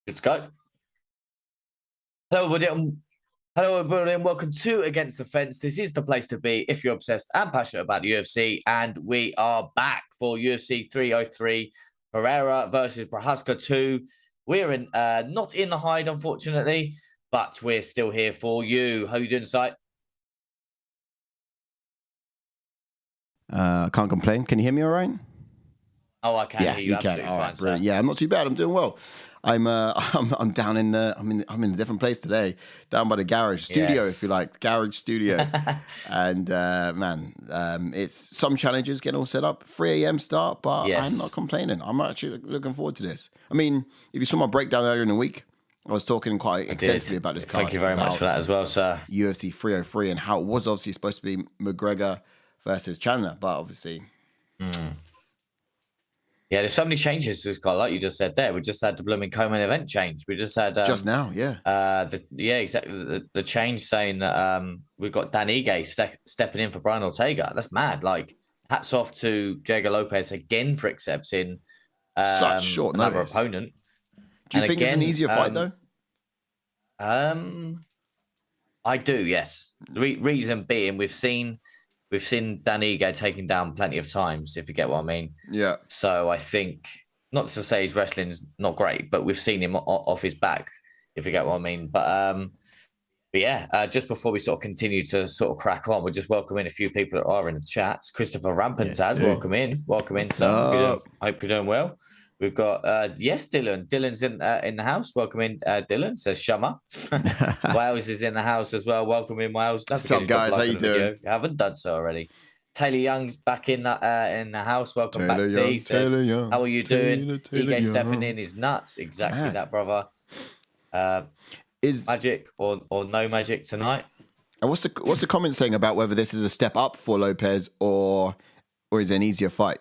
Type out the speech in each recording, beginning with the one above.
Let's go. Hello, everybody. Hello, everybody, and welcome to Against the Fence. This is the place to be if you're obsessed and passionate about the UFC, and we are back for UFC 303, Pereira versus Procházka 2. We're in, not in the hide, unfortunately, but we're still here for you. How you doing, Sight? Can't complain. Can you hear me all right? Oh, I can hear you absolutely can. All fine, right, brilliant. Yeah, I'm not too bad. I'm doing well. I'm down in I'm in a different place today, down by the garage studio, if you like, garage studio. And it's some challenges getting all set up. 3 a.m. start, but I'm not complaining. I'm actually looking forward to this. I mean, if you saw my breakdown earlier in the week, I was talking quite extensively about this card. Thank you very much for that as well, sir. UFC 303 and how it was obviously supposed to be McGregor versus Chandler, but obviously. Yeah, there's so many changes to this card, like you just said there. We just had the blooming co-main event change. We just had just now, exactly. The change saying that we've got Dan Ige stepping in for Brian Ortega. That's mad. Like, hats off to Diego Lopes again for accepting such short another notice. Opponent. Do you think it's an easier fight though? I do. Yes. The reason being, we've seen Dan Ige taken down plenty of times, if you get what I mean. Yeah. So I think, not to say his wrestling's not great, but we've seen him off his back, if you get what I mean. But yeah, just before we sort of continue to sort of crack on, we'll just welcome in a few people that are in the chat. Christopher Rampensad, welcome in. Welcome in, sir. Hope you're doing well. We've got, Dylan. Dylan's in the house. Welcome in, Dylan, says Shama. Wales is in the house as well. Welcome in, Wales. What's up, guys? How you doing? You haven't done so already. Taylor Young's back in the house. Welcome back, Young, T. Says, how are you doing? Taylor Ige stepping in is nuts. Exactly that, brother. Is magic or no magic tonight? And what's the comment saying about whether this is a step up for Lopes or is it an easier fight?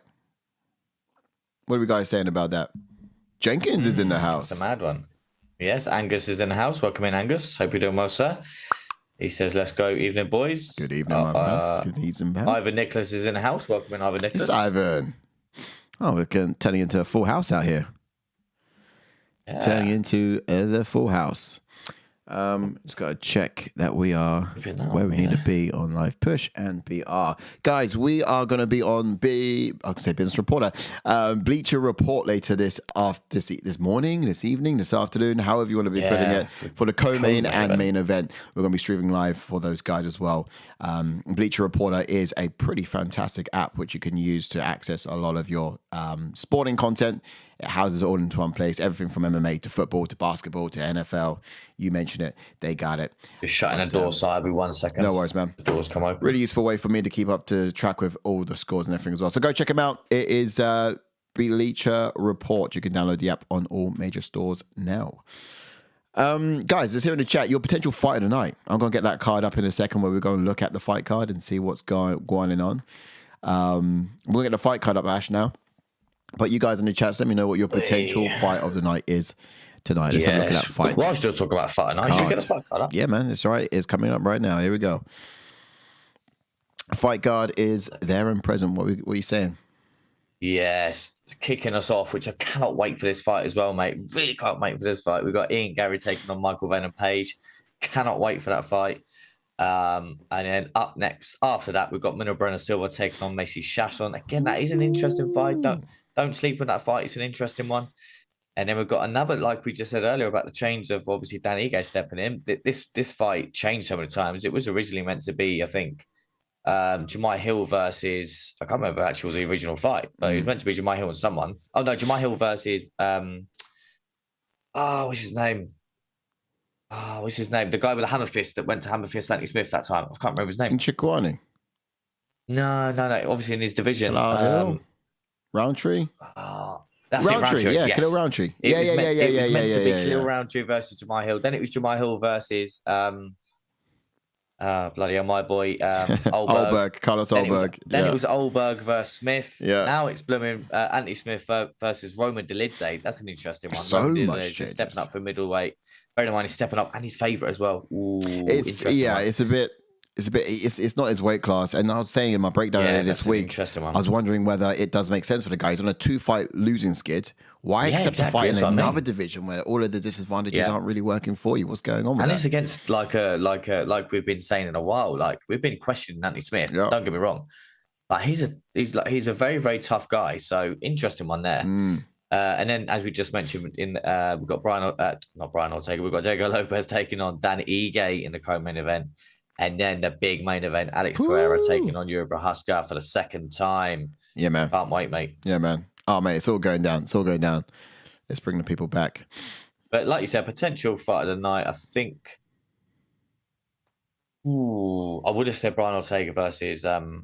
What are we guys saying about that? Jenkins is in the house. It's a mad one. Yes, Angus is in the house. Welcome in, Angus. Hope you're doing well, sir. He says, let's go. Evening, boys. Good evening, my man. Good evening, man. Ivan Nicholas is in the house. Welcome in, Ivan Nicholas. It's Ivan. Oh, we're turning into a full house out here. Yeah. Turning into the full house. Just got to check that we are where we need to be on Live Push and BR. Guys, we are going to be on Business Reporter, Bleacher Report later this morning, this evening, this afternoon, however you want to be putting it, for the co-main and main event. We're going to be streaming live for those guys as well. Bleacher Reporter is a pretty fantastic app which you can use to access a lot of your sporting content. It houses it all into one place, everything from MMA to football to basketball to NFL. You mentioned it, they got it. Just shutting the door side every 1 second. No worries, man. The doors come open. Really useful way for me to keep up to track with all the scores and everything as well. So go check them out. It is Bleacher Report. You can download the app on all major stores now. Guys, let's hear in the chat your potential fight of the night. I'm going to get that card up in a second where we're going to look at the fight card and see what's going on. We'll get the fight card up, Ash, now. But you guys in the chat, let me know what your potential fight of the night is tonight. Let's have a look at that fight. Well, I still talk about fight tonight. Should we get a fight card up? Yeah, man, it's right. It's coming up right now. Here we go. Fight card is there and present. What are you saying? Yes, kicking us off, which I cannot wait for this fight as well, mate. Really can't wait for this fight. We've got Ian Garry taking on Michael Venom Page. Cannot wait for that fight. And then up next, after that, we've got Brenner Silva taking on Macy Chiasson. Again, that is an interesting fight. Don't sleep on that fight. It's an interesting one. And then we've got another, like we just said earlier, about the change of obviously Dan Ige stepping in. This fight changed so many times. It was originally meant to be, I think, Jamai Hill versus, I can't remember actually the original fight, but it was meant to be Jamai Hill and someone. Oh no, Jamai Hill versus what's his name? What's his name? The guy with the hammer fist that went to hammer fist Anthony Smith that time. I can't remember his name. Chikwani. No. Obviously in his division. Roundtree. That's Roundtree. Yeah, Khalil Roundtree. It was meant to be Khalil Roundtree versus Jamai Hill. Then it was Jamai Hill versus bloody hell, my boy Olberg. Carlos Olberg. Then it was Olberg versus Smith. Yeah. Now it's blooming Anthony Smith versus Roman Dolidze. That's an interesting one. So Roman much just stepping up for middleweight. Bear in mind he's stepping up and he's favourite as well. Ooh, it's a bit. It's not his weight class. And I was saying in my breakdown earlier this week, I was wondering whether it does make sense for the guy. He's on a 2-fight losing skid. Why accept a fight in another division where all of the disadvantages aren't really working for you? What's going on with that? And it's against like we've been saying in a while. Like we've been questioning Anthony Smith. Yep. Don't get me wrong, but he's a very, very tough guy. So interesting one there. And then, as we just mentioned, we've got not Brian Ortega. We've got Diego Lopes taking on Dan Ige in the co-main event, and then the big main event, Alex Pereira taking on Yuri Procházka for the second time. Yeah, man. Can't wait, mate. Yeah, man. Oh, mate, it's all going down. It's all going down. Let's bring the people back. But like you said, potential fight of the night. I think. I would have said Brian Ortega versus Diego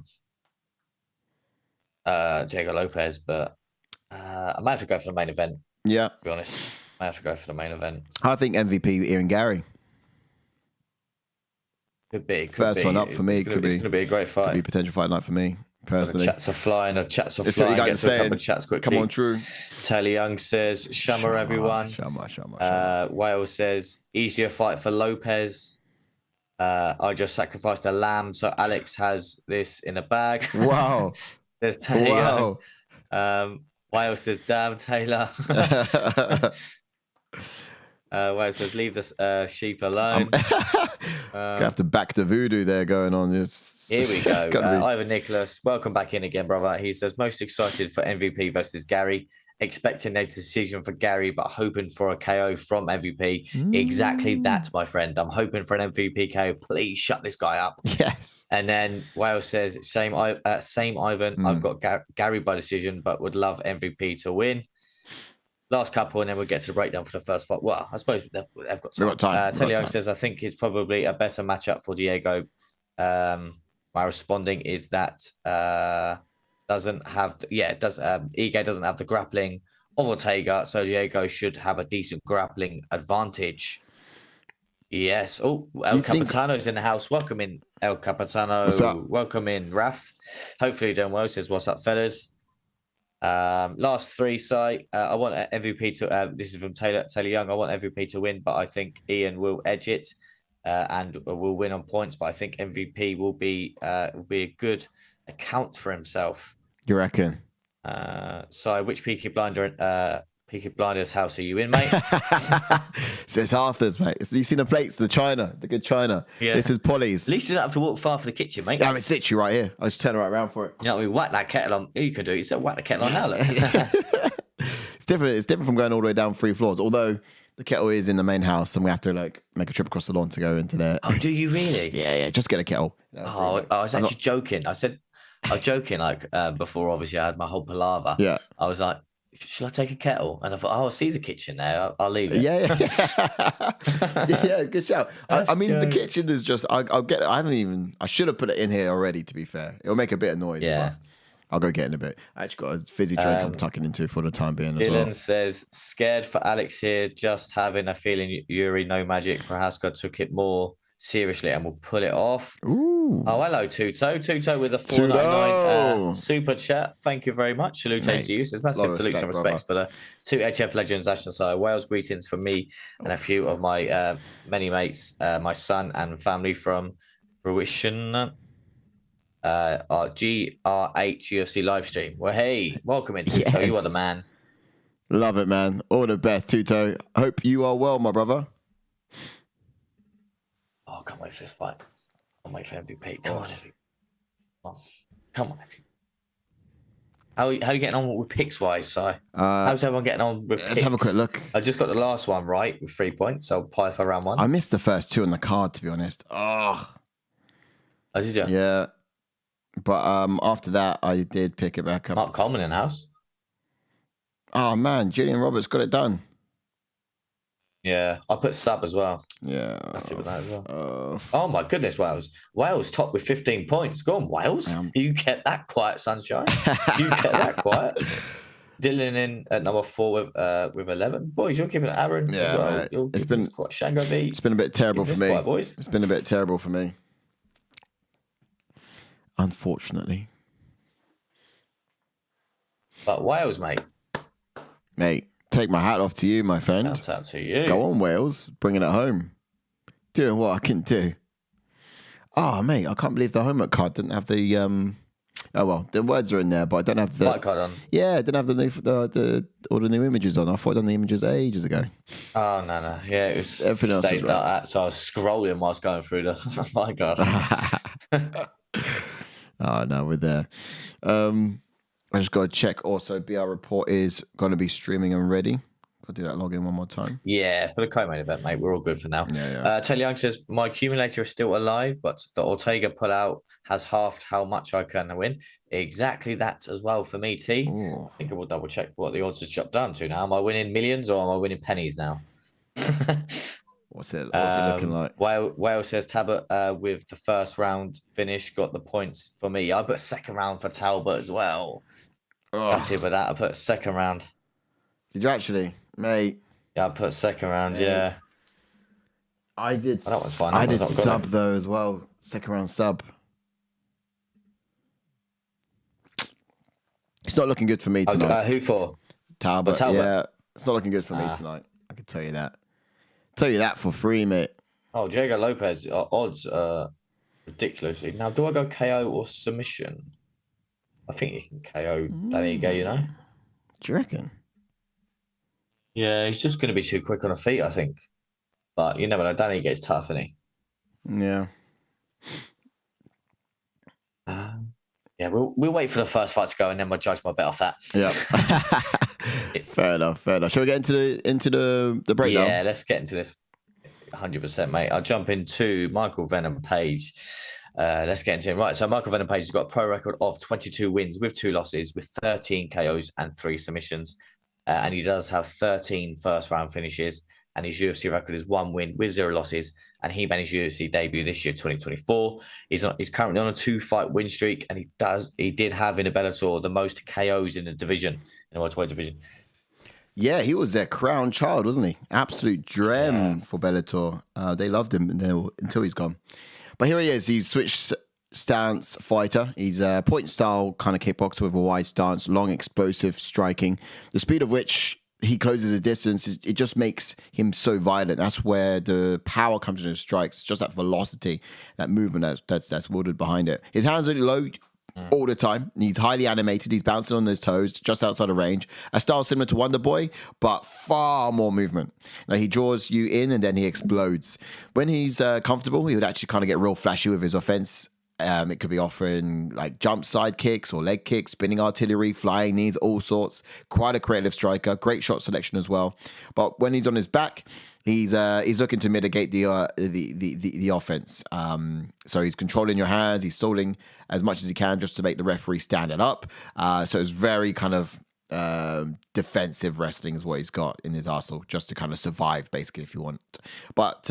Lopes, but I might have to go for the main event. Yeah. To be honest, I have to go for the main event. I think MVP Ian Garry. Could be. First one up for me. It's going to be a great fight. Could be a potential fight night for me, personally. Chats are flying. Chats are That's flying. What you guys are saying. Chats quickly. Come on, True. Taylor Young says, Shama, everyone. Shama. Wales says, easier fight for Lopes. I just sacrificed a lamb, so Alex has this in a bag. Wow. There's Taylor Young. Wales says, damn, Taylor. Wales says, leave the sheep alone. Gonna have to back the voodoo there going on. Here we go. Ivan Nicholas, welcome back in again, brother. He says, most excited for MVP versus Garry. Expecting a decision for Garry, but hoping for a KO from MVP. Exactly that, my friend. I'm hoping for an MVP KO. Please shut this guy up. Yes. And then Wales says, same Ivan. I've got Garry by decision, but would love MVP to win. Last couple, and then we'll get to the breakdown for the first fight. Well, I suppose they've got time. We've got time. Taylor Young says, I think it's probably a better matchup for Diego. My responding is that Ige doesn't have the grappling of Ortega, so Diego should have a decent grappling advantage. Yes. Oh, El Capitano's in the house. Welcome in, El Capitano. What's up? Welcome in, Raf. Hopefully you're doing well. Says, what's up, fellas? Last three site. I want MVP to. This is from Taylor Young. I want MVP to win, but I think Ian will edge it and will win on points. But I think MVP will be a good account for himself. You reckon? So, which Peaky Blinders house are you in, mate? It's Arthur's, mate. You seen the plates, the china, the good china. Yeah. This is Polly's. At least you don't have to walk far for the kitchen, mate. Yeah, it's literally right here. I just turn right around for it. You know, we whack that kettle on. You can do it. You said whack the kettle on now. Look. It's different. It's different from going all the way down 3 floors. Although the kettle is in the main house, and we have to make a trip across the lawn to go into there. Oh, do you really? Yeah. Just get a kettle. I was actually joking. I was joking before. Obviously, I had my whole palaver. Yeah. I was like, should I take a kettle? And I thought, I see the kitchen there. I'll leave it. Yeah. Yeah, good shout. I mean, the kitchen is just. I'll get. I should have put it in here already. To be fair, it'll make a bit of noise. Yeah. But I'll go get in a bit. I actually got a fizzy drink I'm tucking into for the time being as well. Dylan says, scared for Alex here. Just having a feeling Yuri no magic. Procházka took it more seriously and will pull it off. Ooh. Oh, hello, Tuto with a 499 super chat. Thank you very much. Salute to you. There's massive salute and respect for the 2 HF Legends National Side. Wales greetings from me and a few of my many mates, my son and family from Fruition. Our GR8 UFC live stream. Well, hey, welcome in, Tuto. Yes. You are the man. Love it, man. All the best, Tuto. Hope you are well, my brother. Oh, I can't wait for this fight. Can't wait for MVP. Come on, MVP. Come on. How are you getting on with picks wise, Si? How's everyone getting on with picks? Let's have a quick look. I just got the last one right with 3 points, so I'll pie for round 1. I missed the first 2 on the card, to be honest. Oh, did you? Yeah. But after that, I did pick it back up. Mark Coleman in the house. Oh, man. Julian Roberts got it done. Yeah, I put sub as well. Yeah. Happy with that as well. Oh my goodness, Wales. Wales top with 15 points. Go on, Wales. You kept that quiet, sunshine. You kept that quiet. Dylan in at number 4 with 11. Boys, you're keeping Aaron as well. It's been quite Shango V. It's been a bit terrible for me. Quiet, boys. It's been a bit terrible for me. Unfortunately. But Wales, mate. Take my hat off to you, my friend. Shout out to you. Go on, Wales. Bringing it home. Doing what I can do. Oh, mate, I can't believe the homework card didn't have the Oh well, the words are in there, but I don't have the White card on. Yeah, I didn't have all the new images on. I thought I'd done the images ages ago. Oh no, yeah, it was Everything else is staged like that. So I was scrolling whilst going through the my god. Oh no, we're there. I just got to check. Also, BR report is going to be streaming and ready. Got to do that login one more time. Yeah, for the co-main event, mate, we're all good for now. Yeah. Ted Young says, my accumulator is still alive, but the Ortega pullout has halved how much I can win. Exactly that as well for me, T. Ooh. I think I will double check what the odds has dropped down to now. Am I winning millions or am I winning pennies now? What's it looking like? Wales says Talbot with the first round finish got the points for me. I put second round for Talbot as well. Gutted with that. I put second round. Did you actually, mate? Yeah, I put second round. Mate. Yeah, I did. That was fine. I did sub though as well. Second round sub. It's not looking good for me tonight. Who for? Talbot. Yeah, it's not looking good for me tonight. I can tell you that. Tell you that for free, mate. Oh, Diego Lopes odds ridiculously. Now, do I go KO or submission? I think you can KO Dolidze, you know. Do you reckon? Yeah, he's just going to be too quick on the feet, I think. But you never know. Dolidze gets tough, isn't he? Yeah. Yeah, we'll wait for the first fight to go, and then we'll judge my bet off that. Yeah. Fair enough. Shall we get into the breakdown? Yeah, let's get into this. 100%, mate. I'll jump into Michael Venom Page. Let's get into it. Right, so Michael Venom Page has got a pro record of 22 wins with 2 losses, with 13 KOs and 3 submissions. And he does have 13 first-round finishes. And his UFC record is 1 win with 0 losses. And he made his UFC debut this year, 2024. He's currently on a 2-fight win streak. And he did have in the Bellator the most KOs in the division, in the welterweight division. Yeah, he was their crown child, wasn't he? Absolute gem for Bellator. They loved him until he's gone. But here he is. He's switched stance fighter. He's a point style kind of kickboxer with a wide stance, long explosive striking. The speed of which he closes his distance, it just makes him so violent. That's where the power comes in his strikes. Just that velocity, that movement that's wielded behind it. His hands are low all the time. He's highly animated. He's bouncing on his toes just outside of range. A style similar to Wonder Boy, but far more movement. Now, he draws you in and then he explodes. When he's comfortable, he would actually kind of get real flashy with his offense. It could be offering like jump side kicks or leg kicks, spinning artillery, flying knees, all sorts. Quite a creative striker. Great shot selection as well. But when he's on his back, he's looking to mitigate the offense. So he's controlling your hands. He's stalling as much as he can just to make the referee stand it up. So it's very kind of defensive wrestling is what he's got in his arsenal, just to kind of survive, basically, if you want. But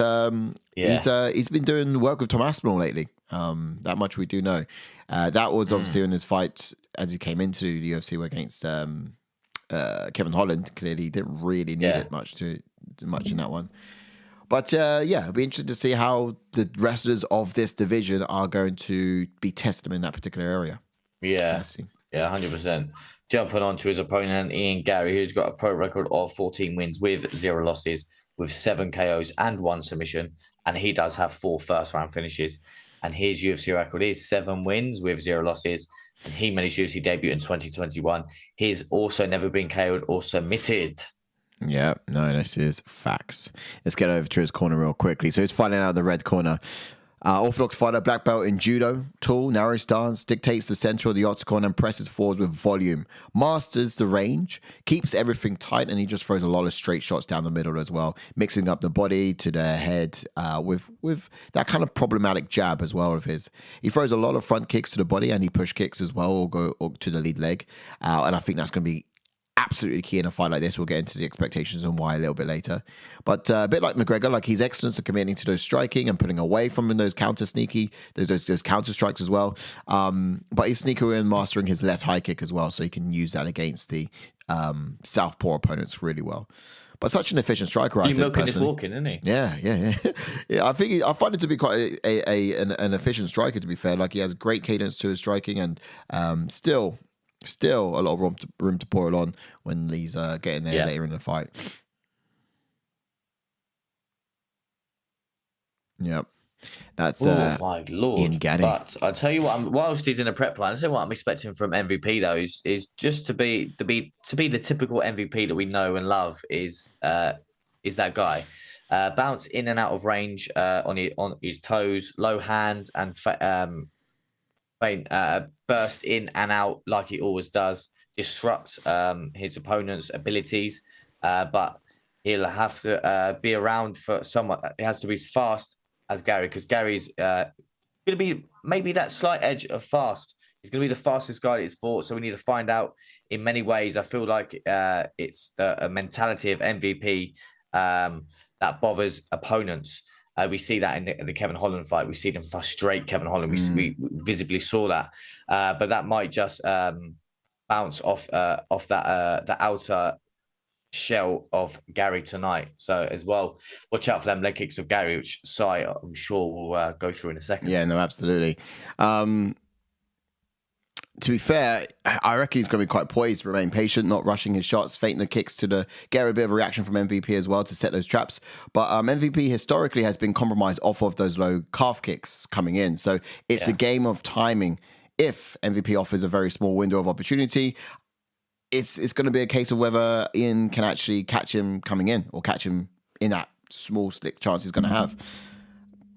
he's been doing work with Tom Aspinall lately. That much we do know. That was obviously in his fight as he came into the UFC against Kevin Holland. Clearly, he didn't really need it much in that one. But it'll be interesting to see how the wrestlers of this division are going to be tested in that particular area. Yeah, 100%. Jumping on to his opponent, Ian Garry, who's got a pro record of 14 wins with 0 losses, with 7 KOs and 1 submission. And he does have 4 first-round finishes. And his UFC record is 7 wins with 0 losses. And he made his UFC debut in 2021. He's also never been KO'd or submitted. Yeah, no, this is facts. Let's get over to his corner real quickly. So he's fighting out of the red corner. Orthodox fighter, black belt in judo, tall, narrow stance, dictates the center of the octagon and presses forwards with volume. Masters the range, keeps everything tight, and he just throws a lot of straight shots down the middle as well, mixing up the body to the head with that kind of problematic jab as well of his. He throws a lot of front kicks to the body and he push kicks as well, or go to the lead leg. And I think that's going to be absolutely key in a fight like this. We'll get into the expectations and why a little bit later. But a bit like McGregor, like he's excellent at committing to those striking and putting away from those counter sneaky, those counter strikes as well. But he's sneaky in mastering his left high kick as well, so he can use that against the southpaw opponents really well. But such an efficient striker, I think. He's milking his walking, isn't he? Yeah. Yeah, I find it to be quite an efficient striker, to be fair. Like he has great cadence to his striking and still a lot of room to pour it on when he's getting there later in the fight. Yep. That's Oh my lord! Ian Garry. But I tell you what, whilst he's in a prep line, I tell you what I'm expecting from MVP though is just to be the typical MVP that we know and love is that guy. Bounce in and out of range on his toes, low hands, and burst in and out like he always does. Disrupt his opponent's abilities, but he'll have to be around for someone. It has to be fast as Garry, because Garry's going to be maybe that slight edge of fast. He's going to be the fastest guy that he's fought. So we need to find out in many ways. I feel like it's a mentality of MVP that bothers opponents. We see that in the Kevin Holland fight. We see them frustrate Kevin Holland. We visibly saw that. But that might just bounce off that the outer shell of Garry tonight. So as well, watch out for them leg kicks of Garry, which Sai, I'm sure, will go through in a second. Yeah, no, absolutely. To be fair, I reckon he's going to be quite poised, remain patient, not rushing his shots, feinting the kicks to get a bit of a reaction from MVP as well to set those traps. But MVP historically has been compromised off of those low calf kicks coming in. So it's a game of timing. If MVP offers a very small window of opportunity, it's going to be a case of whether Ian can actually catch him coming in or catch him in that small slick chance he's going to have.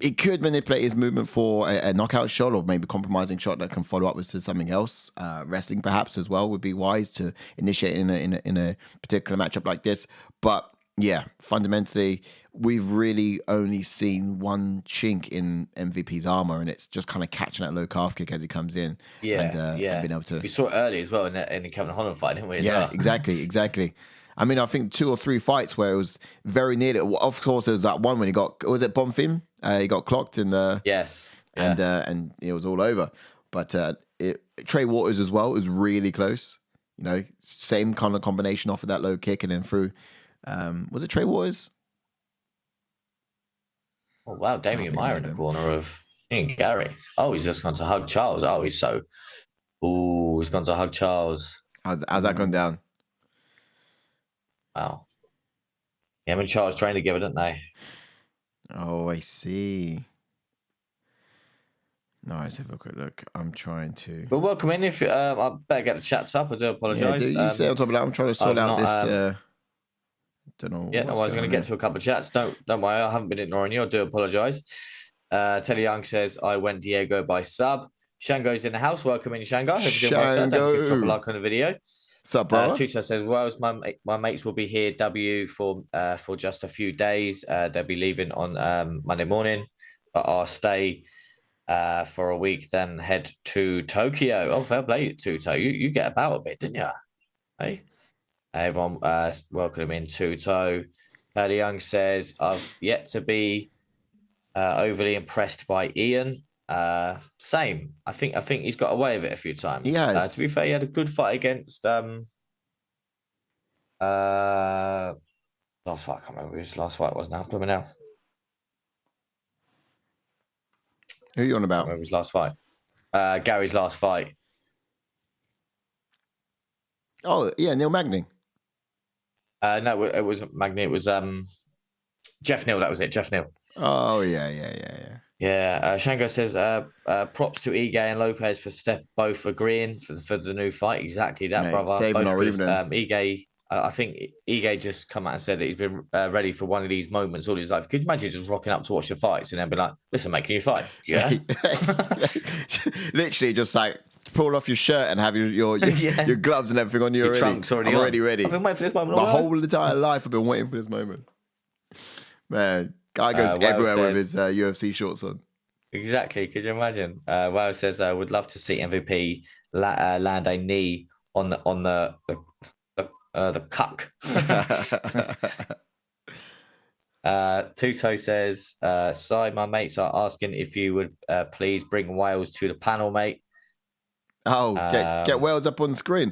It could manipulate his movement for a knockout shot or maybe compromising shot that can follow up with something else. Wrestling perhaps as well would be wise to initiate in a particular matchup like this. But yeah, fundamentally, we've really only seen one chink in MVP's armor, and it's just kind of catching that low calf kick as he comes in. And being able to. We saw it early as well in the Kevin Holland fight, didn't we? Yeah, exactly. I mean, I think 2 or 3 fights where it was very near. Of course, there was that one when he got, was it Bonfim? He got clocked in the and it was all over. But Trey Waters as well was really close. You know, same kind of combination off of that low kick and then through. Was it Trey Waters? Oh wow, Damian Mayra in the corner of Ian Garry. Oh, he's just gone to hug Charles. Oh, he's gone to hug Charles. How's that gone down? Wow. Him and Charles trained together, didn't they? Oh, I see. No, let's have a quick look. I'm trying to. But welcome in. If I better get the chats up, I do apologise. Yeah, you stay on top of that. I'm trying to sort out this. Don't know. Yeah, no, I was going to get to a couple of chats. Don't worry. I haven't been ignoring you. I do apologise. Telly Young says I went Diego by sub. Shango's in the house. Welcome in, Shango. Shango. Drop a like on the video. Sup, bro? Tuta says, "Well, my mates will be here. W for just a few days. They'll be leaving on Monday morning, but I'll stay for a week, then head to Tokyo. Oh, fair play, Tuto. You get about a bit, didn't you? Hey, everyone, welcome in, Tuto. Paddy Young says, I've yet to be overly impressed by Ian. Same. I think he's got away with it a few times. Yeah. To be fair, he had a good fight against oh fuck, I can't remember who his last fight was now. Coming now. Who are you on about? I remember his last fight. Garry's last fight. Oh yeah, Neil Magny. No, it wasn't Magny. It was Jeff Neal. That was it. Jeff Neal. Oh yeah. Yeah, Shango says props to Ige and Lopes for both agreeing for the new fight. Exactly that, brother. Saving our evening. Ige, I think Ige just come out and said that he's been ready for one of these moments all his life. Could you imagine just rocking up to watch the fights and then be like, "Listen, mate, can you fight?" Yeah, literally just like pull off your shirt and have your gloves and everything on you already. Trunks already. I'm already ready. I've been waiting for this moment. My whole entire life, I've been waiting for this moment. Man. Guy goes everywhere with his UFC shorts on. Exactly. Could you imagine? Wow says, "I would love to see MVP land a knee on the cuck." Tuto says, "Sai, my mates are asking if you would please bring Wales to the panel, mate." Oh, get Wales up on the screen.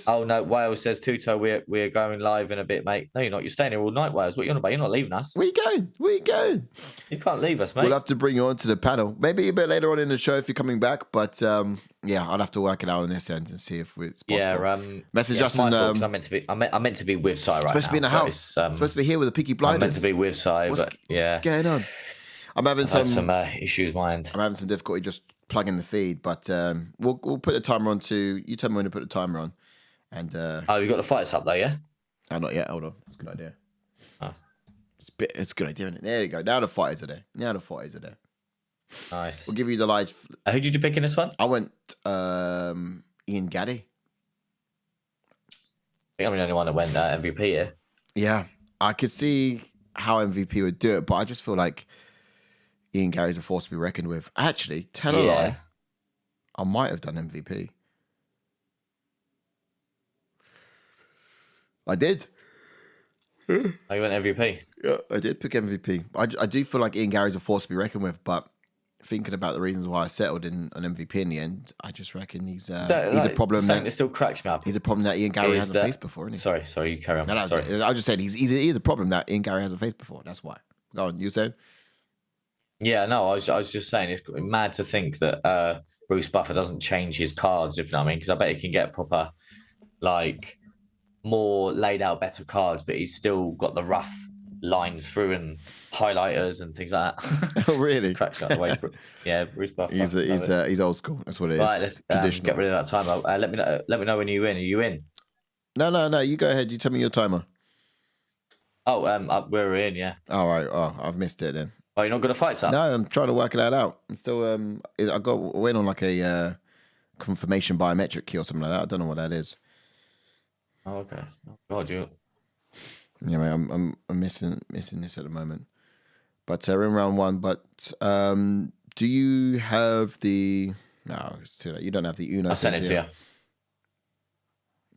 Oh no, Wales says, Tuto, we're going live in a bit, mate. No, you're not. You're staying here all night, Wales. What are you on about? You're not leaving us. Where you going? You can't leave us, mate. We'll have to bring you onto the panel. Maybe a bit later on in the show if you're coming back. But yeah, I'll have to work it out on this end and see if it's possible. Yeah, message us on. I'm meant to be with Sai right now. Supposed to be in the house. Supposed to be here with a Peaky Blinders. I'm meant to be with Sai, What's going on? I'm having some issues mind. I'm having some difficulty just plugging the feed, but we'll put the timer on to. You tell me when to put the timer on, and oh, you got the fights up though, yeah? Oh, not yet. Hold on, that's a good idea. Oh. It's a good idea, isn't it? There you go. Now the fighters are there. Nice. We'll give you the live. Who did you pick in this one? I went Ian Garry. I think I'm the only one that went MVP here. Yeah, I could see how MVP would do it, but I just feel like Ian Garry's a force to be reckoned with. Actually, tell a lie, I might have done MVP. I did. Oh, you went MVP? Yeah, I did pick MVP. I do feel like Ian Garry's a force to be reckoned with, but thinking about the reasons why I settled on MVP in the end, I just reckon he's a problem. It still cracks me up. He's a problem that Ian Garry hasn't faced before, isn't he? Sorry, you carry on. No, I was just saying he's a problem that Ian Garry hasn't faced before. That's why. Go on, you saying? Yeah, no, I was just saying it's mad to think that Bruce Buffer doesn't change his cards, if you know what I mean, because I bet he can get proper, like, more laid out, better cards, but he's still got the rough lines through and highlighters and things like that. Oh, really? Cracks out the way. Yeah, Bruce Buffer. He's old school. That's what it is. Right, let's get rid of that timer. Let me know when you're in. Are you in? No. You go ahead. You tell me your timer. Oh, we're in. Yeah. All right. Oh, I've missed it then. Oh, you're not going to fight, son? No, I'm trying to work that out. I'm still. I went on like a confirmation biometric key or something like that. I don't know what that is. Oh, okay. Oh, God, you. Yeah, mate, I'm missing this at the moment. But we're in round one. But do you have the? No, it's too late. You don't have the Uno. I sent it to you.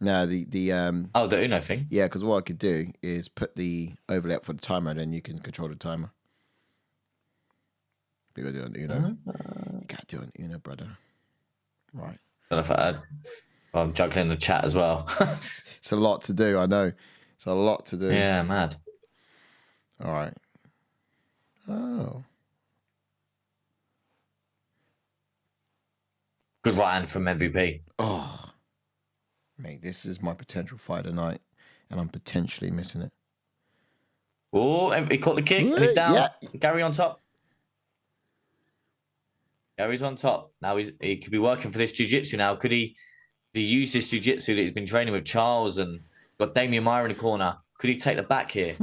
No, the the Uno thing. Yeah, because what I could do is put the overlay up for the timer, and then you can control the timer. You gotta do it on Uno. You gotta do it on Uno, brother. Right. I don't know if I'm juggling the chat as well. It's a lot to do. I know. It's a lot to do. Yeah, mad. All right. Oh. Good right hand from MVP. Oh. Mate, this is my potential fight tonight, and I'm potentially missing it. Oh, he caught the kick, and he's down. Yeah. Garry on top. Gary's on top. Now he could be working for this jiu-jitsu now. Could he use this jiu-jitsu that he's been training with Charles and got Damian Mayra in the corner? Could he take the back here?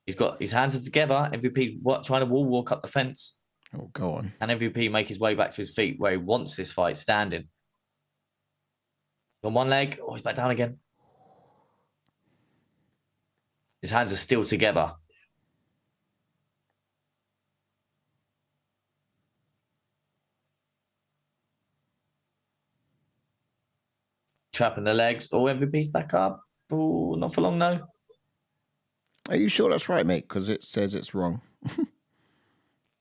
He's got his hands together. MVP's trying to walk up the fence. Oh, go on. And MVP make his way back to his feet where he wants this fight, standing. On one leg. Oh, he's back down again. His hands are still together. Trapping the legs. Oh, MVP's back up. Oh, not for long, no. Are you sure that's right, mate? Because it says it's wrong.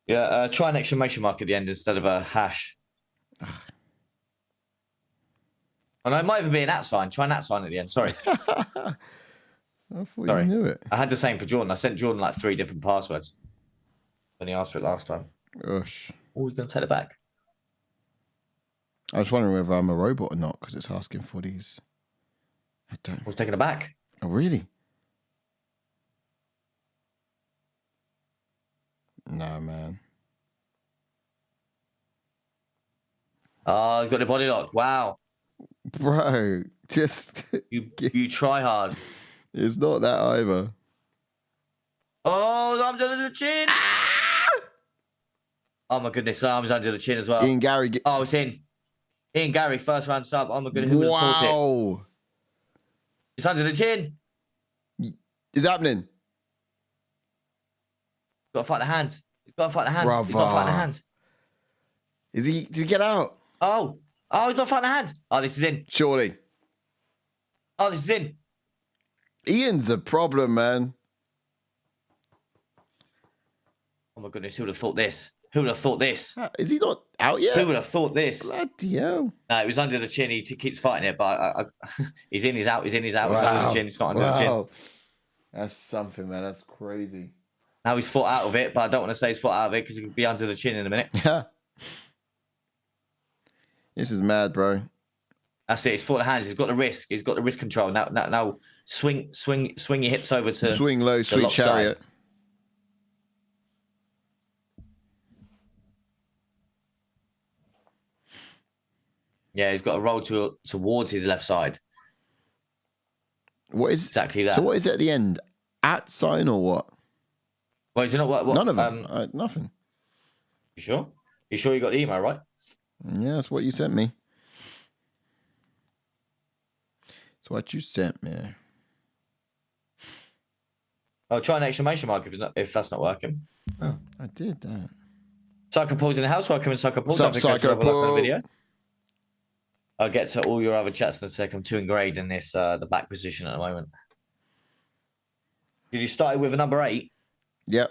Yeah, try an exclamation mark at the end instead of a hash. Oh, no, it might even be an @ sign. Try an @ sign at the end. Sorry. I thought you knew it. I had the same for Jordan. I sent Jordan like 3 different passwords when he asked for it last time. Gosh. Oh, he's going to take it back. I was wondering whether I'm a robot or not because it's asking for these. I don't. I was taking it back. Oh, really? No, man. Oh, he's got the body lock. Wow. Bro, just... you try hard. It's not that either. Oh, arms under the chin. Ah! Oh, my goodness. Arms under the chin as well. Ian Garry... Oh, it's in. Ian Garry, first round sub. Oh, my goodness. Who would have thought it? It's under the chin. It's happening. Got to fight the hands. He's got to fight the hands. Brava. He's got to fight the hands. Did he get out? Oh, he's not fighting the hands. Oh, this is in. Surely. Oh, this is in. Ian's a problem, man. Oh, my goodness. Who would have thought this? Who would have thought this? Is he not out yet? Who would have thought this? Bloody hell. No, it was under the chin. He keeps fighting it, but he's in, he's out, he's in, he's out. Wow. He's under the chin. It's not under the chin. That's something, man. That's crazy. Now he's fought out of it, but I don't want to say he's fought out of it because he could be under the chin in a minute. Yeah. This is mad, bro. That's it. He's fought the hands. He's got the wrist. He's got the wrist control. Now swing your hips over to swing low, sweet chariot. Yeah, he's got to roll towards his left side. What is exactly that? So what is it at the end? At sign or what? Well, is it not what? None of them. Nothing. You sure? You sure you got the email right? Yeah, that's what you sent me. It's what you sent me. Oh, try an exclamation mark if that's not working. Oh, I did that. Psycho Paul's in the house. Welcome in, Psycho Paul. What's up, Psycho Paul? On the video. I'll get to all your other chats in a second. I'm too ingrained in this the back position at the moment. Did you start with a number 8? Yep.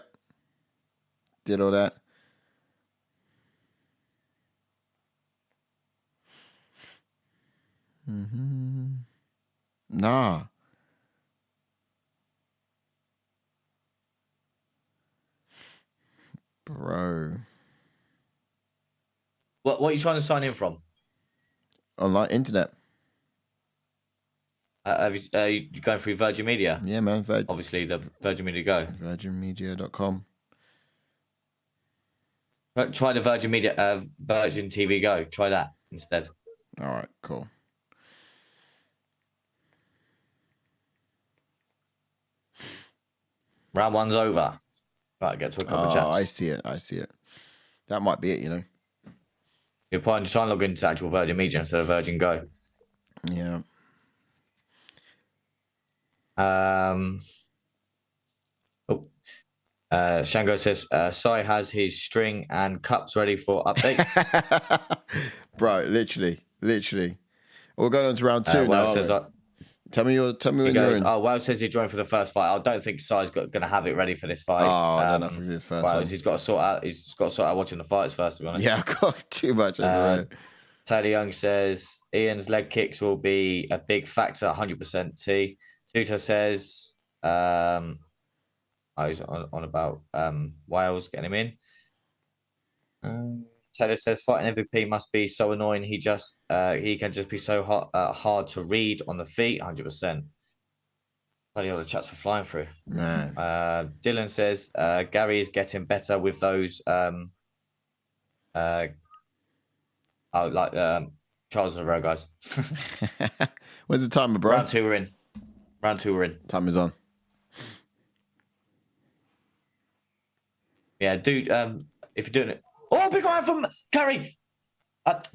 Did all that. Nah. Bro. What are you trying to sign in from? Online internet. You going through Virgin Media? Yeah, man. Obviously, the Virgin Media Go. VirginMedia.com. Try the Virgin Media, Virgin TV Go. Try that instead. All right, cool. Round 1's over. Right, get to a couple of chats. I see it. That might be it, you know. You're trying to log into actual Virgin Media instead of Virgin Go. Yeah. Shango says Sai has his string and cups ready for updates. Bro, literally. We're going on to round 2 now. Says, tell me when you're in. Oh, Well says he joined for the first fight. I don't think Sai's going to have it ready for this fight. Oh, I don't know if it's the first one. He's got to sort out watching the fights first, to be honest. Yeah, I've got too much over Taylor Young says Ian's leg kicks will be a big factor, 100% T. Tutor says he's on about Wales getting him in. Taylor says fighting MVP must be so annoying. He can just be so hard to read on the feet. 100%. Bloody hell, the chats are flying through. Man. Dylan says Garry is getting better with those. Charles and Rivera guys. When's the timer, bro? Round 2 we're in. Time is on. Yeah, dude. If you're doing it. Oh, big round from Garry.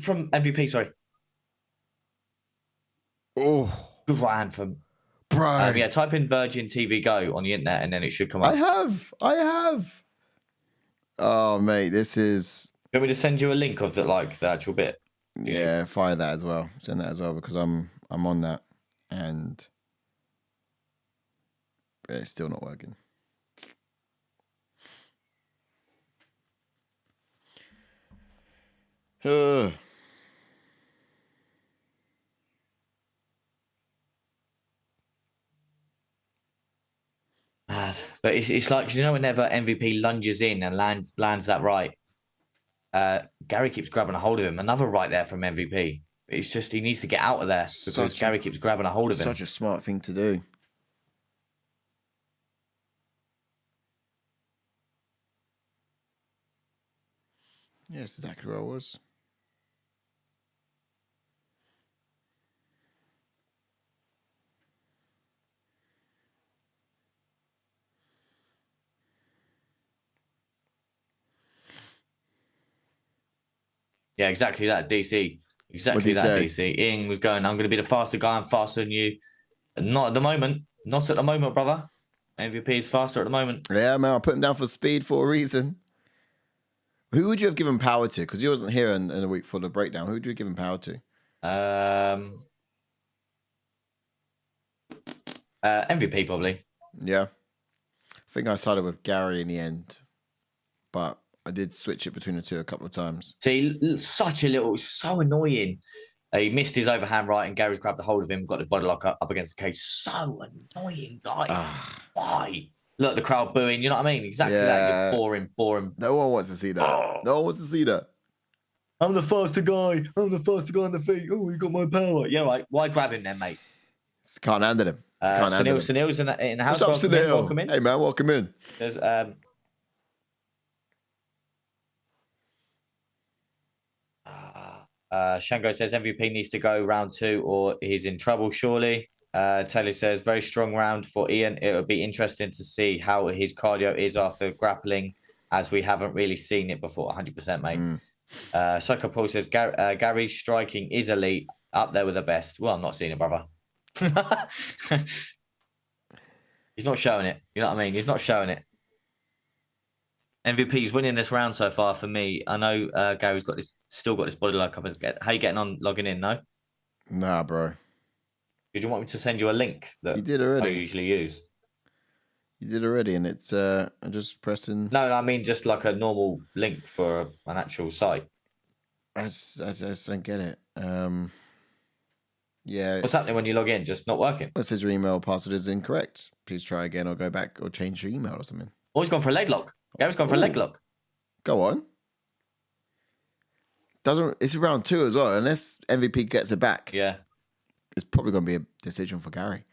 From MVP, sorry. Oh, good round from. Bro. Yeah, type in Virgin TV Go on the internet and then it should come up. I have. Oh, mate, this is. Do you want me to send you a link of the actual bit? Yeah, fire that as well. Send that as well because I'm on that and it's still not working. Mad. But it's like, whenever MVP lunges in and lands that right, Garry keeps grabbing a hold of him. Another right there from MVP. It's just he needs to get out of there because Garry keeps grabbing a hold of him. Such a smart thing to do. Yeah, that's exactly where I was. Yeah, exactly that, DC. Exactly that, DC. Ian was going, I'm going to be the faster guy. I'm faster than you. Not at the moment. Not at the moment, brother. MVP is faster at the moment. Yeah, man. I put him down for speed for a reason. Who would you have given power to? Because he wasn't here in a week for the breakdown. Who would you have given power to? MVP, probably. Yeah. I think I sided with Garry in the end. But I did switch it between the two a couple of times. See, so annoying. He missed his overhand right and Garry's grabbed a hold of him, got the body lock up against the cage. So annoying, guy. Why? Look, the crowd booing, you know what I mean? Exactly that. You're boring. No one wants to see that. No one wants to see that. I'm the faster guy. I'm the faster guy on the feet. Oh, you got my power. Yeah, right. Why grab him then, mate? Can't handle him. Sunil's in the house. What's up, Sunil? Welcome in. Hey, man, welcome in. There's Shango says MVP needs to go round 2 or he's in trouble, surely. Taylor says very strong round for Ian. It would be interesting to see how his cardio is after grappling, as we haven't really seen it before. 100%, mate. Psycho Paul says Garry's striking is elite, up there with the best. Well, I'm not seeing it, brother. He's not showing it. You know what I mean? He's not showing it. MVP's winning this round so far for me. I know Gary's still got this body like up. How you getting on logging in? No? Nah, bro. Did you want me to send you a link that you did already. I usually use? You did already, and it's I'm just pressing. No, I mean just like a normal link for an actual site. I just don't get it. Yeah. What's happening when you log in? Just not working? It says your email password is incorrect. Please try again or go back or change your email or something. Oh, he's gone for a leg lock. Gary's gone for a leg lock. Go on. It's round 2 as well. Unless MVP gets it back. Yeah. It's probably going to be a decision for Garry.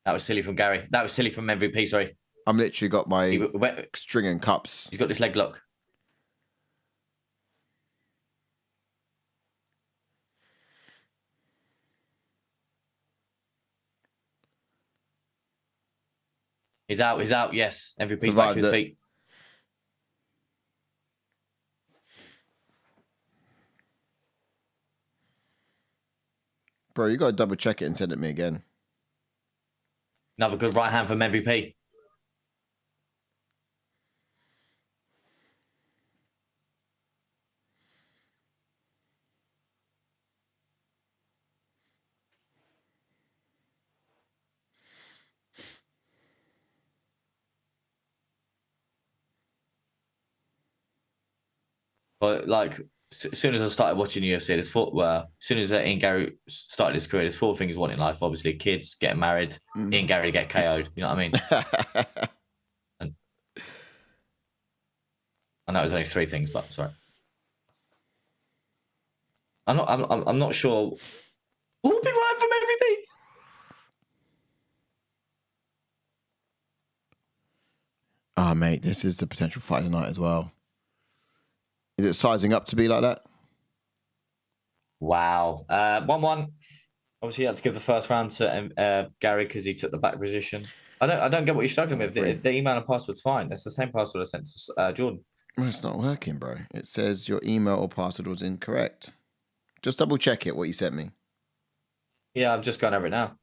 That was silly from Garry. That was silly from MVP, sorry. I'm literally got my string and cups. He's got this leg lock. He's out, yes. MVP's back to his feet. Bro, you got to double check it and send it to me again. Another good right hand from MVP. But like, as soon as I started watching UFC, as soon as Ian Garry started his career, there's 4 things he wanted in life. Obviously, kids, getting married, Ian Garry get KO'd. You know what I mean? And I know it was only 3 things, but sorry. I'm not sure. Oh, big right from MVP. Oh, mate, this is the potential fight tonight as well. Is it sizing up to be like that? Wow. 1-1. Obviously, you had to give the first round to Garry because he took the back position. I don't get what you're struggling with. The email and password's fine. That's the same password I sent to Jordan. Well, it's not working, bro. It says your email or password was incorrect. Just double check it, what you sent me. Yeah, I'm just going over it now.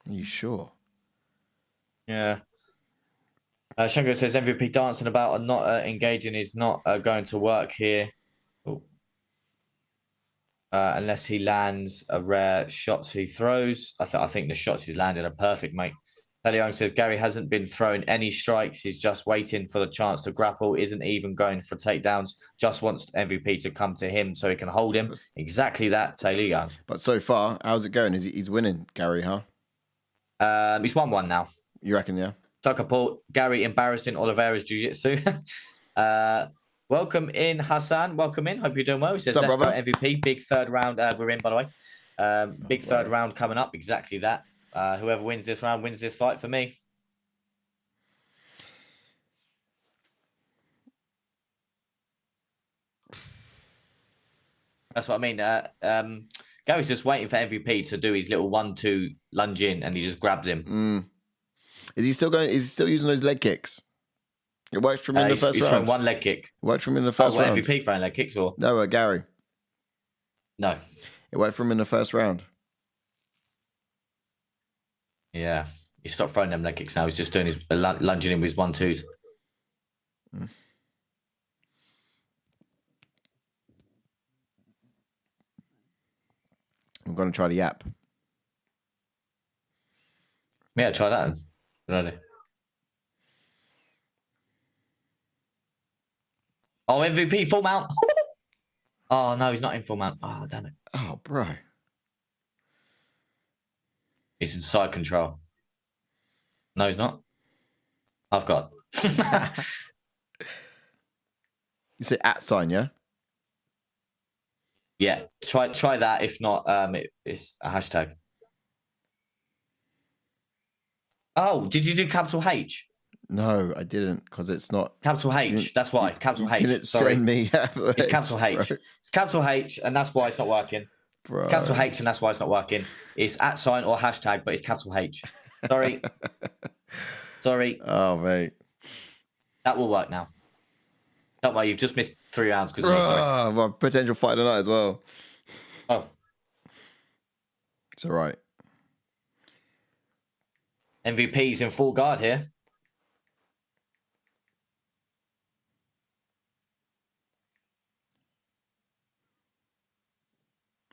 Are you sure? Yeah. Shango says MVP dancing about and not engaging is not going to work here. Unless he lands a rare shots he throws. I think the shots he's landing are perfect, mate. Young says Garry hasn't been throwing any strikes. He's just waiting for the chance to grapple. Isn't even going for takedowns. Just wants MVP to come to him so he can hold him. Exactly that, Taylor Young. But so far, how's it going? He's winning, Garry, huh? He's 1-1 now. You reckon, yeah? Tucker Paul, Garry embarrassing Oliveira's jiu-jitsu. Welcome in, Hassan. Welcome in. Hope you're doing well. He says, let's go MVP. Big 3rd round. We're in, by the way. Big 3rd round coming up. Exactly that. Whoever wins this round wins this fight for me. That's what I mean. Gary's just waiting for MVP to do his little 1-2 lunge in, and he just grabs him. Is he still going? Is he still using those leg kicks? It worked for him in the first round. He's throwing 1 leg kick. It worked for him in the first round. MVP throwing leg kicks, or no? Garry. No. It worked for him in the first round. Yeah, he stopped throwing them leg kicks now. He's just doing his lunging in with his 1-2s. I'm going to try the app. Yeah, try that. Really. Oh, MVP full mount. Oh no, he's not in full mount. Oh damn it. Oh, bro. He's in side control. No, he's not. I've got. You say @ sign, yeah? Yeah. Try that. If not, it's a hashtag. Oh, did you do capital H? No, I didn't because it's not capital H. That's why capital H. Didn't send me. It's capital H. Bro. It's capital H, and that's why it's not working. Bro. It's capital H, and that's why it's not working. It's @ or hashtag, but it's capital H. Sorry. Sorry. Oh, mate. That will work now. Don't worry, you've just missed 3 rounds because of me. My potential fight tonight as well. Oh. It's all right. MVP's in full guard here.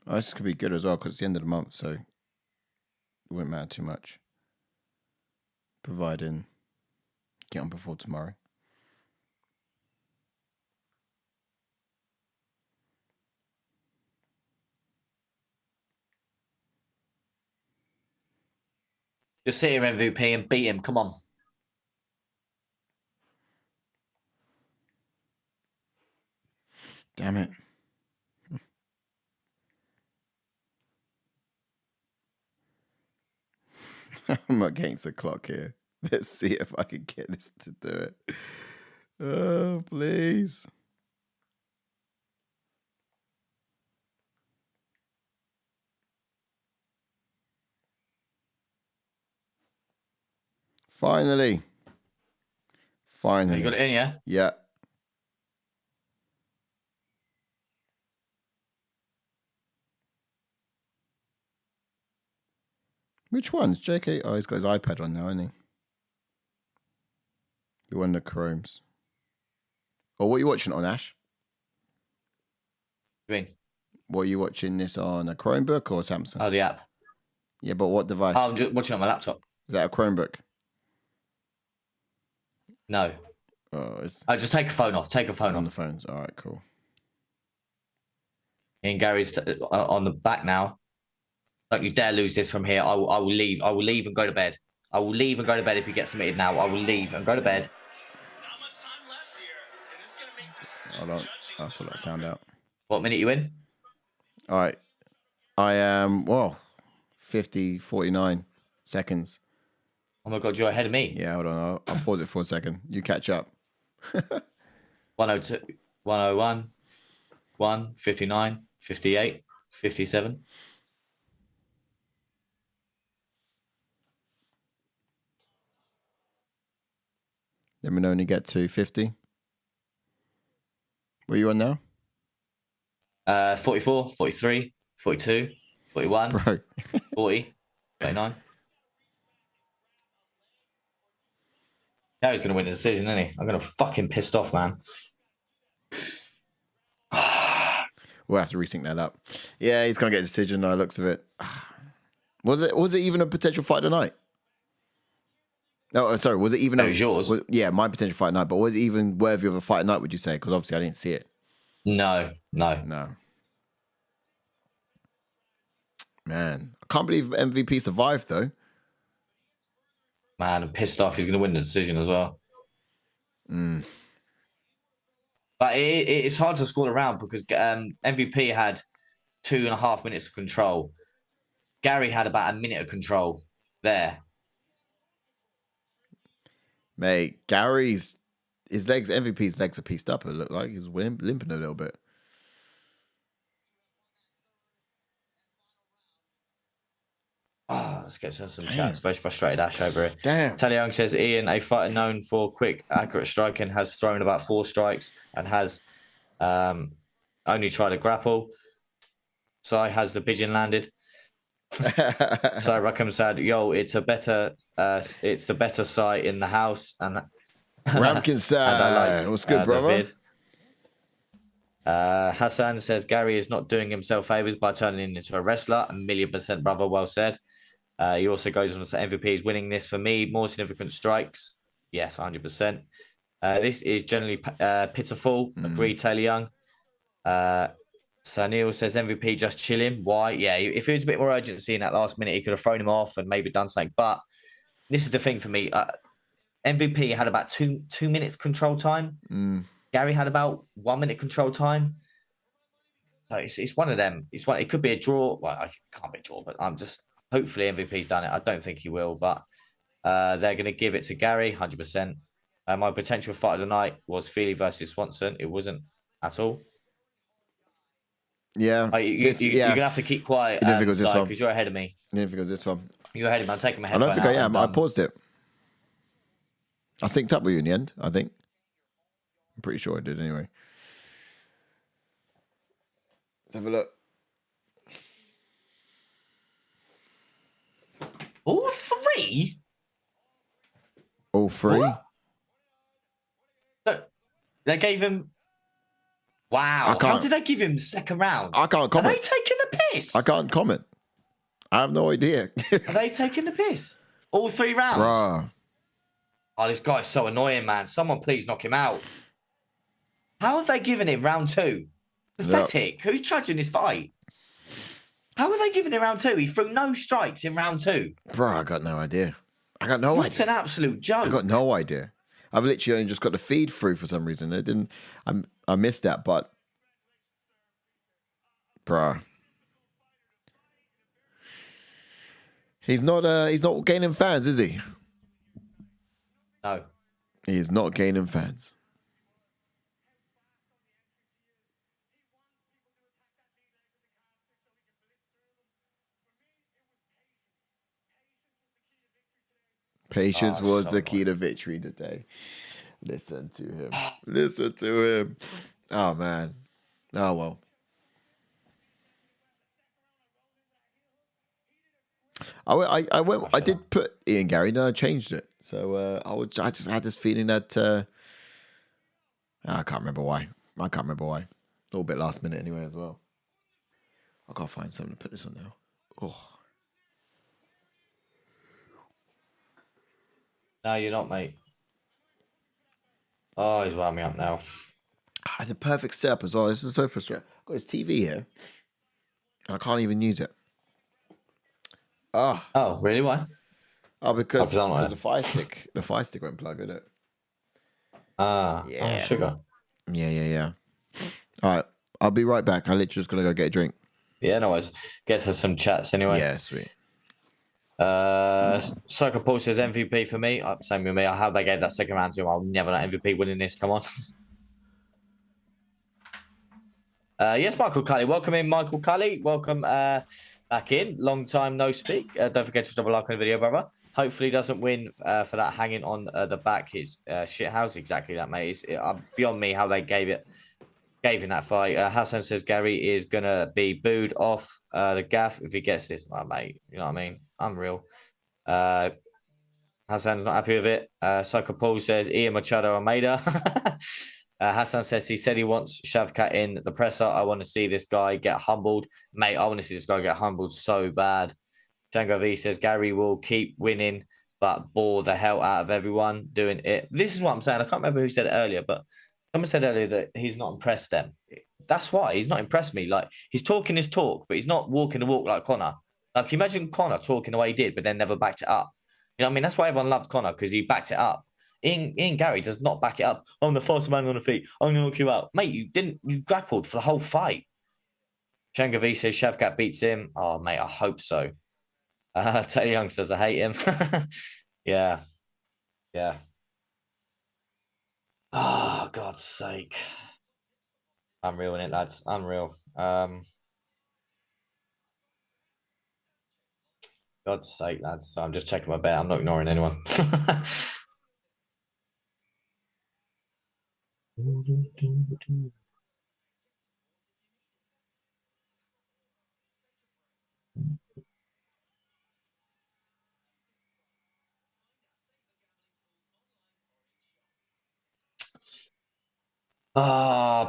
Oh, this could be good as well because it's the end of the month, so it wouldn't matter too much. Providing get on before tomorrow. Just sit here, MVP, and beat him. Come on. Damn it. I'm against the clock here. Let's see if I can get this to do it. Oh, please. Finally. You got it in, yeah? Yeah. Which one's JK? Oh, he's got his iPad on now, hasn't he? The one of the Chromes. Oh, what are you watching on, Ash? Green. What are you watching this on, a Chromebook or Samsung? Oh, the app. Yeah, but what device? Oh, I'm just watching on my laptop. Is that a Chromebook? No. Oh, it's just take a phone off. Take a phone on off. the phones. All right, cool. And Gary's on the back now. Don't you dare lose this from here. I will leave. I will leave and go to bed. I will leave and go to bed if you get submitted now. I will leave and go to bed. Hold on. I'll sort that sound out. What minute you in? All right. I am, 49 seconds. Oh my God, you're ahead of me. Yeah, hold on. I'll pause it for a second. You catch up. 102, 101, 1, 59, 58, 57. Let me only get to 50. What are you on now? 44, 43, 42, 41, Bro. 40, 39. Gary's going to win the decision, isn't he? I'm going to fucking pissed off, man. We'll have to resync that up. Yeah, he's going to get a decision by the looks of it. Was it even a potential fight tonight? No, sorry. Was it even? It was yours. Yeah, my potential fight night. But was it even worthy of a fight night? Would you say? Because obviously I didn't see it. No. Man, I can't believe MVP survived though. Man, I'm pissed off. He's going to win the decision as well. But it's hard to score around because MVP had 2.5 minutes of control. Garry had about a minute of control there. Mate, Gary's legs, MVP's legs are pieced up. It looked like he's limping a little bit. Oh, let's get some chats. Very frustrated Ash over here. Damn. Tally Young says, Ian, a fighter known for quick, accurate striking, has thrown about 4 strikes and has only tried to grapple. Sai has the pigeon landed. So Rackham said, "Yo, it's the better site in the house." And Ramkin side, what's good, brother? Hassan says Garry is not doing himself favors by turning him into a wrestler. 1,000,000%, brother. Well said. He also goes on to say MVP is winning this for me. More significant strikes. Yes, 100%. This is generally pitiful. Agreed, Taylor Young. Sanil says MVP just chilling. Why? Yeah, if there was a bit more urgency in that last minute, he could have thrown him off and maybe done something. But this is the thing for me. MVP had about two minutes control time. Garry had about 1 minute control time. So it's one of them. It could be a draw. Well, I can't be a draw, but I'm just hopefully MVP's done it. I don't think he will, but They're going to give it to Garry, 100%. My potential fight of the night was Feely versus Swanson. It wasn't at all. Yeah. You're going to have to keep quiet, because you're ahead of me. I didn't think it was this one. You're ahead of me. I'm taking my headphone I don't think I am. I paused it. I synced up with you in the end, I think. I'm pretty sure I did anyway. Let's have a look. All three? All three? What? They gave him... Wow. How did they give him the second round? I can't comment. Are they taking the piss? I can't comment. I have no idea. Are they taking the piss? All 3 rounds? Bruh. Oh, this guy's so annoying, man. Someone please knock him out. How have they given him round 2? Pathetic. Yep. Who's judging this fight? How are they giving him round 2? He threw no strikes in round 2. Bro, I got no idea. It's an absolute joke. I got no idea. I've literally only just got the feed through for some reason. I missed that, but bro. He's not gaining fans, is he? No. He is not gaining fans. Patience was the key to victory today. Listen to him. Listen to him. Oh, man. Oh, well. I did put Ian Garry, then I changed it. So I just had this feeling that I can't remember why. A little bit last minute anyway as well. I gotta find something to put this on now. Oh. No, you're not, mate. Oh, he's wound me up now. It's a perfect setup as well. This is so frustrating. I've got his TV here, and I can't even use it. Oh, really? Why? Oh, because the fire stick won't plug in it. Yeah. Sugar. Yeah. All right, I'll be right back. I literally just gonna go get a drink. Yeah, no worries. Get to some chats anyway. Yeah, sweet. Psycho Paul says MVP for me. Same with me. How they gave that second round to him. I'll never let MVP winning this. Come on. Yes, Michael Cully. Welcome in, Michael Cully. Welcome back in. Long time no speak. Don't forget to drop a like on the video, brother. Hopefully, he doesn't win for that hanging on the back. His shit house. Exactly that, mate. It's beyond me how they gave in that fight. Hassan says Garry is gonna be booed off the gaff if he gets this. Oh, mate, you know what I mean? Unreal. Hassan's not happy with it. Psycho Paul says Ian Machado and Mayra. Hassan says he said he wants Shavkat in the presser. I want to see this guy get humbled. Mate, I want to see this guy get humbled so bad. Django V says Garry will keep winning, but bore the hell out of everyone doing it. This is what I'm saying. I can't remember who said it earlier, but someone said earlier that he's not impressed them. That's why he's not impressed me. Like, he's talking his talk, but he's not walking the walk like Conor. Like, imagine Conor talking the way he did, but then never backed it up. You know what I mean? That's why everyone loved Conor, because he backed it up. Ian Garry does not back it up. I'm the fastest man on the feet. I'm going to knock you out. Mate, you grappled for the whole fight. Django V says Shavkat beats him. Oh, mate, I hope so. Taylor Young says I hate him. Yeah. Oh, God's sake. Unreal, innit, lads? Unreal. God's sake, lads. So I'm just checking my bet. I'm not ignoring anyone.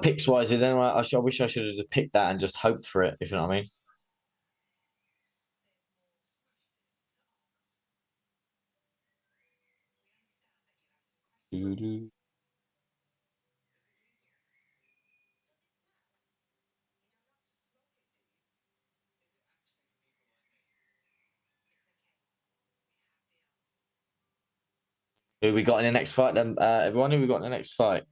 Picks wise, then I wish I should have just picked that and just hoped for it, if you know what I mean. Who we got in the next fight then? Everyone, who we got in the next fight?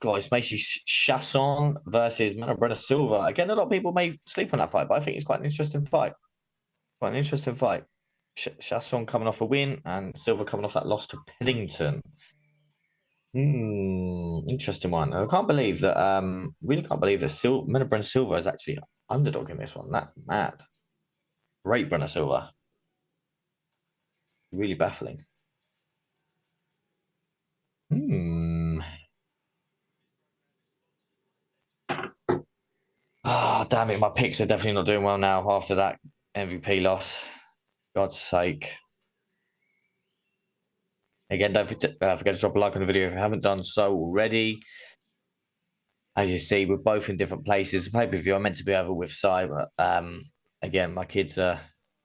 God, it's Macy Chiasson versus Mayra Silva. Again, a lot of people may sleep on that fight, but I think it's quite an interesting fight. Quite an interesting fight. Chiasson coming off a win and Silva coming off that loss to Pennington. Interesting one. I can't believe that. Really can't believe that Mayra Silva is actually underdog in this one. That mad. Great Mayra Silva. Really baffling. Oh, damn it. My picks are definitely not doing well now after that MVP loss. God's sake. Again, don't forget to drop a like on the video if you haven't done so already. As you see, we're both in different places. The pay-per-view, I'm meant to be over with Si, but again, my kids are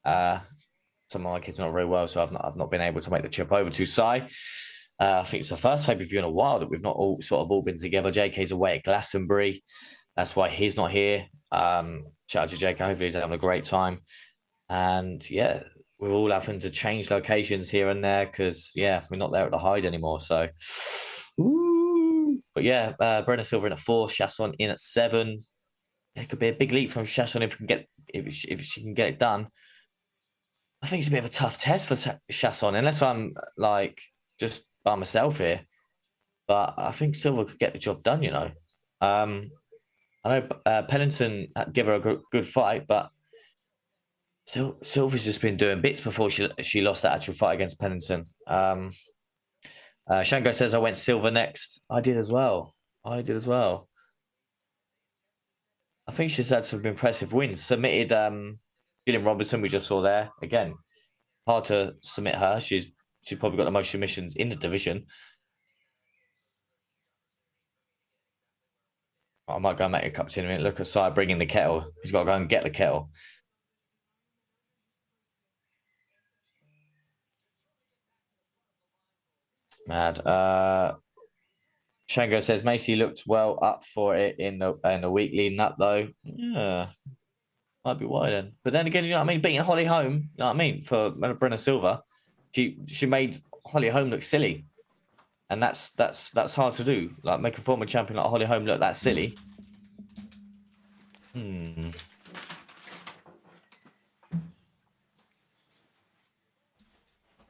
some of my kids are not very well, so I've not been able to make the trip over to Si. I think it's the first pay-per-view in a while that we've not all been together. JK's away at Glastonbury. That's why he's not here. Shout out to JK. Hopefully he's having a great time. And yeah, we're all having to change locations here and there because, yeah, we're not there at the Hyde anymore. So, but yeah, Mayra Silva in at 4, Chiasson in at 7. It could be a big leap from Chiasson if she can get it done. I think it's a bit of a tough test for Chiasson, unless I'm like just by myself here. But I think Silva could get the job done, you know. I know Pennington gave her a good fight, but Silva's just been doing bits before she lost that actual fight against Pennington. Shango says I went Silva next. I did as well. I think she's had some impressive wins. Submitted Gillian Robertson, we just saw there. Again, hard to submit her. She's probably got the most submissions in the division. I might go and make a cup of tea in a minute. Look at Si bringing the kettle. He's got to go and get the kettle. Mad. Shango says Macy looked well up for it in the week leading up, though. Yeah, might be why then. But then again, you know what I mean? Beating Holly Holm, you know what I mean? For Mayra Silva, she made Holly Holm look silly, and that's hard to do. Like make a former champion like Holly Holm look that silly.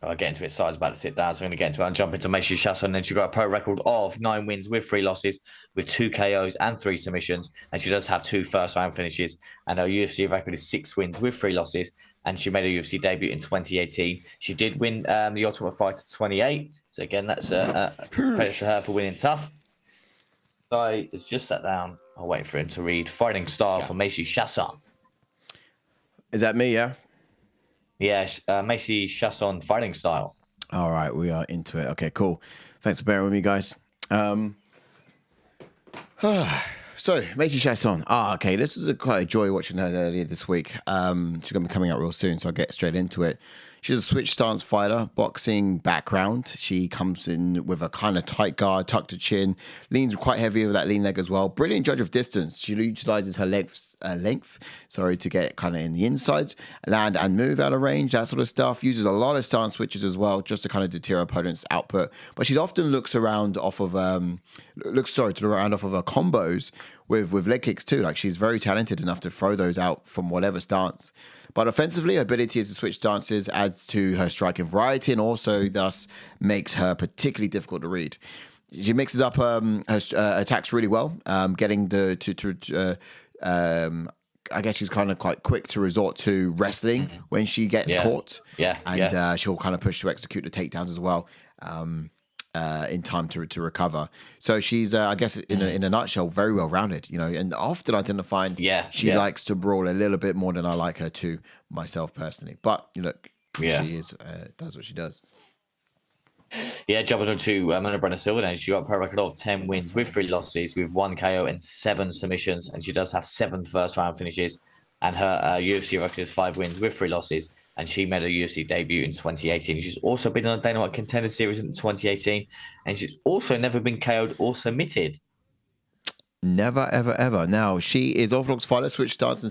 I'll get into it. Side's about to sit down, so I'm going to get into it and jump into Macy Chiasson. And then she got a pro record of 9 wins with 3 losses, with 2 KOs and 3 submissions. And she does have 2 first-round finishes. And her UFC record is 6 wins with 3 losses. And she made a UFC debut in 2018. She did win the Ultimate Fighter 28. So again, that's a credit to her for winning tough. I has just sat down. I'll wait for him to read Fighting Style for Macy Chiasson. Is that me? Yeah. Yeah, Macy Chiasson Fighting Style. All right, we are into it. Okay, cool. Thanks for bearing with me, guys. So, Macy Chiasson. Okay, this is quite a joy watching her earlier this week. She's going to be coming out real soon, so I'll get straight into it. She's a switch stance fighter, boxing background. She comes in with a kind of tight guard, tucked to chin, leans quite heavy with that lean leg as well. Brilliant judge of distance. She utilizes her length, to get kind of in the insides, land and move out of range, that sort of stuff. Uses a lot of stance switches as well, just to kind of deter opponent's output. But she often looks around off of her combos with leg kicks too. Like she's very talented enough to throw those out from whatever stance. But offensively, her ability to switch stances adds to her striking variety and also thus makes her particularly difficult to read. She mixes up her attacks really well, getting I guess she's kind of quite quick to resort to wrestling when she gets caught. She'll kind of push to execute the takedowns as well. In time to recover. So she's, I guess, in a nutshell, very well rounded. You know, and often I tend to find she likes to brawl a little bit more than I like her to myself personally. But look, she is does what she does. Yeah, jumping on to Mayra Silva, and she got a pro record of 10 wins with 3 losses, with 1 KO and 7 submissions, and she does have 7 first-round finishes. And her UFC record is 5 wins with 3 losses. And she made her UFC debut in 2018. She's also been on the Dana White Contender Series in 2018. And she's also never been KO'd or submitted. Never, ever, ever. Now, she is orthodox fighter, switch stance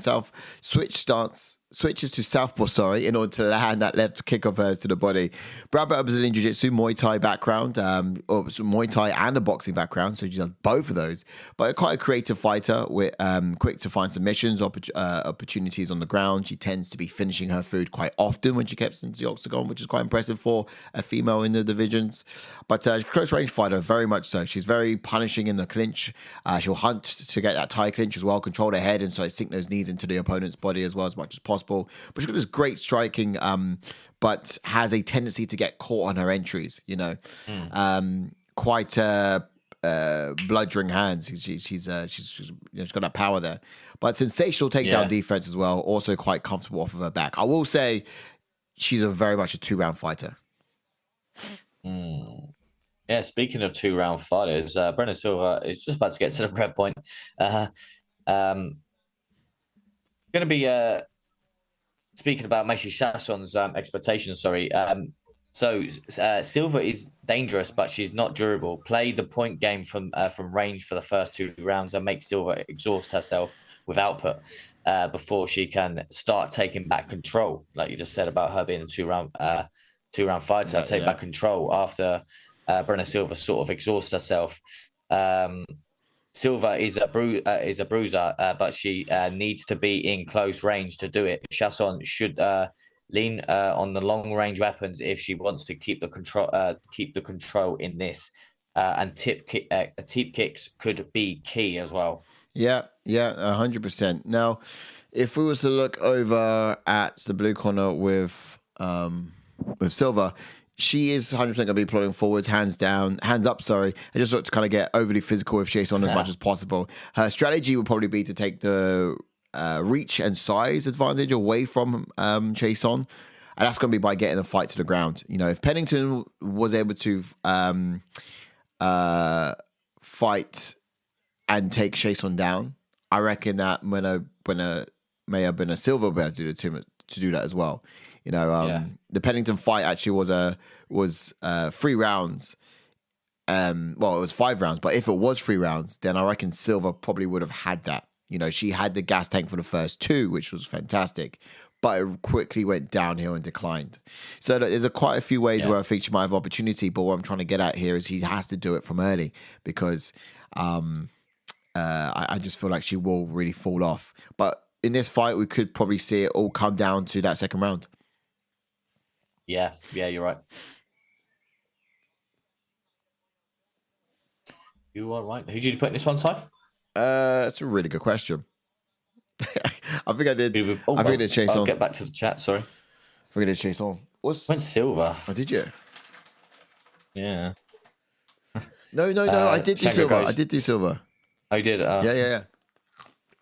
switches to southpaw, in order to land that left kick of hers to the body. Brown belt Brazilian Jiu-Jitsu, Muay Thai background, or Muay Thai and a boxing background, so she does both of those. But quite a creative fighter, with quick to find submissions, opportunities on the ground. She tends to be finishing her food quite often when she gets into the octagon, which is quite impressive for a female in the divisions. But close range fighter, very much so. She's very punishing in the clinch. She'll hunt to get that Thai clinch as well, control her head, and so sink those knees into the opponent's body as well as much as possible. But she's got this great striking, but has a tendency to get caught on her entries. Quite bludgeoning hands. She's got that power there, but sensational takedown defense as well. Also quite comfortable off of her back. I will say she's very much a 2-round fighter. Yeah, speaking of 2-round fighters, Brennan Silva is just about to get to the red point. Going to be speaking about Macy Chiasson's expectations. So Silva is dangerous, but she's not durable. Play the point game from range for the first 2 rounds and make Silva exhaust herself with output before she can start taking back control. Like you just said about her being a 2-round fighter, take back control after Brennan Silva sort of exhausts herself. Silva is a bruiser, but she needs to be in close range to do it. Chiasson should lean on the long range weapons if she wants to keep the control in this. And tip kicks could be key as well. Yeah, 100%. Now, if we was to look over at the blue corner with Silva, she is 100% going to be plodding forwards, hands up, and just look to kind of get overly physical with Chiasson as much as possible. Her strategy would probably be to take the reach and size advantage away from Chiasson, and that's going to be by getting the fight to the ground. If Pennington was able to fight and take Chiasson down, I reckon that Mayra Silva will be able to do that as well. The Pennington fight actually was 3 rounds. It was 5 rounds, but if it was 3 rounds, then I reckon Silva probably would have had that. She had the gas tank for the first 2, which was fantastic, but it quickly went downhill and declined. So there's quite a few ways where I think she might have opportunity, but what I'm trying to get at here is he has to do it from early, because I just feel like she will really fall off. But in this fight, we could probably see it all come down to that second round. Yeah, you're right. You are right. Who did you put in this one, Si? That's a really good question. I think I did. I think I did Chiasson. I'll get back to the chat. Sorry. I think I did Chiasson. Went Silva. Oh, did you? Yeah. No. I did do Silva. I did do Silva. Oh, you did? Yeah.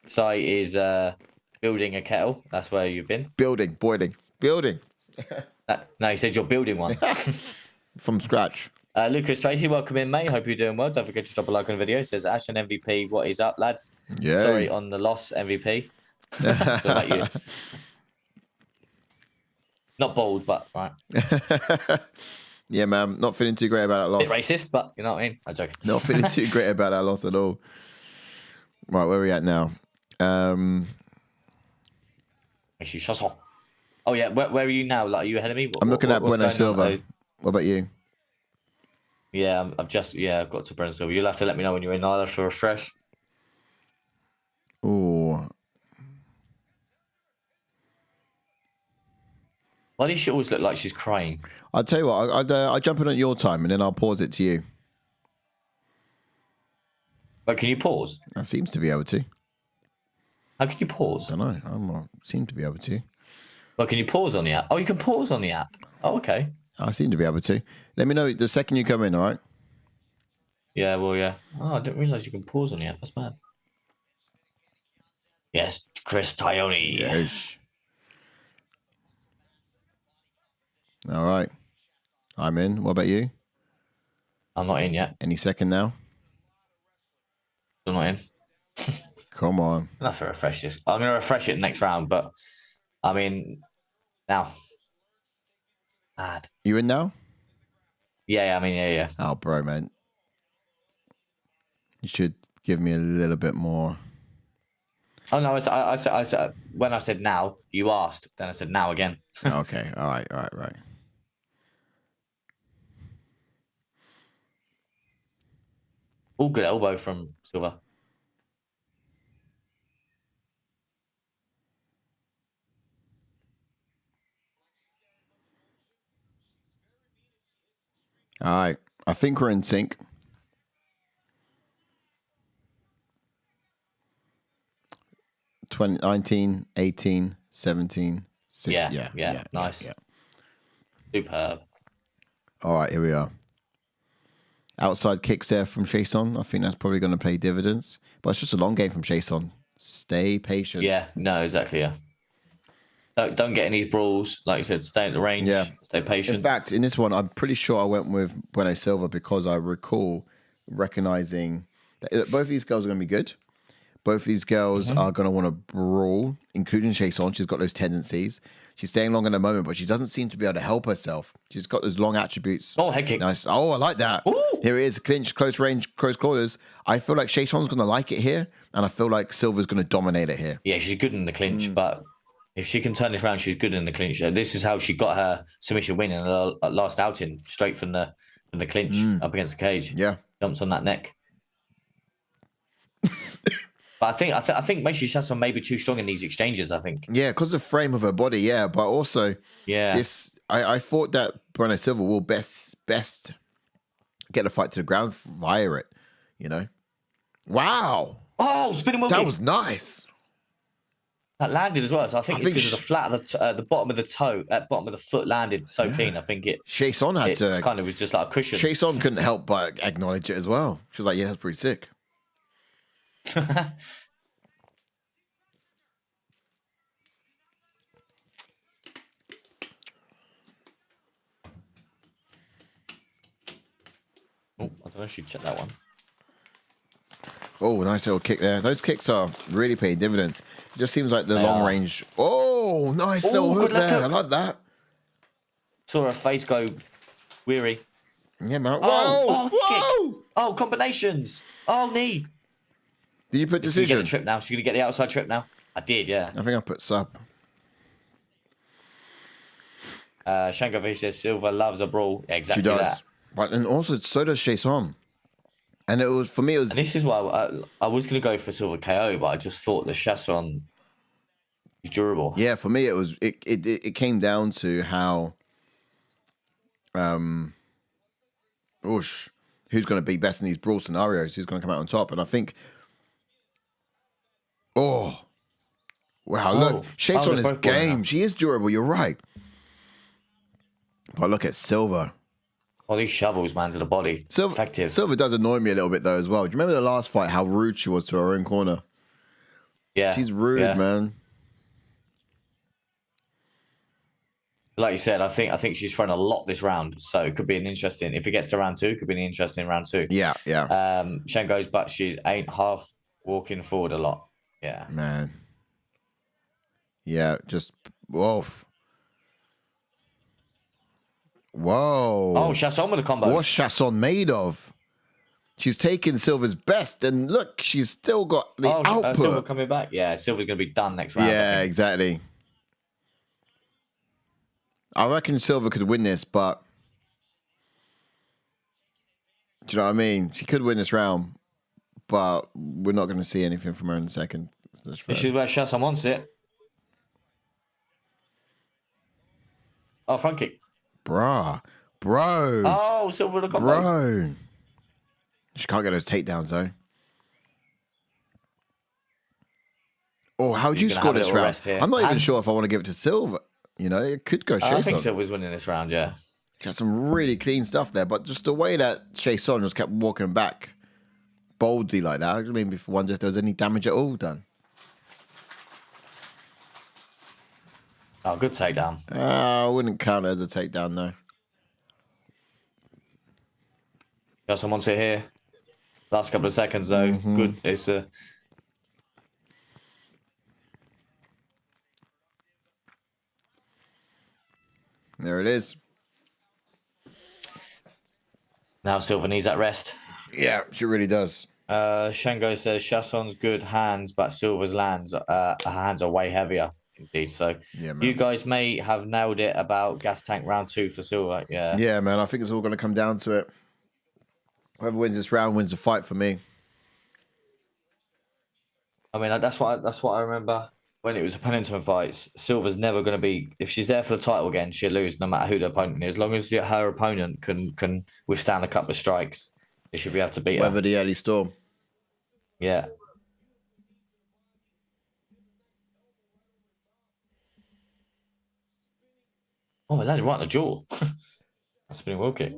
Si is building a kettle. That's where you've been. Building. No, you said you're building one. From scratch. Lucas Tracy, welcome in, mate. Hope you're doing well. Don't forget to drop a like on the video. It says Ashton MVP. What is up, lads? Yeah. Sorry on the loss, MVP. So about you. Not bold, but right. Yeah, man. Not feeling too great about that loss. Bit racist, but you know what I mean. I'm joking. Not feeling too great about that loss at all. Right, where are we at now? Chiasson. Oh yeah, where are you now? Like, are you ahead of me? I'm looking at Bueno Silva. What about you? Yeah, I've got to Bueno Silva. You'll have to let me know when you're in either for a refresh. Ooh. Why does she always look like she's crying? I'll tell you what, I'll jump in at your time and then I'll pause it to you. But can you pause? I seems to be able to. How can you pause? I don't know. I seem to be able to. Well, can you pause on the app? Oh, you can pause on the app. Oh, okay. I seem to be able to. Let me know the second you come in, all right? Yeah, well, yeah. Oh, I didn't realize you can pause on the app. That's mad. Yes, Chris Tione. Yes. All right. I'm in. What about you? I'm not in yet. Any second now? I'm not in. Come on. I'm not to refresh this. I'm going to refresh it next round, but I mean, now. Mad. You in now? Yeah. Oh, bro, man. You should give me a little bit more. Oh no, I said when I said now, you asked. Then I said now again. Okay. All right. All good elbow from Silva. All right. I think we're in sync. $20, 19, 18, 17, 16. Yeah. Nice. Yeah. Superb. All right, here we are. Outside kicks there from Chiasson. I think that's probably going to pay dividends. But it's just a long game from Chiasson. Stay patient. Yeah, no, exactly, yeah. Don't get any brawls. Like you said, stay at the range. Yeah. Stay patient. In fact, in this one, I'm pretty sure I went with Bueno Silva because I recall recognizing that both of these girls are going to be good. Both of these girls are going to want to brawl, including Chiasson. She's got those tendencies. She's staying long in the moment, but she doesn't seem to be able to help herself. She's got those long attributes. Oh, head kick. Nice. Oh, I like that. Ooh. Here it is, clinch, close range, close quarters. I feel like Chiasson's going to like it here, and I feel like Silva's going to dominate it here. Yeah, she's good in the clinch, but if she can turn this around, she's good in the clinch. This is how she got her submission win in the last outing, straight from the clinch up against the cage. Yeah. Jumps on that neck. But I think Macy Chiasson may be too strong in these exchanges, I think. Yeah, because of the frame of her body, yeah. But also, this I thought that Bueno Silva will best get the fight to the ground via it, you know? Wow. Oh, spinning wheel That kick. was nice. That landed as well. So I think it's because of the flat of the bottom of the toe, bottom of the foot landed so clean. I think Chiasson had to kind of was just like a cushion. Chiasson couldn't help but acknowledge it as well. She was like, yeah, that's pretty sick. Oh, I don't know if you check that one. Oh, nice little kick there. Those kicks are really paying dividends. It just seems like the long range. Oh, nice little hook there. I like that. Saw her face go weary. Yeah, man. Whoa! Oh, combinations. Oh, knee. Did you put decision? She's going to get a trip now. She's going to get the outside trip now. I did, yeah. I think I put sub. Shango says Silva loves a brawl. Yeah, exactly. She does. That. But and also so does Chiasson. And it was for me. It was. And this is why I was going to go for Silva KO, but I just thought the Chiasson is durable. Yeah, for me it was. It came down to how. Who's going to be best in these brawl scenarios? Who's going to come out on top? And I think. Oh, wow! Look, Chiasson is game. She is durable. You're right. But look at Silva. Oh, these shovels, man, to the body. Effective. Silva does annoy me a little bit, though, as well. Do you remember the last fight, how rude she was to her own corner? Yeah. She's rude, man. Like you said, I think she's thrown a lot this round. So it could be an interesting, if it gets to round two, it could be an interesting round two. Yeah. Shango's, but she's ain't half walking forward a lot. Yeah. Man. Yeah, just, whoa. Whoa. Oh, Chiasson with a combo. What's Chiasson made of? She's taking Silva's best, and look, she's still got the output. Silva coming back. Yeah, Silva's going to be done next round. Yeah, exactly. I reckon Silva could win this, but do you know what I mean? She could win this round, but we're not going to see anything from her in the second. This is where Chiasson wants it. Oh, front kick. Bro. Oh, Silva with a combo. Bro. She can't get those takedowns, though. Oh, how would you score this round? I'm not even sure if I want to give it to Silva. You know, it could go Chiasson. I think Silva's winning this round, yeah. She had some really clean stuff there, but just the way that Chiasson just kept walking back boldly like that, I made me wonder if there was any damage at all done. Oh, good takedown. I wouldn't count it as a takedown, though. Got someone sit here. Last couple of seconds, though. Good. It's There it is. Now Silva needs that rest. Yeah, she really does. Shango says Chiasson's good hands, but Silva's hands are way heavier. Indeed. So you guys may have nailed it about gas tank round 2 for Silva. Yeah. Yeah, man. I think it's all going to come down to it. Whoever wins this round wins the fight for me. I mean, that's what I remember when it was a Pennington fight. Silva's never going to be, if she's there for the title again, she'll lose no matter who the opponent is. As long as her opponent can withstand a couple of strikes, they should be able to beat her. Weather the early storm. Yeah. Oh, it landed right in the jaw. That's spinning wheel kick.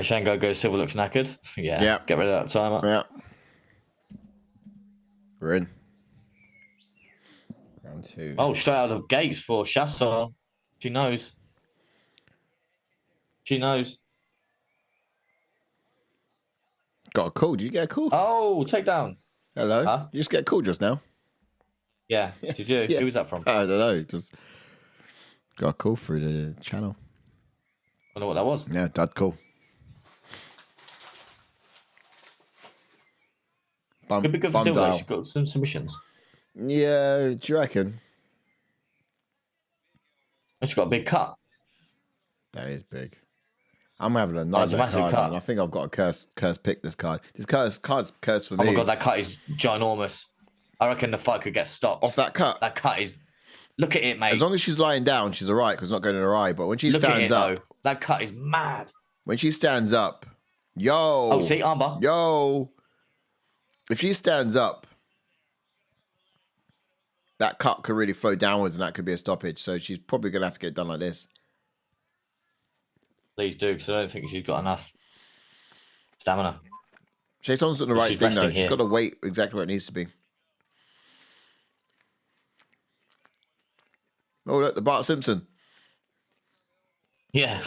Shango goes, Silva looks knackered. Yeah. Get rid of that timer. Yeah. We're in. Round 2. Oh, straight out of the gates for Chiasson. She knows. She knows. Got a call. Did you get a call? Oh, takedown. Hello. Huh? You just get a call just now? Yeah. Did you? Yeah. Who was that from? I don't know. Just got a call through the channel. I don't know what that was. Yeah, dad call. Could be good for Silva. She's got some submissions. Yeah, do you reckon? She's got a big cut. That is big. I'm having a nightmare card. Cut. I think I've got a curse pick this card. This card's cursed for me. Oh my god, that cut is ginormous. I reckon the fight could get stopped. Off that cut? That cut is... Look at it, mate. As long as she's lying down, she's all right because it's not going in her eye. But when she stands up... Though. That cut is mad. When she stands up... Yo! Oh, see, armbar. Yo! If she stands up, that cut could really flow downwards and that could be a stoppage. So she's probably going to have to get it done like this. Please do, because I don't think she's got enough stamina. Chiasson's doing the right thing, though. She's got to wait exactly where it needs to be. Oh, look, the Bart Simpson. Yeah.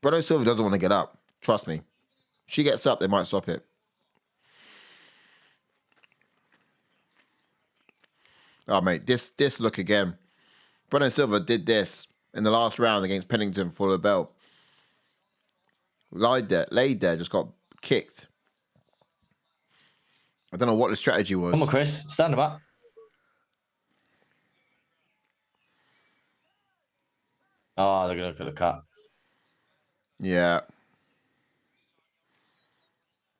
Bueno Silva doesn't want to get up. Trust me. If she gets up, they might stop it. Oh, mate, this look again. Bueno Silva did this in the last round against Pennington for the belt. Laid there, just got kicked. I don't know what the strategy was. Come on, Chris, stand him up. Oh, they're going to look at the cut. Yeah.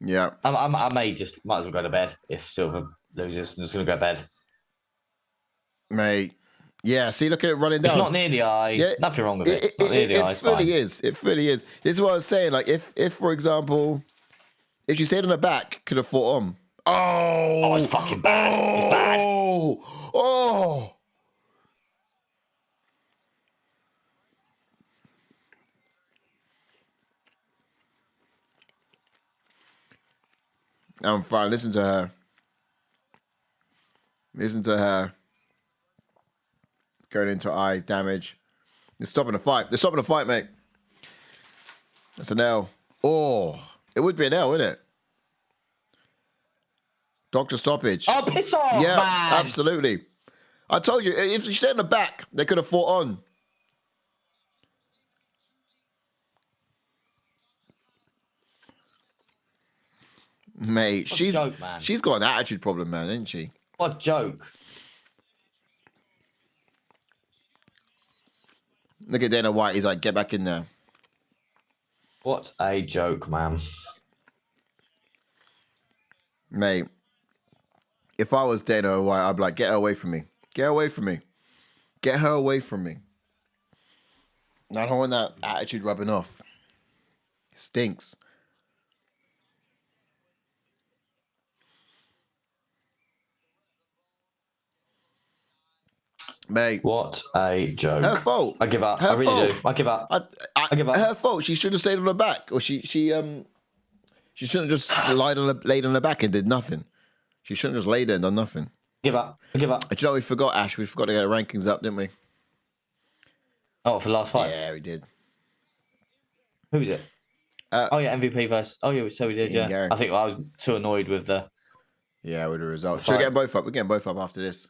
Yeah. I might as well go to bed if Silva loses. I'm just going to go to bed. Mate. Yeah, see, look at it running down. It's not near the eye. Yeah, nothing wrong with it. It's not near the eye. It fully is. It fully is. This is what I was saying. Like, if for example, if she stayed on the back, could have fought on. Oh, it's fucking bad. It's bad. Oh. I'm fine. Listen to her. Listen to her. Going into eye damage. They're stopping the fight. They're stopping the fight, mate. That's an L. Oh, it would be an L, wouldn't it? Doctor stoppage. Oh, piss off, yeah, man. Absolutely. I told you, if she stayed in the back, they could have fought on. Mate, she's got an attitude problem, man, isn't she? What joke. Look at Dana White. He's like, get back in there. What a joke, man. Mate, if I was Dana White, I'd be like, get her away from me. Get her away from me. Get her away from me. I don't want that attitude rubbing off. It stinks. Mate. What a joke. Her fault. I give up. I really do. I give up. I give up. Her fault. She should have stayed on her back. Or she shouldn't have just laid on her back and did nothing. She shouldn't have just laid there and done nothing. Give up. Give up. Do you know we forgot, Ash? We forgot to get the rankings up, didn't we? Oh, for the last fight? Yeah, we did. Who was it? Oh, yeah, MVP versus... Oh, yeah, so we did, yeah. Garry. I think I was too annoyed with the... Yeah, with the results. Should we get them both up? We're getting both up after this.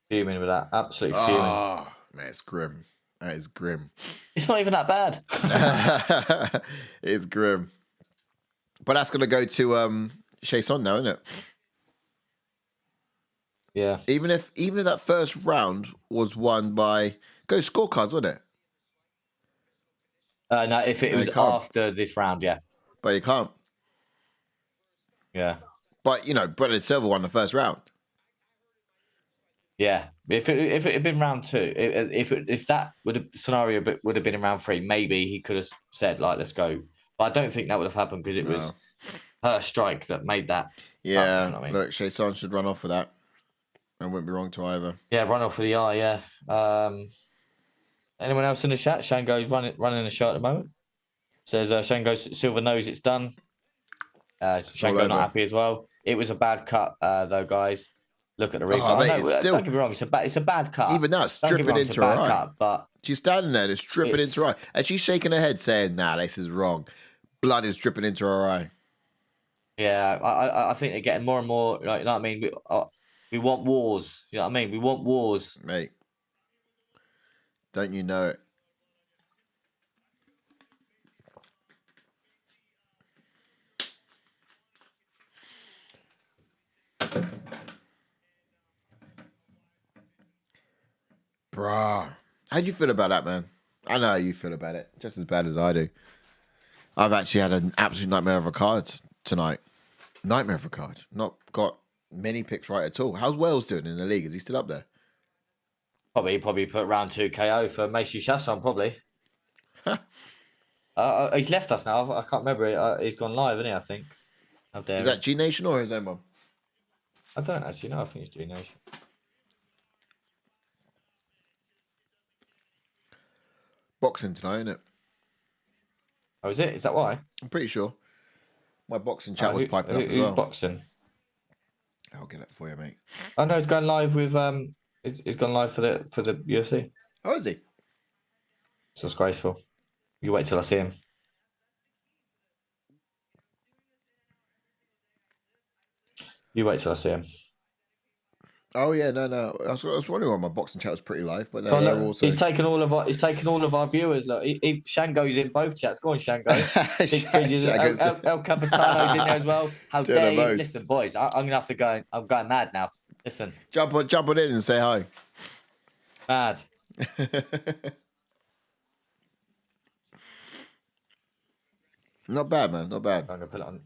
Fuming with that. Absolutely fuming. Oh, man, it's grim. That is grim. It's not even that bad. It's grim. But that's going to go to Chiasson now, isn't it? Yeah. Even if that first round was won by scorecards, wasn't it? No, if it was after this round, yeah. But you can't. Yeah. But Brendan Silva won the first round. Yeah. If it had been round 2, if that scenario would have been in round 3, maybe he could have said, like, let's go. But I don't think that would have happened because it was her strike that made that. Yeah. Up, Look, Chiasson should run off with that. I wouldn't be wrong to either. Yeah, run off with the eye, yeah. Anyone else in the chat? Shango's running the show at the moment. Says Shango Silva knows it's done. Shango not happy as well. It was a bad cut, though, guys. Look at the replay. Don't get me wrong, it's a bad cut. Even now, it's dripping into her eye. Cut, but she's standing there, it's dripping into her eye. And she's shaking her head saying, nah, this is wrong. Blood is dripping into her eye. Yeah, I think they're getting more and more, you know what I mean? We want wars. You know what I mean? We want wars. Mate, don't you know it? Bruh. How do you feel about that, man? I know how you feel about it. Just as bad as I do. I've actually had an absolute nightmare of a card tonight. Nightmare of a card. Not got many picks right at all. How's Wales doing in the league? Is he still up there? Probably put round 2 KO for Macy Chiasson, probably. He's left us now. I can't remember. He's gone live, isn't he, I think? How dare Is that G Nation or his own one? I don't actually know. I think it's G Nation. Boxing tonight, isn't it? Oh, is it? Is that why? I'm pretty sure. My boxing chat was piping up as well. Who's boxing? I'll get it for you, mate. I know he's going live with he's gone live for the UFC. Oh, is he? It's disgraceful. You wait till I see him. You wait till I see him. Oh yeah, no. I was wondering why my boxing chat was pretty live, but they're also... He's taken all of our viewers. Look, Shango's in both chats. Go on, Shango. El Capitano's in there as well. How dare you? Listen, boys, I'm gonna have to go. I'm going mad now. Listen, jump on in and say hi. Mad. Not bad, man. Not bad. I'm gonna put it on.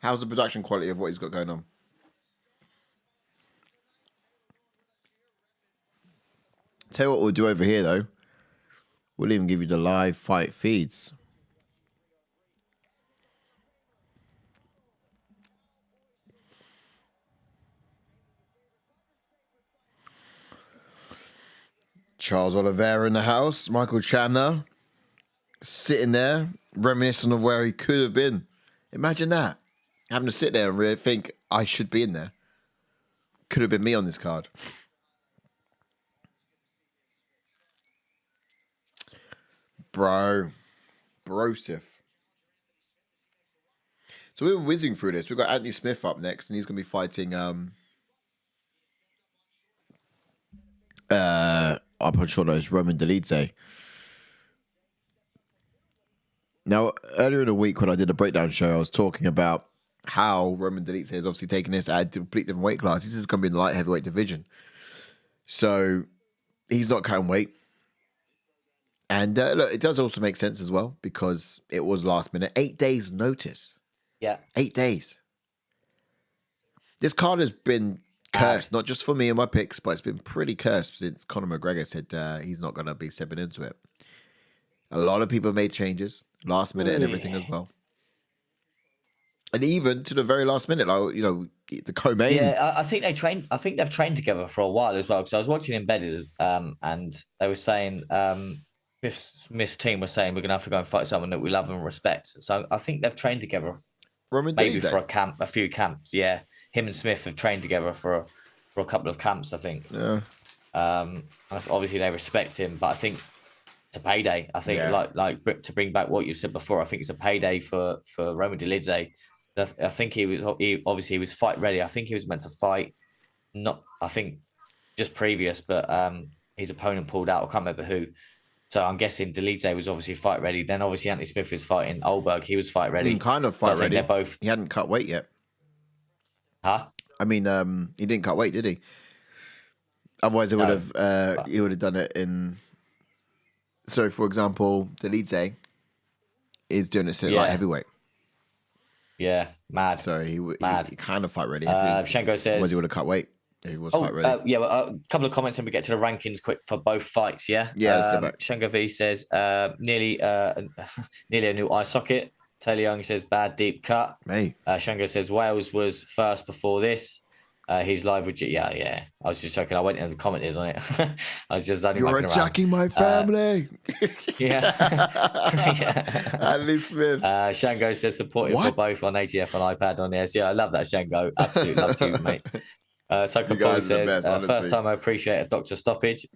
How's the production quality of what he's got going on? Tell you what we'll do over here, though. We'll even give you the live fight feeds. Charles Oliveira in the house. Michael Chandler sitting there, reminiscent of where he could have been. Imagine that. Having to sit there and really think, I should be in there. Could have been me on this card. Brosif. So we were whizzing through this. We've got Anthony Smith up next, and he's going to be fighting... I'm sure it's Roman Dolidze. Now, earlier in the week when I did a breakdown show, I was talking about how Roman Dolidze is obviously taking this at a completely different weight class. This is going to be in the light heavyweight division. So he's not cutting weight. And look, it does also make sense as well because it was last minute. 8 days notice. Yeah. 8 days. This card has been cursed, not just for me and my picks, but it's been pretty cursed since Conor McGregor said he's not going to be stepping into it. A lot of people made changes last minute and everything as well. And even to the very last minute, like, you know, the co-main. Yeah, I think they trained. I think they've trained together for a while as well. Because I was watching Embedded, and they were saying, Smith's team was saying we're gonna have to go and fight someone that we love and respect. So I think they've trained together, maybe for a few camps. Yeah, him and Smith have trained together for a couple of camps, I think. Yeah. Obviously they respect him, but I think it's a payday. I think like to bring back what you said before. I think it's a payday for Roman Dolidze. I think he was fight ready. I think he was meant to fight, I think just previous, but his opponent pulled out. I can't remember who. So I'm guessing Dolidze was obviously fight ready. Then obviously Anthony Smith was fighting Oldberg. He was fight ready. Kind of fight ready. He hadn't cut weight yet. Huh? I mean, he didn't cut weight, did he? Otherwise, he would have done it in. So, for example, Dolidze is doing it light heavyweight. Yeah, mad. So he kind of fight ready. Shango says he would have cut weight. He was fight ready. A couple of comments and we get to the rankings quick for both fights. Yeah, let's go back. Shango V says nearly a new eye socket. Taylor Young says bad deep cut. Mate. Shango says Wales was first before this. He's live with yeah. I was just joking. I went and commented on it. I was just you're attacking my family. Yeah. Anthony Smith. Shango says supporting for both on ATF and iPad on this. Yeah, I love that, Shango. Absolutely love you, mate. Psycho Paul says first time I appreciate a doctor stoppage.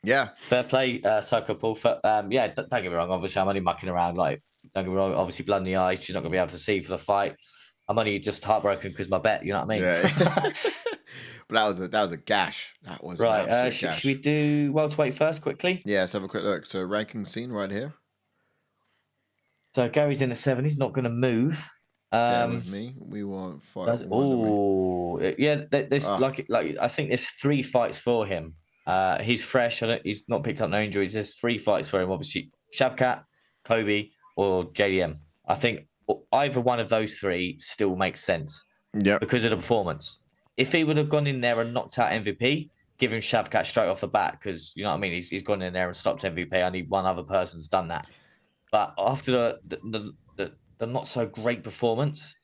Yeah. Fair play, Psycho Paul. Don't get me wrong. Obviously, I'm only mucking around. Like, don't get me wrong. Obviously, blood in the eyes. She's not going to be able to see for the fight. I'm only just heartbroken because my bet. You know what I mean? Yeah. But that was a gash. That was right. Should we do welterweight first quickly? Yeah, let's have a quick look. So ranking scene right here. So Gary's in at 7. He's not going to move. With me, we want 5. Oh, yeah. There's like I think there's 3 fights for him. He's fresh. He's not picked up no injuries. There's 3 fights for him. Obviously, Shavkat, Kobe, or JDM. I think either one of those 3 still makes sense. Yeah. Because of the performance. If he would have gone in there and knocked out MVP, give him Shavkat straight off the bat, because you know what I mean. He's gone in there and stopped MVP. Only one other person's done that. But after the not so great performance,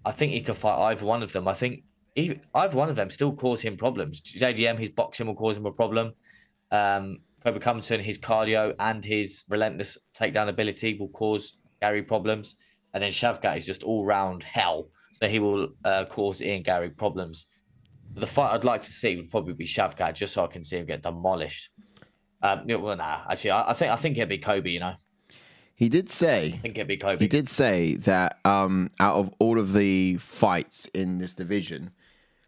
I think he could fight either one of them. I think either one of them still cause him problems. JDM, his boxing will cause him a problem. Kobe Covington, his cardio and his relentless takedown ability will cause Garry problems. And then Shavkat is just all round hell. So he will cause Ian Garry problems. The fight I'd like to see would probably be Shavkat, just so I can see him get demolished. Actually, I think it'd be Kobe, you know. He did say. I think it'd be Kobe. He did say that out of all of the fights in this division,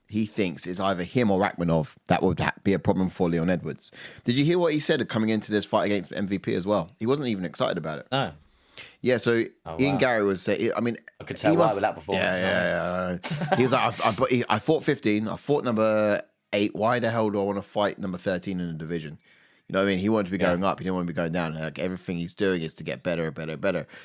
he thinks it's either him or Rakhmonov that would be a problem for Leon Edwards. Did you hear what he said coming into this fight against MVP as well? He wasn't even excited about it. No. Yeah, so Ian Garry was saying, I mean, I could tell why with that performance. Yeah. He was like, I fought 15, I fought number 8. Why the hell do I want to fight number 13 in the division? You know what I mean? He wanted to be going up. He didn't want to be going down. Like, everything he's doing is to get better.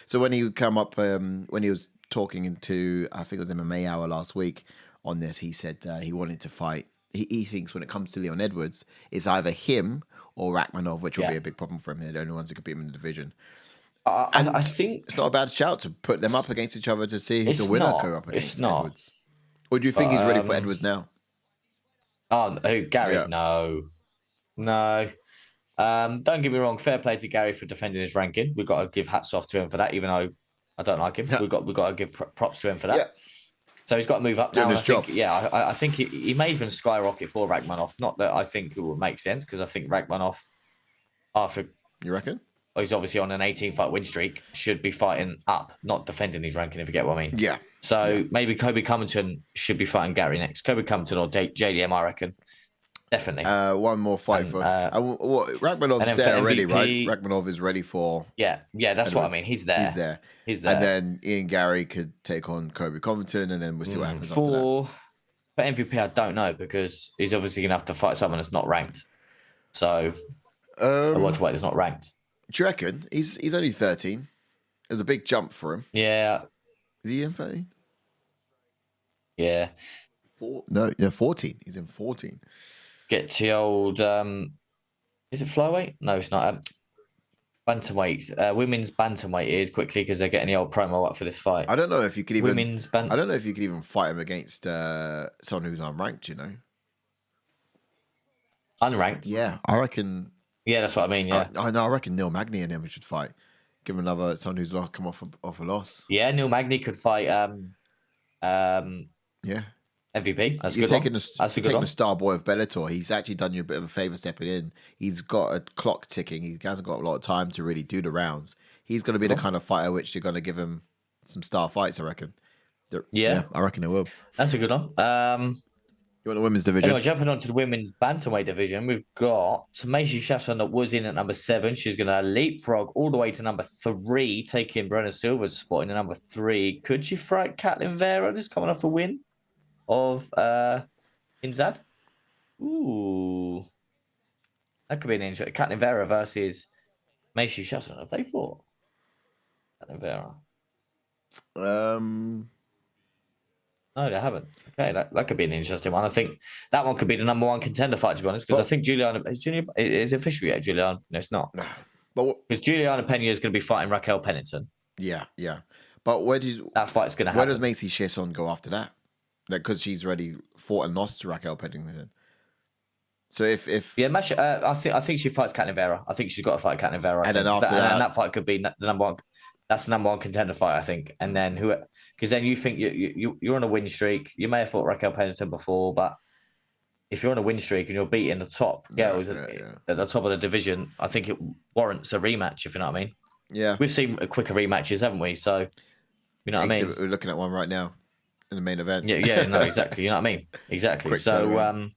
So when he would come up, when he was talking to, I think it was MMA Hour last week on this, he said he wanted to fight. He thinks when it comes to Leon Edwards, it's either him or Rakhmonov, which will be a big problem for him. They're the only ones who could beat him in the division. And I think it's not a bad shout to put them up against each other to see who the winner go up against Edwards. Or do you think he's ready for Edwards now? Oh, who? Garry? Yeah. No. Don't get me wrong. Fair play to Garry for defending his ranking. We've got to give hats off to him for that, even though I don't like him. We've got to give props to him for that. Yeah. So he's got to move up now. I think he may even skyrocket for Rakhmonov. Not that I think it would make sense, because I think Rakhmonov, after you reckon, he's obviously on an 18-fight win streak, should be fighting up, not defending his ranking, if you get what I mean. Yeah. So maybe Kobe Covington should be fighting Garry next. Kobe Covington or JDM, I reckon. Definitely. One more fight for Rakhmonov's there already, right? Rakhmonov is ready for. Yeah, that's Edwards. What I mean. He's there. And then Ian Garry could take on Kobe Covington, and then we'll see what happens after that. For MVP, I don't know, because he's obviously going to have to fight someone that's not ranked. So, what's that's not ranked. Do you reckon he's only 13? There's a big jump for him. Yeah. Is he in 13? Yeah. 14. He's in 14. Get to old. Is it flyweight? No, it's not. Bantamweight, women's bantamweight is quickly because they're getting the old promo up for this fight. I don't know if you could even. I don't know if you could even fight him against someone who's unranked. You know. Unranked. Yeah, I reckon. Yeah, that's what I mean. Yeah, I know. I reckon Neil Magny and him should fight. Give him someone who's come off a loss. Yeah, Neil Magny could fight. Yeah. MVP. That's You're good. Taking the star boy of Bellator. He's actually done you a bit of a favor stepping in. He's got a clock ticking. He hasn't got a lot of time to really do the rounds. He's going to be the kind of fighter which you're going to give him some star fights, I reckon. Yeah, I reckon it will. That's a good one. You want the women's division? Anyway, jumping on to the women's bantamweight division, we've got Macy Chiasson that was in at number 7. She's going to leapfrog all the way to number 3, taking Brenna Silva's spot in the number 3. Could she fight Katlin Vera, just coming off a win of Inzad? Ooh. That could be an interesting. Katlin Vera versus Macy Chiasson. Have they fought? Katlin Vera. No, they haven't. Okay, that could be an interesting one. I think that one could be the number 1 contender fight, to be honest, because I think Juliana is officially yet. Juliana, no, it's not. Because Juliana Pena is going to be fighting Raquel Pennington. Yeah. But that fight's going to happen? Where does Macy Chiasson go after that? Because she's already fought and lost to Raquel Pennington. So if I think she fights Katlin Vera. I think she's got to fight Katlin Vera. Then after that fight could be the number 1. That's the number 1 contender fight, I think. And then because then you think you're on a win streak. You may have fought Raquel Pennington before, but if you're on a win streak and you're beating the top girls at the top of the division, I think it warrants a rematch, if you know what I mean. Yeah. We've seen quicker rematches, haven't we? So, you know what I mean? We're looking at one right now in the main event. Yeah, no, exactly. You know what I mean? Exactly. So,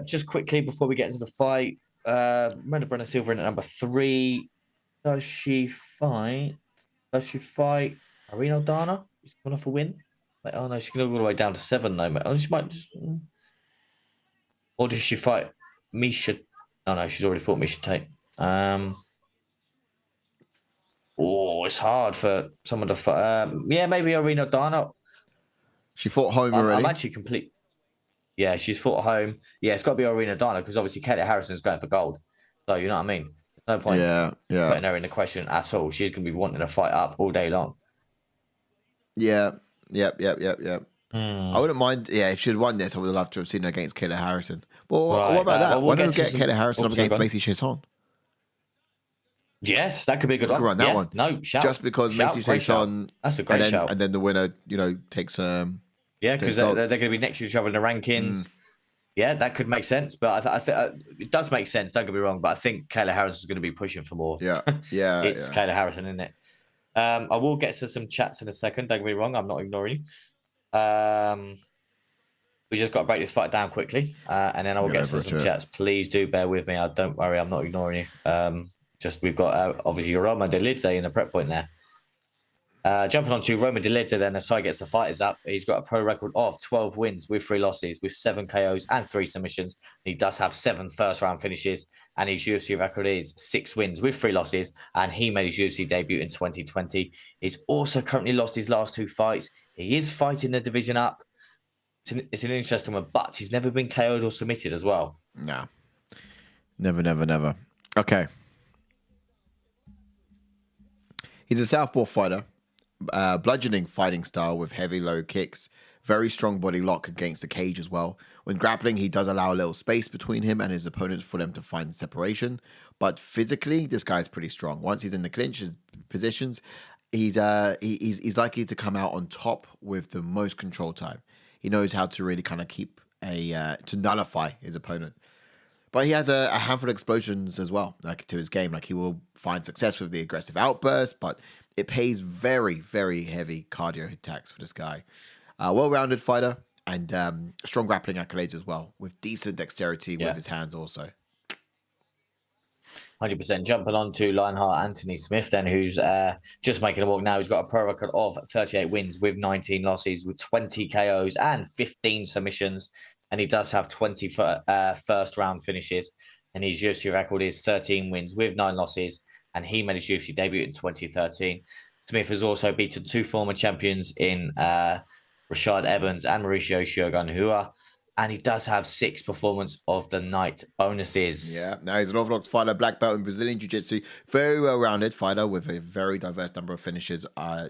just quickly before we get into the fight, Brenna Silva in at number 3. Does she fight Irene Aldana? She's coming off a win. Oh no, she's going to go all the way down to 7 though. Oh, she might just... Or does she fight Misha? Oh no, she's already fought Misha Tate. It's hard for someone to fight. Maybe Irene Aldana. She fought home already. I'm actually complete. Yeah, she's fought home. Yeah, it's got to be Irene Aldana because obviously Kayla Harrison's going for gold. So you know what I mean? No point putting her in the question at all. She's going to be wanting to fight up all day long. Yeah. I wouldn't mind. Yeah, if she'd won this, I would have loved to have seen her against Kayla Harrison. Well, what about that? Why don't we get Kayla Harrison up against Macy Chiasson? Yes, that could be a good one. Run that one. No, shout. Just because Macy Chiasson. That's a great shout. And then the winner, takes. Yeah, because they're going to be next to each other in the rankings. Yeah, that could make sense, but I think it does make sense. Don't get me wrong, but I think Kayla Harrison is going to be pushing for more. Yeah. It's Kayla Harrison, isn't it? I will get to some chats in a second. Don't get me wrong, I'm not ignoring you. We just got to break this fight down quickly, and then I will get to some chats. Please do bear with me. Don't worry, I'm not ignoring you. We've got obviously Roma Dolidze in the prep point there. Jumping on to Roma Dolidze, then as Sai gets the fighters up, he's got a pro record of 12 wins with 3 losses, with 7 KOs and 3 submissions. He does have 7 first-round finishes, and his UFC record is 6 wins with 3 losses, and he made his UFC debut in 2020. He's also currently lost his last 2 fights. He is fighting the division up. It's an interesting one, but he's never been KO'd or submitted as well. No. Never. Okay. He's a southpaw fighter. Bludgeoning fighting style with heavy low kicks, very strong body lock against the cage as well. When grappling, he does allow a little space between him and his opponents for them to find separation. But physically, this guy's pretty strong. Once he's in the clinch, his positions, he's likely to come out on top with the most control time. He knows how to really kind of keep to nullify his opponent. But he has a handful of explosions as well, like to his game. Like he will find success with the aggressive outburst, but it pays very, very heavy cardio attacks for this guy. Well-rounded fighter and strong grappling accolades as well, with decent dexterity with his hands also. 100%. Jumping on to Lionheart Anthony Smith then, who's just making a walk now. He's got a pro record of 38 wins with 19 losses, with 20 KOs and 15 submissions. And he does have 20 first-round finishes. And his UFC record is 13 wins with 9 losses. And he made his UFC debut in 2013. Smith has also beaten 2 former champions in Rashad Evans and Mauricio Shogun, who are And he does have 6 performance of the night bonuses. Yeah, now he's an orthodox fighter, black belt in Brazilian Jiu-Jitsu. Very well-rounded fighter with a very diverse number of finishes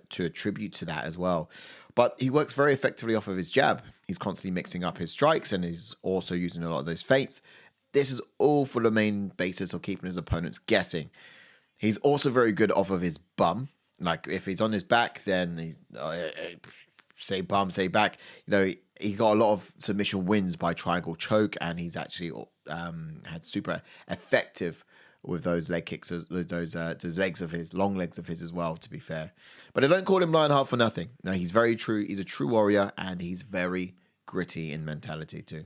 to attribute to that as well. But he works very effectively off of his jab. He's constantly mixing up his strikes and he's also using a lot of those feints. This is all for the main basis of keeping his opponents guessing. He's also very good off of his bum. Like, if he's on his back, then he's... say bum, say back. You know, he got a lot of submission wins by triangle choke, and he's actually had super effective with those leg kicks, those legs of his, long legs of his as well, to be fair. But I don't call him Lionheart for nothing. No, he's very true. He's a true warrior, and he's very gritty in mentality too.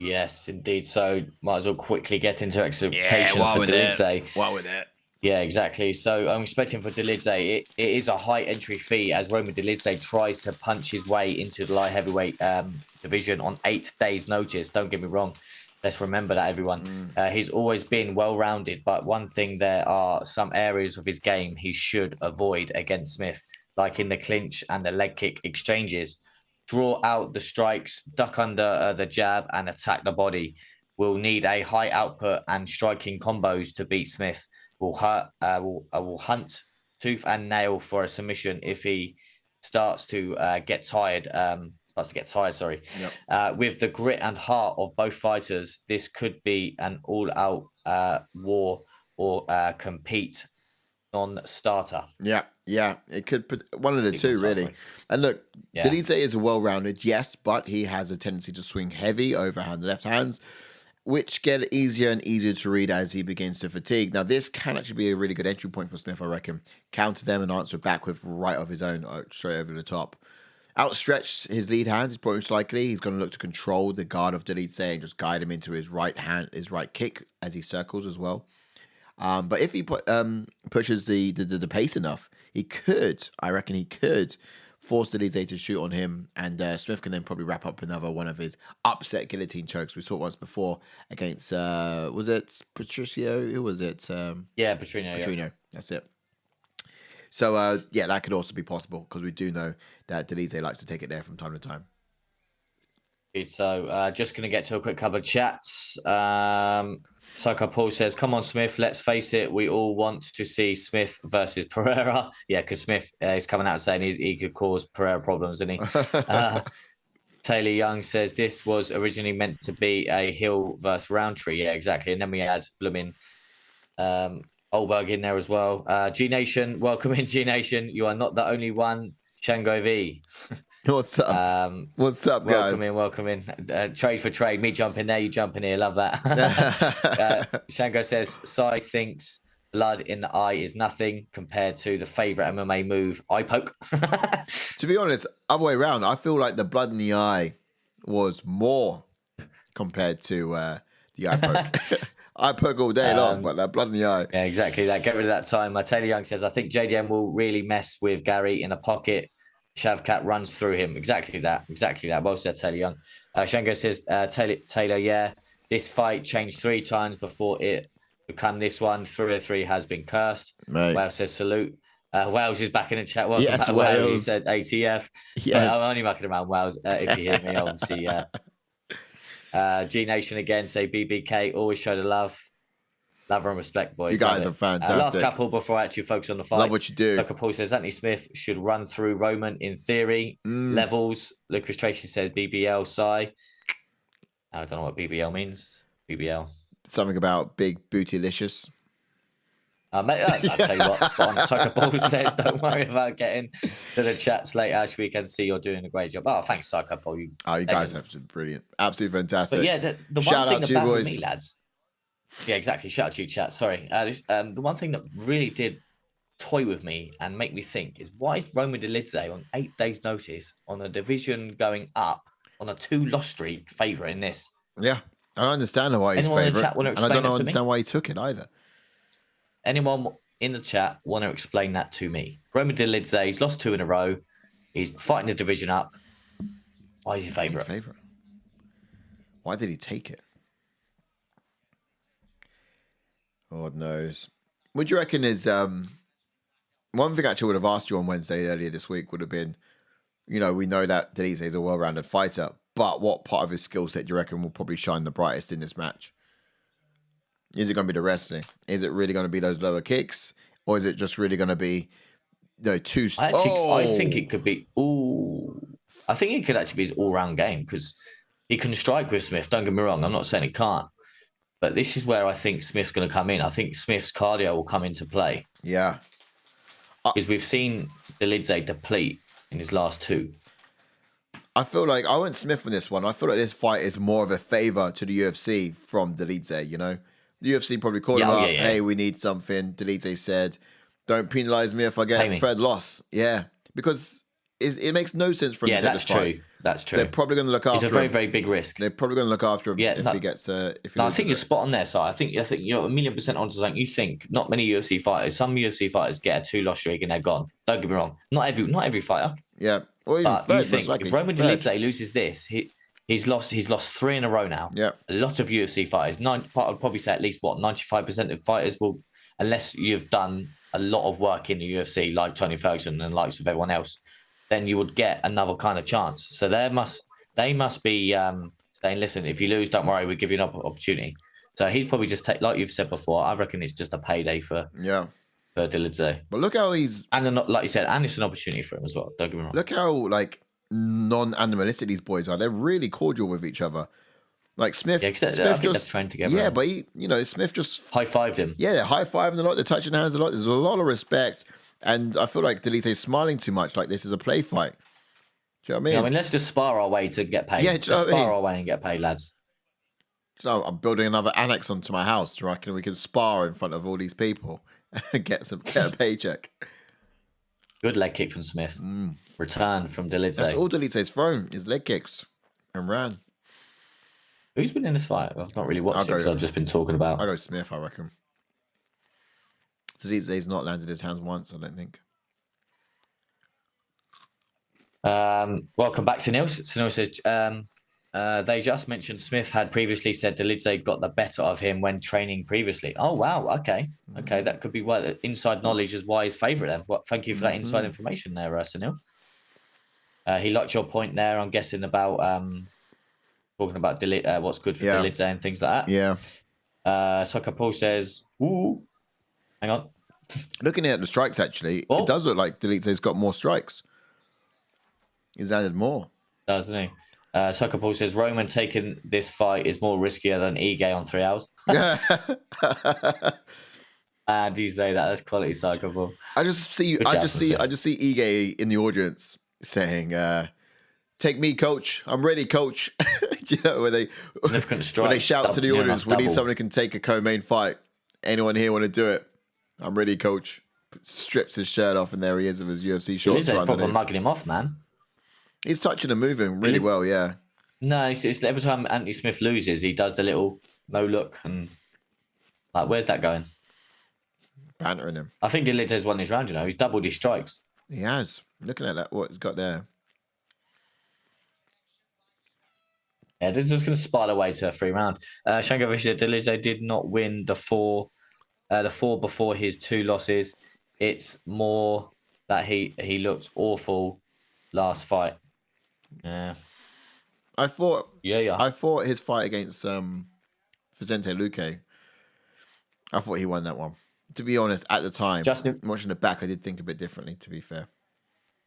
Yes, indeed. So might as well quickly get into expectations for Dolidze. What with it? Yeah, exactly. So I'm expecting for Dolidze, it is a high entry fee as Roman Dolidze tries to punch his way into the light heavyweight division on 8 days' notice. Don't get me wrong. Let's remember that, everyone. He's always been well-rounded, but one thing, there are some areas of his game he should avoid against Smith, like in the clinch and the leg kick exchanges. Draw out the strikes, duck under the jab, and attack the body. We'll need a high output and striking combos to beat Smith. Will hunt tooth and nail for a submission if he starts to get tired. With the grit and heart of both fighters, this could be an all-out war or compete non-starter. Yeah, it could put one of the two, really. And look, Dolidze is a well-rounded, yes, but he has a tendency to swing heavy overhand left hands, which get easier and easier to read as he begins to fatigue. Now, this can actually be a really good entry point for Smith, I reckon. Counter them and answer back with right of his own, straight over the top. Outstretched his lead hand is most likely. He's going to look to control the guard of Dolidze and just guide him into his right hand, his right kick as he circles as well. But if he pushes the pace enough, I reckon he could force Dolidze to shoot on him, and Smith can then probably wrap up another one of his upset guillotine chokes. We saw it once before against, was it Patricio? Who was it? Petrino. Yeah. That's it. So, that could also be possible because we do know that Dolidze likes to take it there from time to time. So, just going to get to a quick couple of chats. Psycho Paul says, come on, Smith, let's face it. We all want to see Smith versus Pereira. Yeah, because Smith is coming out saying he could cause Pereira problems, isn't he? Taylor Young says, this was originally meant to be a Hill versus Roundtree. Yeah, exactly. And then we had blooming Olberg in there as well. G Nation, welcome in, G Nation. You are not the only one. Shango V. What's up? What's up, guys? Welcome in. Trade for trade. Me jumping there, you jumping here. Love that. Shango says, Sai thinks blood in the eye is nothing compared to the favourite MMA move, eye poke. To be honest, other way around, I feel like the blood in the eye was more compared to the eye poke. I poke all day long, but that blood in the eye. Yeah, exactly that. Get rid of that time. Taylor Young says, I think JDM will really mess with Garry in the pocket. Shavkat runs through him. Exactly that. Well said, Taylor Young. Shango says, Taylor, yeah, this fight changed 3 times before it become this one. 3 of 3 has been cursed. Right. Wales says, salute. Wales is back in the chat. Welcome back, Wales. He said ATF. Yes. I'm only mucking around, Wales, if you hear me, obviously. G Nation again, say BBK, always show the love. Love and respect, boys. You guys are fantastic. Last couple before I actually focus on the fight. Love what you do. Dr. Paul says Anthony Smith should run through Roman in theory. Levels. Lucas Tracy says BBL. Sai. I don't know what BBL means. BBL. Something about big bootylicious. Mate, I'll tell you what, spot on. Dr. Paul says, don't worry about getting to the chats late, Ash. We can see you're doing a great job. Oh, thanks, Psycho Paul. You guys are brilliant. Absolutely fantastic. But yeah, the shout one thing out to about you, boys. me, lads. Yeah, exactly. Shout out to you, chat. Sorry. The one thing that really did toy with me and make me think is, why is Roman Dolidze on 8 days' notice on a division going up on a 2-loss streak favourite in this? Yeah, I don't understand why he's favourite, and I don't understand why he took it either. Anyone in the chat want to explain that to me? Roman Dolidze, he's lost 2 in a row. He's fighting the division up. Why is he favourite? Why did he take it? God knows. What do you reckon is one thing actually I would have asked you on Wednesday earlier this week would have been, we know that Dolidze is a well-rounded fighter, But what part of his skill set do you reckon will probably shine the brightest in this match? Is it going to be the wrestling? Is it really going to be those lower kicks? Or is it just really going to be, two... I think it could be... I think it could actually be his all-round game because he can strike with Smith. Don't get me wrong. I'm not saying he can't. But this is where I think Smith's going to come in. I think Smith's cardio will come into play. Yeah. Because we've seen Dolidze deplete in his last two. I feel like I went Smith on this one. I feel like this fight is more of a favor to the UFC from Dolidze, The UFC probably called him up. Yeah. Hey, we need something. Dolidze said, don't penalize me if I get a third loss. Yeah. Because it makes no sense for him to take this fight. True. That's true. They're probably going to look after him. It's a very, very big risk. They're probably going to look after him if he gets... I think you're spot on there, Si. I think you're 1,000,000% onto something. You think not many UFC fighters, some UFC fighters get a 2-loss streak and they're gone. Don't get me wrong. Not every fighter. Yeah. Well, but you think if Roman Dolidze loses this, he's lost 3 in a row now. Yeah. A lot of UFC fighters, I'd probably say at least 95% of fighters will, unless you've done a lot of work in the UFC, like Tony Ferguson and likes of everyone else, then you would get another kind of chance. So they must be saying, listen, if you lose, don't worry, we'll give you an opportunity. So he's probably just like you've said before. I reckon it's just a payday for Dolidze. But look how he's like you said, and it's an opportunity for him as well. Don't get me wrong. Look how non-animalistic these boys are. They're really cordial with each other. Like Smith, I think they're trained together. Yeah, but Smith just high-fived him. Yeah, they're high-fiving a lot. They're touching hands a lot. There's a lot of respect. And I feel like Dolidze's smiling too much. Like this is a play fight. Do you know what I mean? Let's just spar our way to get paid. Yeah, let's spar our way and get paid, lads. I'm building another annex onto my house. Do you reckon we can spar in front of all these people and get a paycheck? Good leg kick from Smith. Return from Dolidze. That's all Dolidze's thrown is leg kicks and ran. Who's been in this fight? I've not really watched it because I've just been talking about. I go Smith, I reckon. Dolidze's not landed his hands once, I don't think. Welcome back to Neil. So Neil says, they just mentioned Smith had previously said Dolidze got the better of him when training previously. Oh, wow. Okay. That could be why the inside knowledge is why his favourite then. Well, thank you for that inside information there, Sunil. He liked your point there, I'm guessing, about talking about what's good for Dolidze and things like that. Yeah. Soccer Paul says, ooh. Hang on. Looking at the strikes, actually, it does look like Dolidze's got more strikes. He's added more. Doesn't he? Soccer Paul says, Roman taking this fight is more riskier than Ige on 3 hours. And you say that. That's quality, Soccer Paul. I just see Ige in the audience saying, take me, coach. I'm ready, coach. When they shout to the audience, we need someone who can take a co-main fight. Anyone here want to do it? I'm ready, coach. Strips his shirt off, and there he is with his UFC shorts. He's probably mugging him off, man. He's touching and moving really well, yeah. No, it's every time Anthony Smith loses, he does the little no look and where's that going? Bantering him. I think Dolidze's won his round. He's doubled his strikes. He has. Looking at that, what he's got there. Yeah, they're just going to spile away to a 3-round. Shangovic said Dolidze did not win the four before his 2 losses. It's more that he looked awful last fight. Yeah. I thought his fight against Vicente Luque, I thought he won that one. To be honest, at the time, watching it back, I did think a bit differently, to be fair.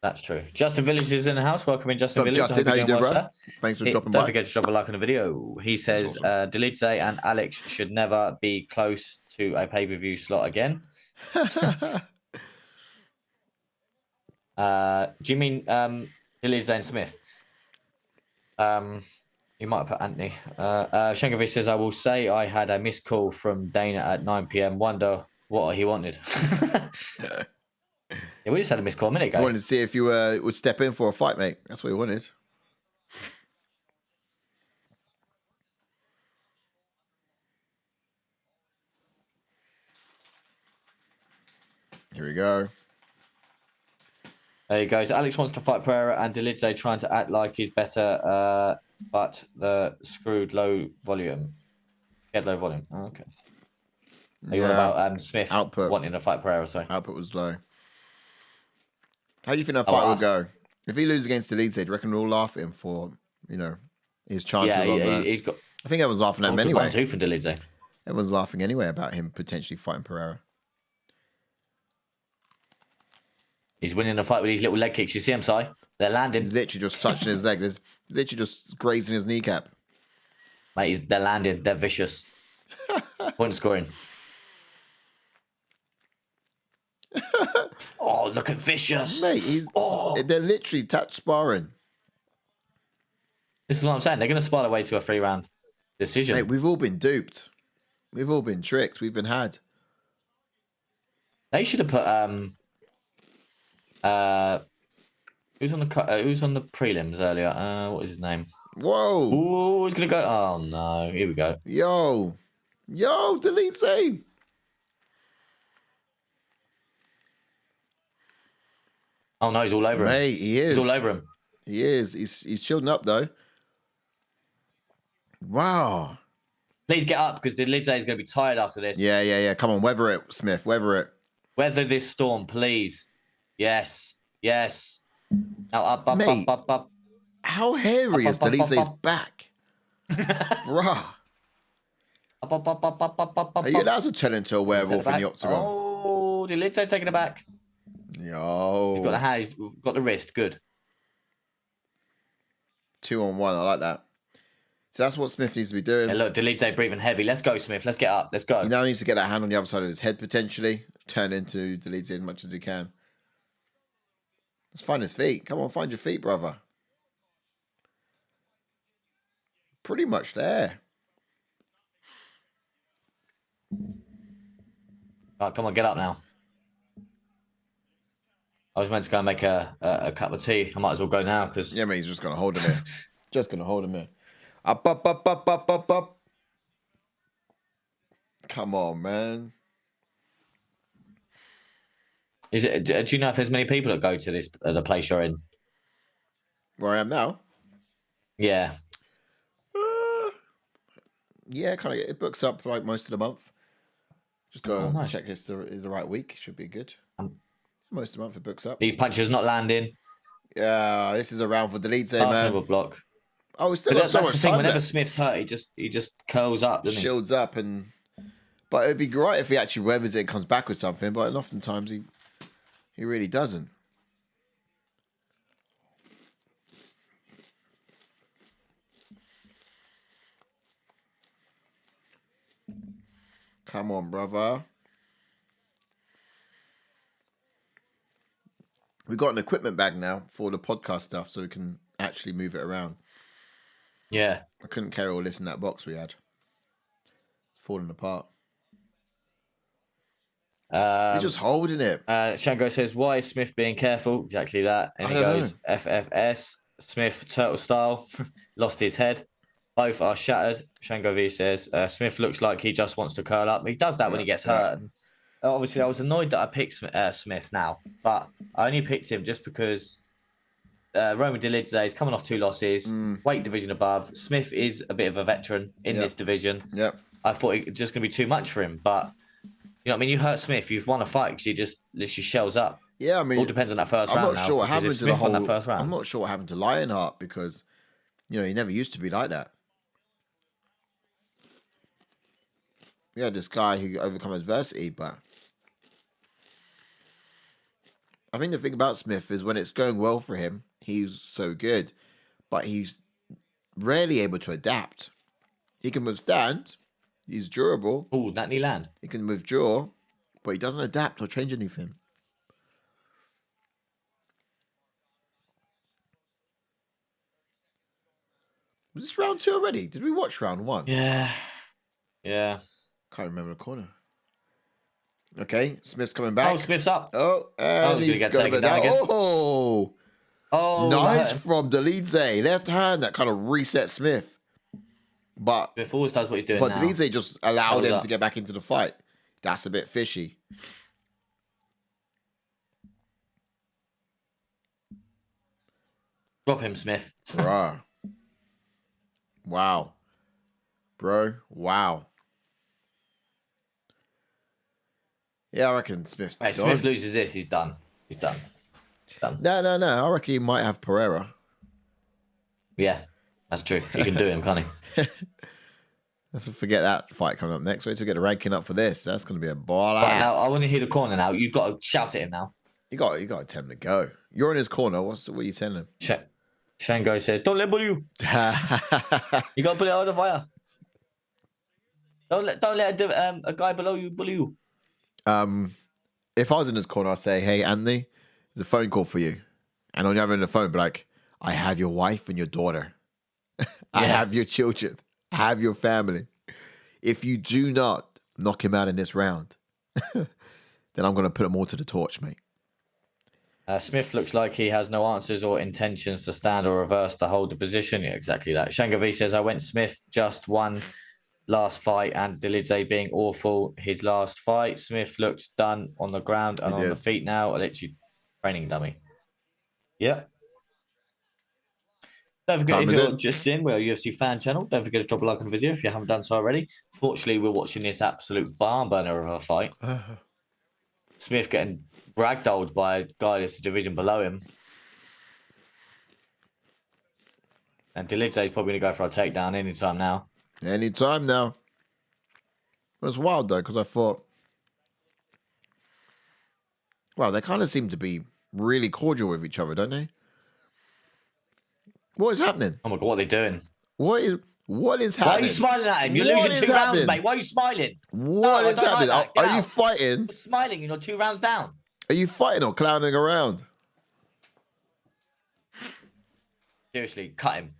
That's true. Justin Village is in the house. Welcome in, Justin Village. Justin, how you doing, bro? Thanks for dropping by. Don't forget to drop a like on the video. He says, Dolidze and Alex should never be close to a pay-per-view slot again. Do you mean Dolidze and Smith? You might have put Anthony. Shankovic says, I will say I had a missed call from Dana at 9 p.m. Wonder what he wanted. Yeah, we just had a missed call a minute ago. I wanted to see if you would step in for a fight, mate. That's what he wanted. Here we go. There he goes. Alex wants to fight Pereira and Dolidze trying to act like he's better, but the screwed low volume. Get low volume. Oh, okay. Are you on about Smith wanting to fight Pereira? Sorry. Output was low. How do you think that fight will go? If he loses against Dolidze, do you reckon we'll all laugh at him for, his chances on that. He's got. I think everyone's laughing at him anyway. 1-2 for Dolidze. Everyone's laughing anyway about him potentially fighting Pereira. He's winning the fight with these little leg kicks. You see him, Si? They're landing. He's literally just touching his leg. There's literally just grazing his kneecap. Mate, they're landing. They're vicious. Point scoring. Oh, look at Vicious. Mate, they're literally touch sparring. This is what I'm saying. They're going to spar their way to a 3-round decision. Mate, we've all been duped. We've all been tricked. We've been had. They should have put who's on the prelims earlier? What is his name? Whoa! Oh, he's gonna go. Oh no! Here we go. Yo, Dolidze. Oh no, he's all over him. Mate, he is. He's all over him. He is. He's shielding up though. Wow. Please get up because Dolidze is going to be tired after this. Yeah. Come on, weather it, Smith. Weather it. Weather this storm, please. Yes. Now up. Mate, how hairy is Dolidze's back? Bruh. Are you allowed to turn into a werewolf in the octagon? Oh, Dolidze taking it back. Yo. He's got the hand. He's got the wrist. Good. 2-on-1. I like that. So that's what Smith needs to be doing. Yeah, look, Dolidze breathing heavy. Let's go, Smith. Let's get up. Let's go. He now needs to get that hand on the other side of his head, potentially. Turn into Dolidze as much as he can. Let's find his feet. Come on, find your feet, brother. Pretty much there. Right, come on, get up now. I was meant to go and make a cup of tea. I might as well go now because... Yeah, mate, he's just going to hold him here. Just going to hold him here. Up. Come on, man. Do you know if there's many people that go to this the place you're in? Where I am now? Yeah. Yeah, kind of. It books up like most of the month. Just go and check it's the right week. Should be good. Most of the month it books up. The puncher's not landing. Yeah, this is a round for Dolidze, man. Block. Oh, we still got so much time Whenever left. Smith's hurt, he just curls up, doesn't he? Shields up, but it'd be great if he actually weathers it and comes back with something. But oftentimes he really doesn't. Come on, brother. We got an equipment bag now for the podcast stuff, so we can actually move it around. Yeah. I couldn't carry all this in that box we had. It's falling apart. He's just holding it. Shango says, why is Smith being careful? Exactly that. And he goes, FFS, Smith, turtle style, lost his head. Both are shattered. Shango V says, Smith looks like he just wants to curl up. He does that when he gets hurt. And obviously, I was annoyed that I picked Smith now, but I only picked him just because Roman Dolidze is coming off 2 losses, weight division above. Smith is a bit of a veteran in this division. Yep. I thought it was just going to be too much for him, but you know what I mean? You hurt Smith, you've won a fight because he just literally shells up. Yeah, I mean, all depends on that first round. I'm not sure what happened to the whole. That first round. I'm not sure what happened to Lionheart because, you know, he never used to be like that. We had this guy who overcome adversity, but I think the thing about Smith is when it's going well for him, he's so good, but he's rarely able to adapt. He can withstand. He's durable. Oh, that knee land. He can withdraw, but he doesn't adapt or change anything. Was this round 2 already? Did we watch round 1? Yeah. Can't remember the corner. Okay, Smith's coming back. Oh, Smith's up. Oh, and he's going back down. Oh, nice from Dolidze. Left hand that kind of reset Smith. But Smith always does what he's doing now. Dolidze just allowed him to get back into the fight. That's a bit fishy. Drop him, Smith. Bruh. Wow. Bro, wow. Yeah, I reckon Smith's done. Smith loses this, he's done. He's done. No. I reckon he might have Pereira. Yeah, That's true. He can do him, can't he? Let's forget that fight coming up next. Wait till we get the ranking up for this. That's going to be a ball Right, now, I ass. want to hear the corner now. You've got to shout at him now. You got to tell him to go. You're in his corner. What are you telling him? Shango says, "Don't let bully you. You got to put it out of the fire. Don't let a guy below you bully you." If I was in his corner, I'd say, "Hey, Anthony, there's a phone call for you." And on the other end of the phone, be like, "I have your wife and your daughter. I have your children. I have your family. If you do not knock him out in this round, then I'm going to put them all to the torch, mate." Smith looks like he has no answers or intentions to stand or reverse to hold the position. Yeah, exactly that. Shangavi says, "I went Smith just one last fight and Dolidze being awful his last fight. Smith looks done on the ground and on the feet now. Literally training dummy." Yeah. Don't forget, if you're just in, we're a UFC fan channel. Don't forget to drop a like on the video if you haven't done so already. Fortunately, we're watching this absolute barn burner of a fight. Smith getting ragdolled by a guy that's a division below him. And Dolidze is probably going to go for a takedown anytime now. Anytime now. It was wild, though, because I thought, wow, they kind of seem to be really cordial with each other, don't they? What is happening? Oh, my God, what are they doing? What is happening? Why are you smiling at him? You're losing 2 rounds, mate. Why are you smiling? What is happening? Like are you fighting? You're smiling. You're 2 rounds down. Are you fighting or clowning around? Seriously, cut him.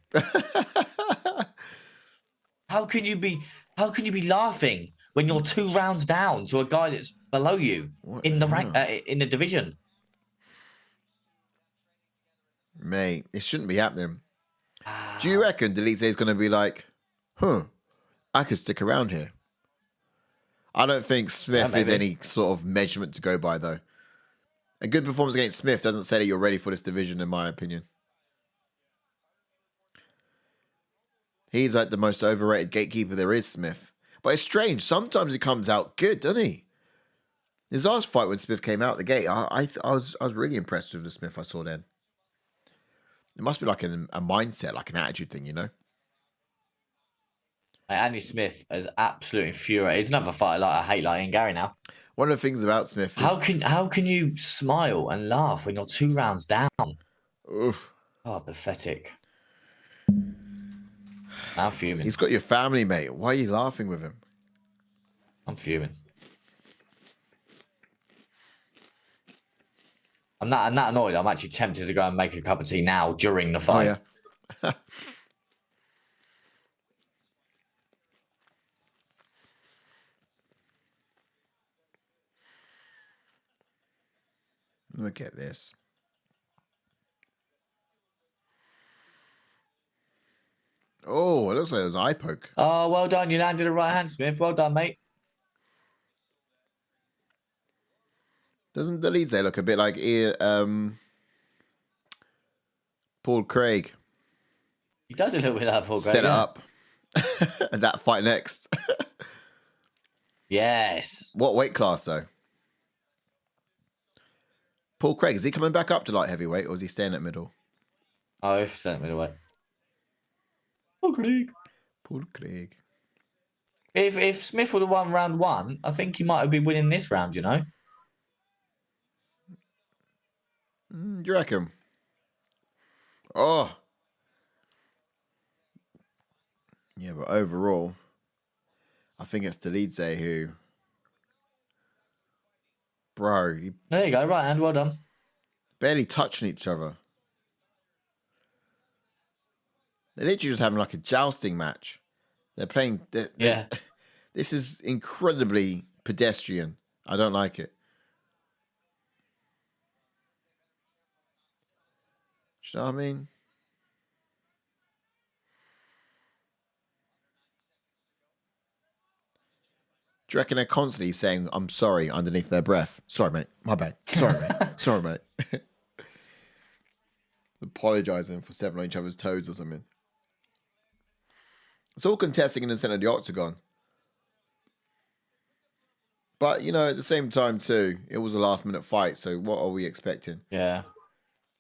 How can you be laughing when you're 2 rounds down to a guy that's below you in the rank in the division? Mate, it shouldn't be happening. Do you reckon Dolidze is going to be like, I could stick around here? I don't think Smith is any sort of measurement to go by, though. A good performance against Smith doesn't say that you're ready for this division, in my opinion. He's like the most overrated gatekeeper there is, Smith. But it's strange. Sometimes he comes out good, doesn't he? His last fight when Smith came out the gate, I was really impressed with the Smith I saw then. It must be like a mindset, like an attitude thing, you know? Andy Smith is absolutely infuriated. He's another fighter like I hate like Garry now. One of the things about Smith is... How can you smile and laugh when you're 2 rounds down? Oof. Oh, pathetic. I'm fuming. He's got your family, mate. Why are you laughing with him? I'm fuming. I'm not annoyed. I'm actually tempted to go and make a cup of tea now during the fight. Oh, yeah. Look at this. Oh, it looks like it was an eye poke. Oh, well done. You landed a right hand, Smith. Well done, mate. Doesn't Dolidze look a bit like Paul Craig? He does a little bit like Paul Craig. Set it up. And that fight next. Yes. What weight class, though? Paul Craig, is he coming back up to light heavyweight or is he staying at middle? Oh, if sent me away. Paul Craig. Paul Craig. If Smith would have won round 1, I think he might have been winning this round, you know? Do you reckon? Oh. Yeah, but overall, I think it's Dolidze who... Bro, There you go, right hand, well done. Barely touching each other. They're literally just having like a jousting match. They're playing... Yeah. This is incredibly pedestrian. I don't like it. You know what I mean? Do you reckon they're constantly saying, I'm sorry, underneath their breath? Sorry, mate. My bad. Sorry, mate. Sorry, mate. Apologizing for stepping on each other's toes or something. It's all contesting in the center of the octagon. But, you know, at the same time, too, it was a last-minute fight, so what are we expecting? Yeah.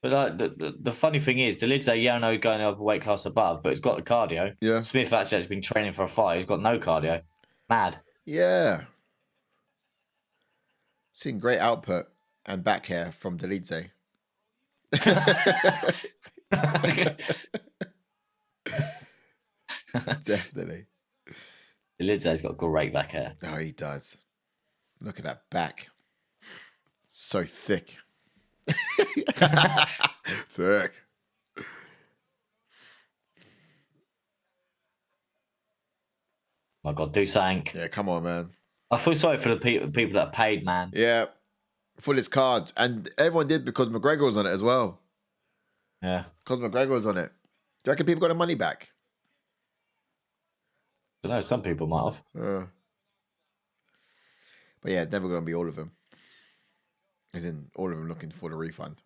But like, the funny thing is, Dolidze, yeah, I know going up a weight class above, but he's got the cardio. Yeah. Smith actually has been training for a fight. He's got no cardio. Mad. Yeah. Seeing great output and back hair from Dolidze. Definitely. Dolidze's got great back hair. Oh, he does. Look at that back. So thick. Thick. My God, do something. Yeah, come on, man. I feel sorry for the people that are paid, man. Yeah. For this card. And everyone did because McGregor was on it as well. Yeah. Because McGregor was on it. Do you reckon people got their money back? I don't know, some people might have. But yeah, it's never going to be all of them. As in, all of them looking for the refund.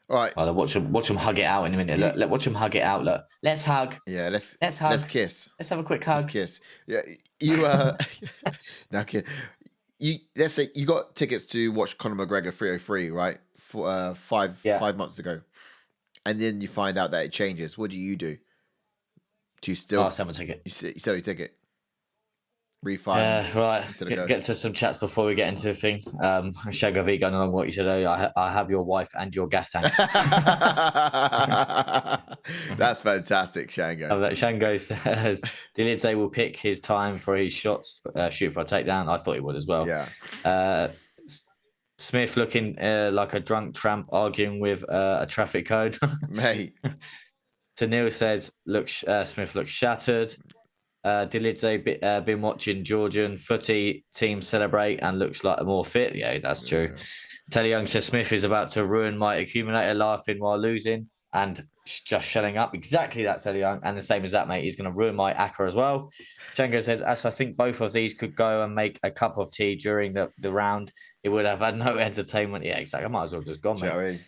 All right. Oh, watch them hug it out in a minute. Look, watch them hug it out. Look, let's hug. Yeah, let's hug. Let's kiss. Let's have a quick hug. Let's kiss. Yeah, you no kid. Let's say you got tickets to watch Conor McGregor 303, right? For 5 months ago, and then you find out that it changes. What do? Do you still sell my ticket? You sell your ticket. Refund. Right. Get to some chats before we get into the thing. Shango V going along what you said earlier. I have your wife and your gas tank. That's fantastic, Shango. Shango says Dolidze will pick his time for his shots, shoot for a takedown. I thought he would as well. Yeah. Smith looking like a drunk tramp arguing with a traffic code. Mate. Tanil says, Smith looks shattered. Dolidze been watching Georgian footy team celebrate and looks like more fit. Yeah, that's true. Yeah. Telly Young says Smith is about to ruin my accumulator, laughing while losing and just shelling up. Exactly that, Telly Young. And the same as that, mate. He's going to ruin my ACCA as well. Shango says, as I think both of these could go and make a cup of tea during the round, it would have had no entertainment. Yeah, exactly. I might as well just gone, mate.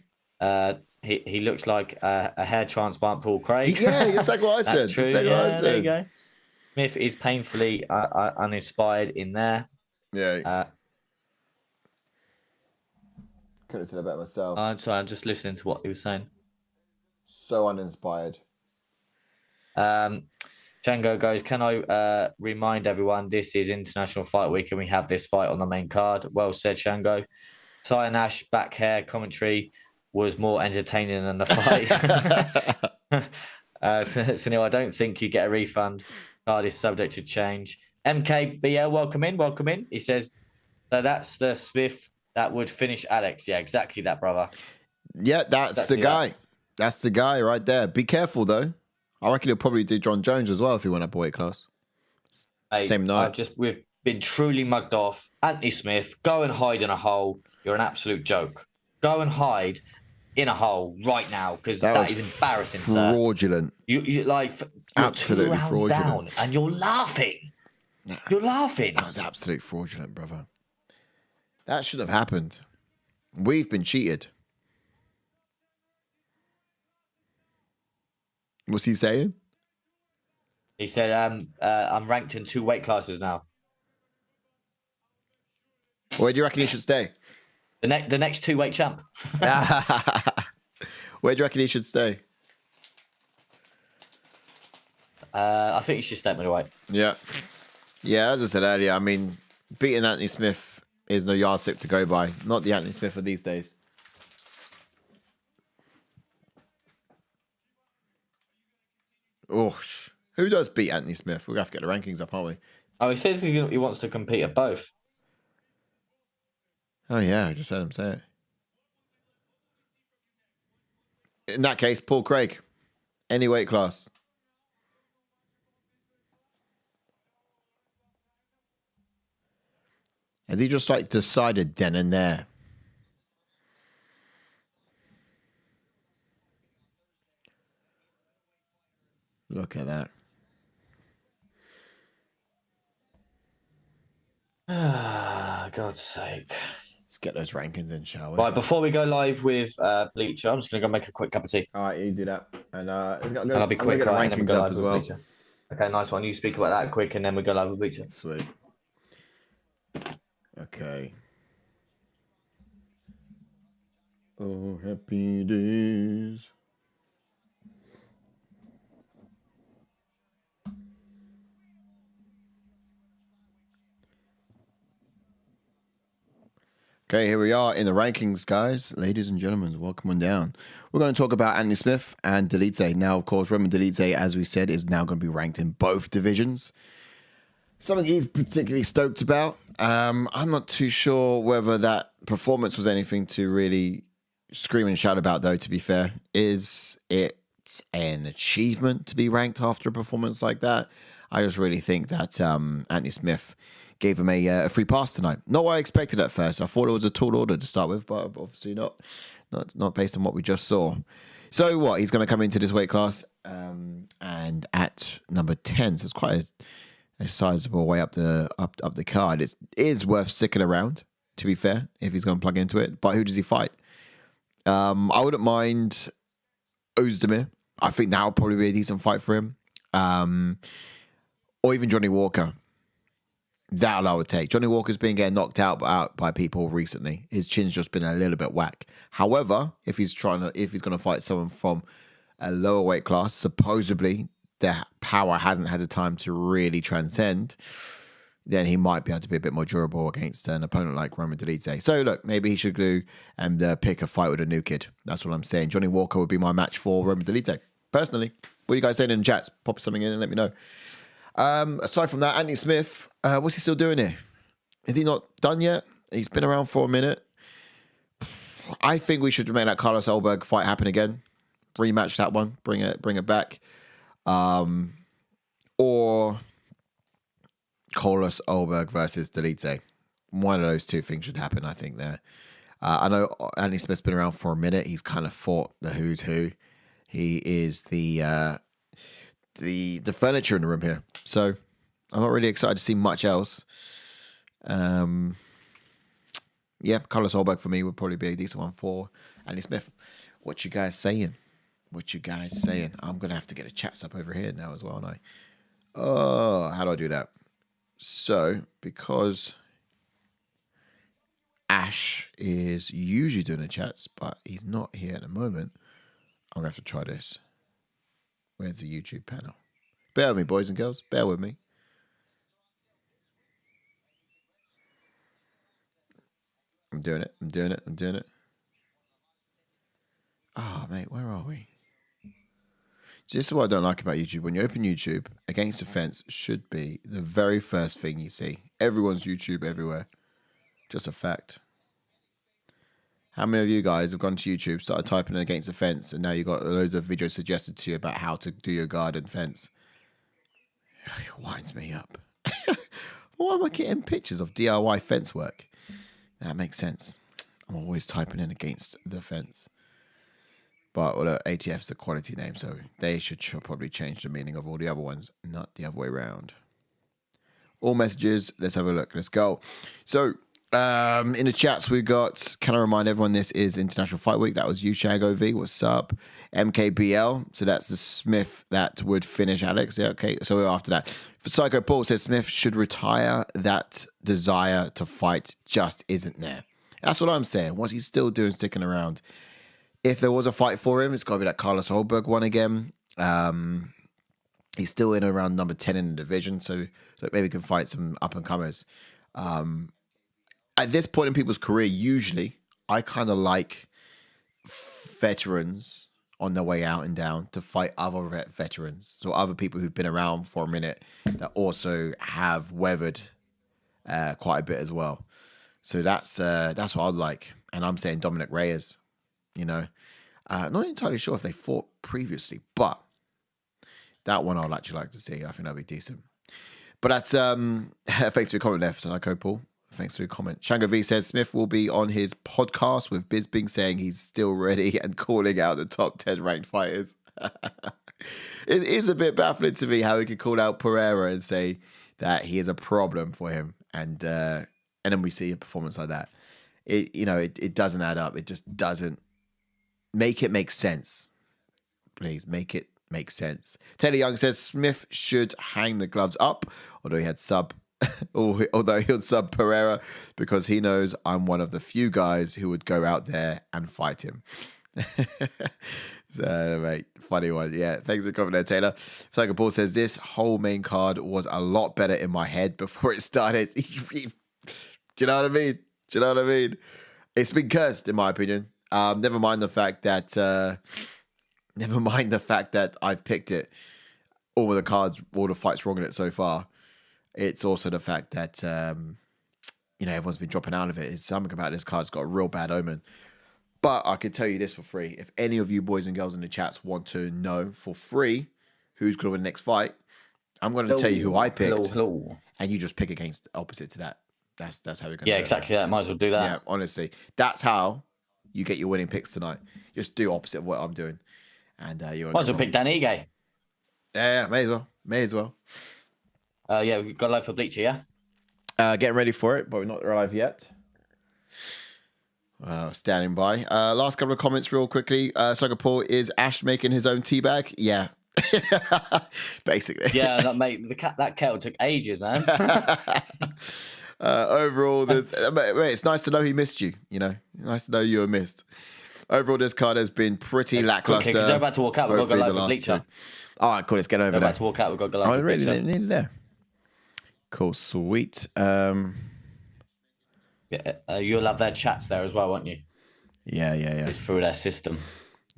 He looks like a hair transplant Paul Craig. Yeah, that's like what I said. True. That's what I said. There you go. Smith is painfully uninspired in there. Yeah. Couldn't have said it better myself. I'm sorry, I'm just listening to what he was saying. So uninspired. Django goes, can I remind everyone this is International Fight Week and we have this fight on the main card? Well said, Shango. Cy Nash back hair commentary was more entertaining than the fight. Sunil, I don't think you get a refund. Card is subject to change. MKBL, welcome in. He says, so that's the Smith that would finish Alex. Yeah, exactly that, brother. Yeah, that's the guy. That's the guy right there. Be careful, though. I reckon he'll probably do John Jones as well if he went up a weight class. Hey, same night. We've been truly mugged off. Anthony Smith, go and hide in a hole. You're an absolute joke. Go and hide in a hole right now because that is embarrassing, fraudulent. Sir. You like absolutely fraudulent. Down and you're laughing. You're laughing. That was absolute fraudulent, brother. That should have happened. We've been cheated. What's he saying? He said, I'm ranked in 2 weight classes now. Where do you reckon he should stay? The next 2 weight champ. Where do you reckon he should stay? I think he should stay at middleweight. Yeah. Yeah, as I said earlier, I mean, beating Anthony Smith is no yardstick to go by. Not the Anthony Smith of these days. Oh, who does beat Anthony Smith? We're going to have to get the rankings up, aren't we? Oh, he says he wants to compete at both. Oh, yeah, I just heard him say it. In that case, Paul Craig. Any weight class. Has he just like decided then and there? Look at that. Ah, God's sake. Let's get those rankings in, shall we? Right, before we go live with Bleacher, I'm just going to go make a quick cup of tea. All right, you do that. And I'll be quick, right? And then we go live with Bleacher. Okay, nice one. You speak about that quick, and then we go live with Bleacher. Sweet. Okay. Oh, happy days. Okay, here we are in the rankings, guys. Ladies and gentlemen, welcome on down. We're going to talk about Anthony Smith and Dolidze. Now, of course, Roman Dolidze, as we said, is now going to be ranked in both divisions. Something he's particularly stoked about. I'm not too sure whether that performance was anything to really scream and shout about, though, to be fair. Is it an achievement to be ranked after a performance like that? I just really think that Anthony Smith gave him a free pass tonight. Not what I expected at first. I thought it was a tall order to start with, but obviously not based on what we just saw. So what? He's going to come into this weight class and at number 10, so it's quite a sizable way up the card. It is worth sticking around, to be fair, if he's going to plug into it. But who does he fight? I wouldn't mind Özdemir. I think that would probably be a decent fight for him. Or even Johnny Walker. That I would take. Johnny Walker's been getting knocked out by people recently. His chin's just been a little bit whack. However, if he's going to fight someone from a lower weight class, supposedly their power hasn't had the time to really transcend, then he might be able to be a bit more durable against an opponent like Roman Dolidze. So look, maybe he should go and pick a fight with a new kid. That's what I'm saying. Johnny Walker would be my match for Roman Dolidze. Personally, what are you guys saying in the chats? Pop something in and let me know. Aside from that, Anthony Smith, what's he still doing here? Is he not done yet? He's been around for a minute. I think we should make that Carlos Ulberg fight happen again. Rematch that one. Bring it back. Or Carlos Ulberg versus Dolidze. One of those two things should happen, I think, there. I know Anthony Smith's been around for a minute. He's kind of fought the who's who. He is the furniture in the room here. So I'm not really excited to see much else. Yeah, Carlos Ulberg for me would probably be a decent one for Anthony Smith. What you guys saying? I'm going to have to get a chats up over here now as well, aren't I? Oh, how do I do that? So, because Ash is usually doing the chats, but he's not here at the moment, I'm going to have to try this. Where's the YouTube panel? Bear with me, boys and girls. Bear with me. I'm doing it. Oh, mate, where are we? This is what I don't like about YouTube. When you open YouTube, Against the Fence should be the very first thing you see. Everyone's YouTube everywhere. Just a fact. How many of you guys have gone to YouTube, started typing in Against the Fence, and now you've got loads of videos suggested to you about how to do your garden fence? It winds me up. Why am I getting pictures of DIY fence work? That makes sense. I'm always typing in Against the Fence. But well, ATF's a quality name, so they should probably change the meaning of all the other ones, not the other way around. All messages. Let's have a look. Let's go. So, in the chats, we got, can I remind everyone this is International Fight Week? That was Yushang OV. What's up? MKBL. So that's the Smith that would finish Alex. Yeah, okay. So after that, for Psycho Paul says Smith should retire. That desire to fight just isn't there. That's what I'm saying. What's he still doing sticking around? If there was a fight for him, it's got to be that Carlos Ulberg one again. He's still in around number 10 in the division, so look, maybe he can fight some up-and-comers. At this point in people's career, usually, I kind of like veterans on their way out and down to fight other veterans. So other people who've been around for a minute that also have weathered quite a bit as well. So that's what I'd like. And I'm saying Dominic Reyes, you know. Not entirely sure if they fought previously, but that one I'd actually like to see. I think that'd be decent. But that's thanks for your comment there, Psycho Paul. Thanks for your comment. Shango V says Smith will be on his podcast with Bisping saying he's still ready and calling out the top 10 ranked fighters. It is a bit baffling to me how he could call out Pereira and say that he is a problem for him, and then we see a performance like that. It doesn't add up. It just doesn't make it make sense. Please make it make sense. Taylor Young says Smith should hang the gloves up, although he had sub Although he'll sub Pereira because he knows I'm one of the few guys who would go out there and fight him. So, mate, funny one. Yeah, thanks for coming there, Taylor. Psycho Paul says, this whole main card was a lot better in my head before it started. Do you know what I mean? Do you know what I mean? It's been cursed, in my opinion. Never mind the fact that I've picked it. All the cards, all the fights wrong in it so far. It's also the fact that everyone's been dropping out of it. It's something about this card's got a real bad omen. But I can tell you this for free. If any of you boys and girls in the chats want to know for free who's going to win the next fight, I'm going to tell you who I picked. And you just pick against opposite to that. That's how we're going to do it. Yeah, exactly that. Might as well do that. Yeah, honestly. That's how you get your winning picks tonight. Just do opposite of what I'm doing. And you might as well pick Dan Ige. Yeah, may as well. May as well. Yeah, we've got live for Bleacher, yeah? Getting ready for it, but we're not live yet. Standing by. Last couple of comments real quickly. Psycho Paul, is Ash making his own tea bag? Yeah. Basically. Yeah, that kettle took ages, man. Overall, it's nice to know he missed you, Nice to know you were missed. Overall, this card has been pretty lackluster. Okay, they're about to walk out. We've got to go live for Bleacher. All right, cool. Let's get over there. They're about to walk out. We've got to go live for Bleacher. Really nearly there. Cool, sweet. You'll have their chats there as well, won't you? Yeah. It's through their system.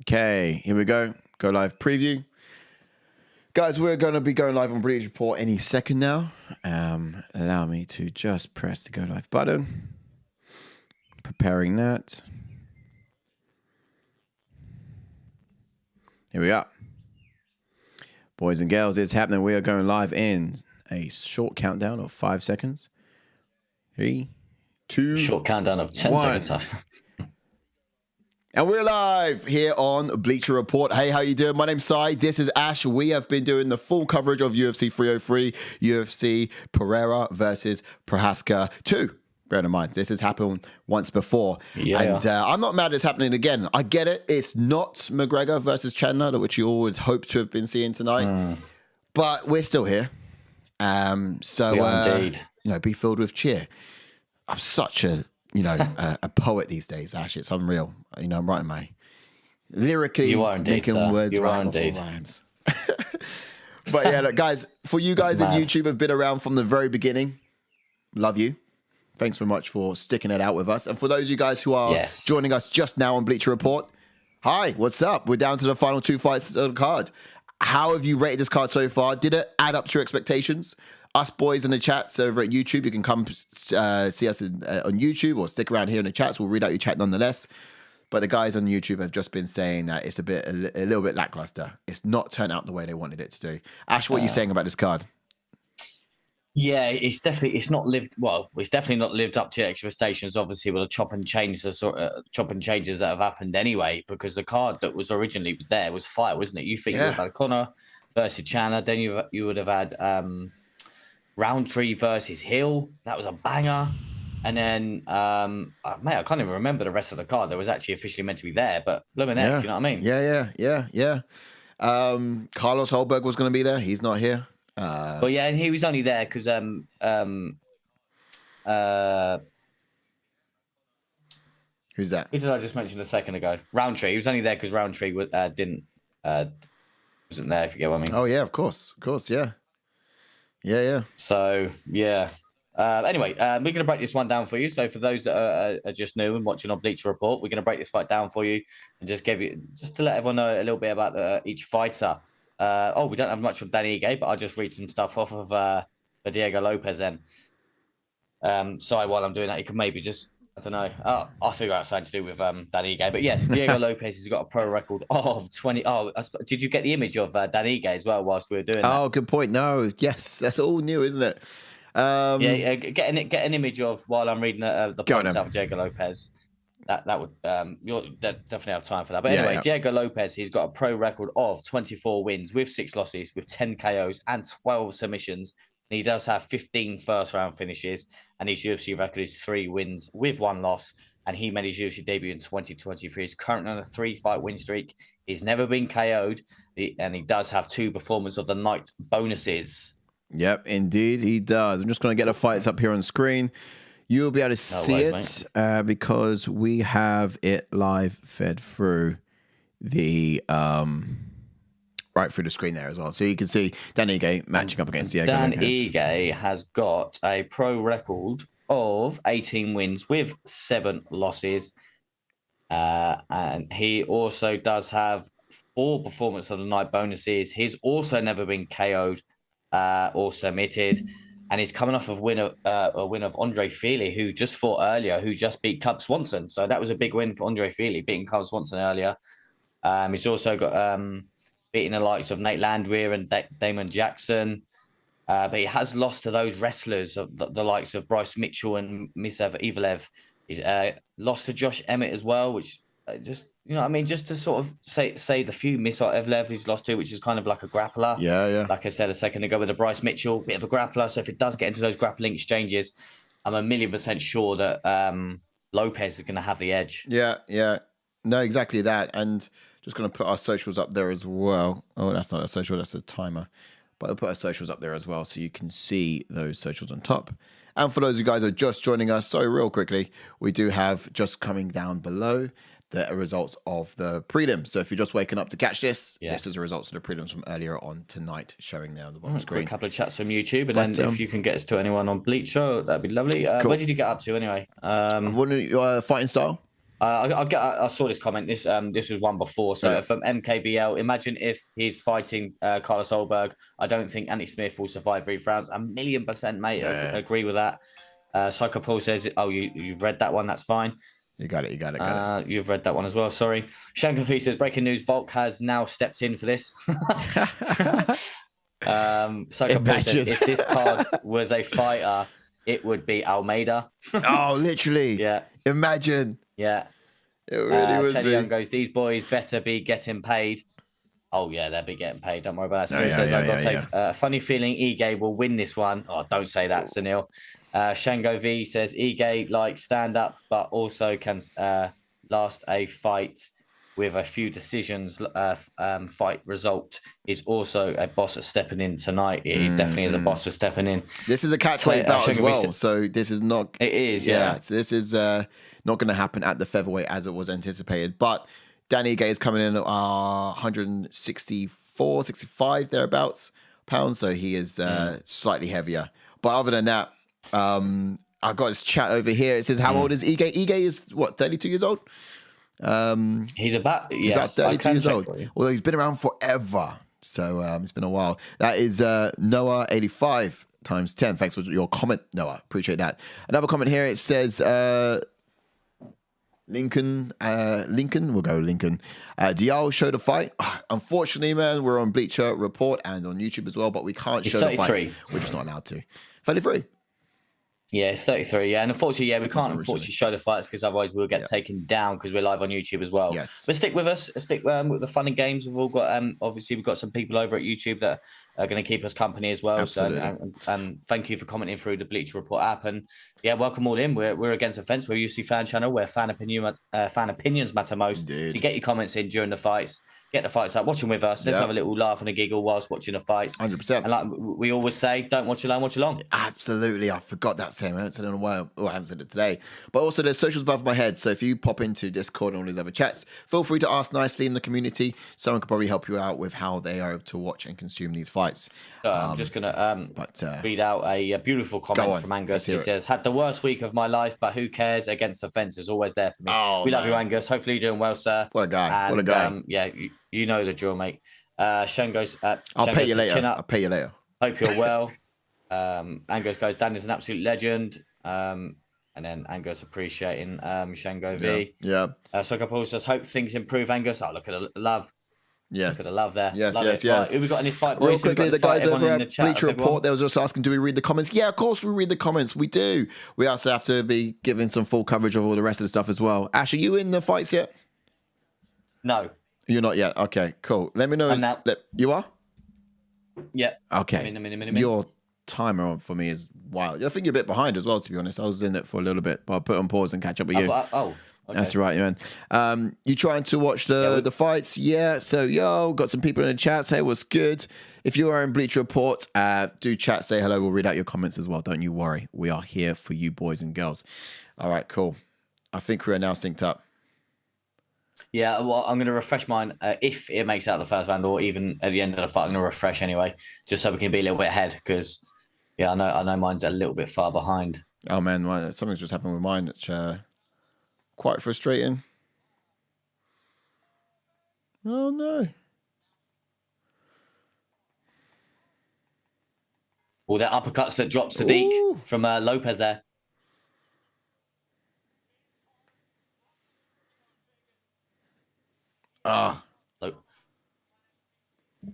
Okay, here we go. Go live preview. Guys, we're going to be going live on Bleacher Report any second now. Allow me to just press the go live button. Preparing that. Here we are. Boys and girls, it's happening. We are going live in a short countdown of 5 seconds. 3, 2, short countdown of 10 seconds. And we're live here on Bleacher Report. Hey, how you doing? My name's Sai. This is Ash. We have been doing the full coverage of UFC 303, UFC Pereira versus Procházka 2. Bear in mind, this has happened once before. Yeah. And I'm not mad it's happening again. I get it. It's not McGregor versus Chandler, which you all would hope to have been seeing tonight. But we're still here. Indeed. Be filled with cheer. I'm such a poet these days, Ash. It's unreal. I'm writing my lyrically making words rhyme before rhymes. But yeah, look, guys, for you guys in YouTube have been around from the very beginning. Love you. Thanks very much for sticking it out with us. And for those of you guys who are joining us just now on Bleacher Report, hi, what's up? We're down to the final 2 fights of the card. How have you rated this card so far? Did it add up to your expectations? Us boys in the chats over at YouTube, you can come see us on YouTube or stick around here in the chats. We'll read out your chat nonetheless. But the guys on YouTube have just been saying that it's a little bit lackluster. It's not turned out the way they wanted it to do. Ash, what are you saying about this card? Yeah, it's definitely not lived up to your expectations. Obviously, with the chop and changes that have happened anyway, because the card that was originally there was fire, wasn't it? You think you would have had Connor versus Chandler, then you would have had Roundtree versus Hill. That was a banger. And then, I can't even remember the rest of the card that was actually officially meant to be there, but blooming heck, you know what I mean? Yeah. Carlos Holberg was going to be there. He's not here. And he was only there because who's that? Who did I just mention a second ago? Roundtree. He was only there because Roundtree wasn't there. If you get what I mean. Oh yeah, of course, yeah. So yeah. Anyway, we're going to break this one down for you. So for those that are just new and watching on Bleacher Report, we're going to break this fight down for you and just to let everyone know a little bit about each fighter. We don't have much of Danny Ige, but I'll just read some stuff off of the Diego Lopes then. Sorry, while I'm doing that, you can maybe just, I don't know, I'll figure out something to do with Danny Ige. But yeah, Diego Lopes has got a pro record of 20. Did you get the image of Danny Ige as well whilst we were doing that? Oh, good point. No, yes, that's all new, isn't it? Get an image of while I'm reading the points of Diego Lopes. That would you'll definitely have time for that. But anyway, Diego Lopes, he's got a pro record of 24 wins with 6 losses, with 10 KOs and 12 submissions. And he does have 15 first-round finishes, and his UFC record is 3 wins with 1 loss. And he made his UFC debut in 2023. He's currently on a 3-fight win streak. He's never been KO'd, and he does have 2 performance of the night bonuses. Yep, indeed he does. I'm just going to get the fights up here on screen. You'll be able to see it because we have it live fed through the right through the screen there as well. So you can see Dan Ige matching up against Diego Dan Lopes. Ige has got a pro record of 18 wins with 7 losses. And he also does have 4 performance of the night bonuses. He's also never been KO'd or submitted. And he's coming off of a win of Andre Feely, who just fought earlier, who just beat Cub Swanson. So that was a big win for Andre Feely, beating Cub Swanson earlier. He's also got beating the likes of Nate Landwehr and Damon Jackson. But he has lost to those wrestlers, of the likes of Bryce Mitchell and Misav Ivalev. He's lost to Josh Emmett as well, which just, you know what I mean? Just to sort of say the few Misav Ivalev he's lost to, which is kind of like a grappler. Yeah. Like I said a second ago with the Bryce Mitchell, bit of a grappler. So if it does get into those grappling exchanges, I'm 1,000,000% sure that Lopes is going to have the edge. Yeah. No, exactly that. And just going to put our socials up there as well. Oh, that's not a social, that's a timer. But I'll put our socials up there as well so you can see those socials on top. And for those of you guys who are just joining us, so real quickly, we do have just coming down below the results of the prelims. So if you're just waking up to catch this, this is the results of the prelims from earlier on tonight, showing there on the bottom screen. A couple of chats from YouTube, and then if you can get us to anyone on Bleacher, that'd be lovely. Cool. Where did you get up to anyway? Fighting style? I saw this comment. This was one before. So from MKBL, imagine if he's fighting Carlos Olberg. I don't think Anthony Smith will survive 3 rounds. 1,000,000%, mate. I agree with that. Psycho Paul says, "Oh, you've read that one. That's fine. You got it. You've read that one as well. Sorry." Shankafi says, "Breaking news: Volk has now stepped in for this." Psycho Paul says, "If this card was a fighter, it would be Almeida." Oh, literally. Yeah. Imagine. Yeah. It really would Teddy be. Young goes, "These boys better be getting paid." Oh, yeah, they'll be getting paid. Don't worry about that. I've got to say, a funny feeling Ige will win this one. Oh, don't say that, Sunil. Shango V says, Ige likes stand up, but also can last a fight with a few decisions. Fight result is also a boss at stepping in tonight. He definitely is a boss for stepping in. This is a catch weight bout as well. So this is not. It is, yeah. So this is not going to happen at the featherweight as it was anticipated. But Danny Ige is coming in at 164, 65 thereabouts pounds. So he is slightly heavier. But other than that, I've got his chat over here. It says, how old is Ige? Ige is what, 32 years old? He's about 32 years old. Well, he's been around forever. So it's been a while. That is Noah 85 times 10. Thanks for your comment, Noah. Appreciate that. Another comment here. It says Lincoln. We'll go Lincoln. Dial show the fight. Unfortunately, man, we're on Bleacher Report and on YouTube as well, but we can't show the fights. We're just not allowed to. 33. Yeah, it's 33. Yeah, and unfortunately, we can't unfortunately show the fights because otherwise we'll get taken down because we're live on YouTube as well. Yes. But stick with us. Stick with the fun and games. We've all got obviously we've got some people over at YouTube that are going to keep us company as well. Absolutely. So and thank you for commenting through the Bleacher Report app. And yeah, welcome all in. We're against the fence. We're a UFC fan channel where fan opinions matter most. Indeed. So you get your comments in during the fights. Get the fights up, watch them with us. Let's have a little laugh and a giggle whilst watching the fights. 100%. And like we always say, don't watch alone, watch along. Absolutely. I forgot that saying. I haven't said it in a while. I haven't said it today. But also, there's socials above my head. So if you pop into Discord and all these other chats, feel free to ask nicely in the community. Someone could probably help you out with how they are able to watch and consume these fights. So I'm just going to read out a beautiful comment from Angus. He says, had the worst week of my life, but who cares? Against the fence is always there for me. We love you, Angus. Hopefully you're doing well, sir. What a guy. And, what a guy. You know the drill, mate. Shane goes, I'll pay you later. I'll pay you later. Hope you're well. Angus goes, Dan is an absolute legend. And then Angus appreciating Shango V. Yeah. Soccer Paul says, hope things improve, Angus. Oh, look at the love. Yes. Look at the love there. Yes. Right, who we got in this fight, boys? Real quickly, the guys over at Bleacher Report, they was just asking, do we read the comments? Yeah, of course we read the comments. We do. We also have to be giving some full coverage of all the rest of the stuff as well. Ash, are you in the fights yet? No. You're not yet. Okay, cool. Let me know. You are? Yeah. Okay. I'm in. Your timer for me is wild. I think you're a bit behind as well, to be honest. I was in it for a little bit, but I'll put on pause and catch up with you. Okay. That's right, man. You trying to watch the fights? Yeah. So, got some people in the chat. Say what's good. If you are in Bleacher Report, do chat, say hello. We'll read out your comments as well. Don't you worry. We are here for you, boys and girls. All right, cool. I think we are now synced up. Yeah, well, I'm going to refresh mine if it makes out the first round, or even at the end of the fight. I'm going to refresh anyway, just so we can be a little bit ahead. Because, I know mine's a little bit far behind. Oh man, something's just happened with mine. It's quite frustrating. Oh no. All that uppercuts that drops Sadiq from Lopes there.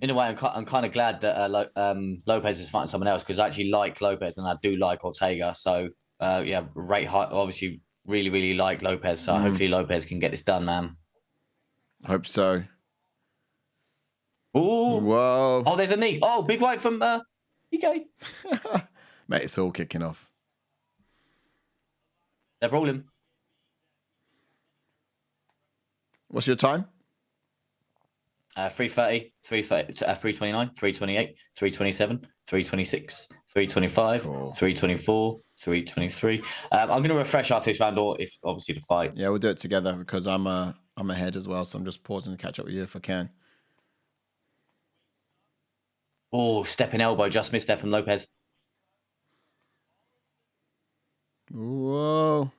In a way, I'm kind of glad that Lopes is fighting someone else, because I actually like Lopes and I do like Ortega. So, rate high. Obviously, really, really like Lopes. So hopefully Lopes can get this done, man. Hope so. Ooh. Whoa. Oh, there's a knee. Oh, big right from EK. Mate, it's all kicking off. They're brawling. What's your time? 3:30, 3:29, 3:28, 3:27, 3:26, 3:25, 3:24, 3:23. I'm going to refresh after this round, or if obviously the fight. Yeah, we'll do it together because I'm ahead as well, so I'm just pausing to catch up with you if I can. Oh, stepping elbow, just missed there from Lopes. Whoa.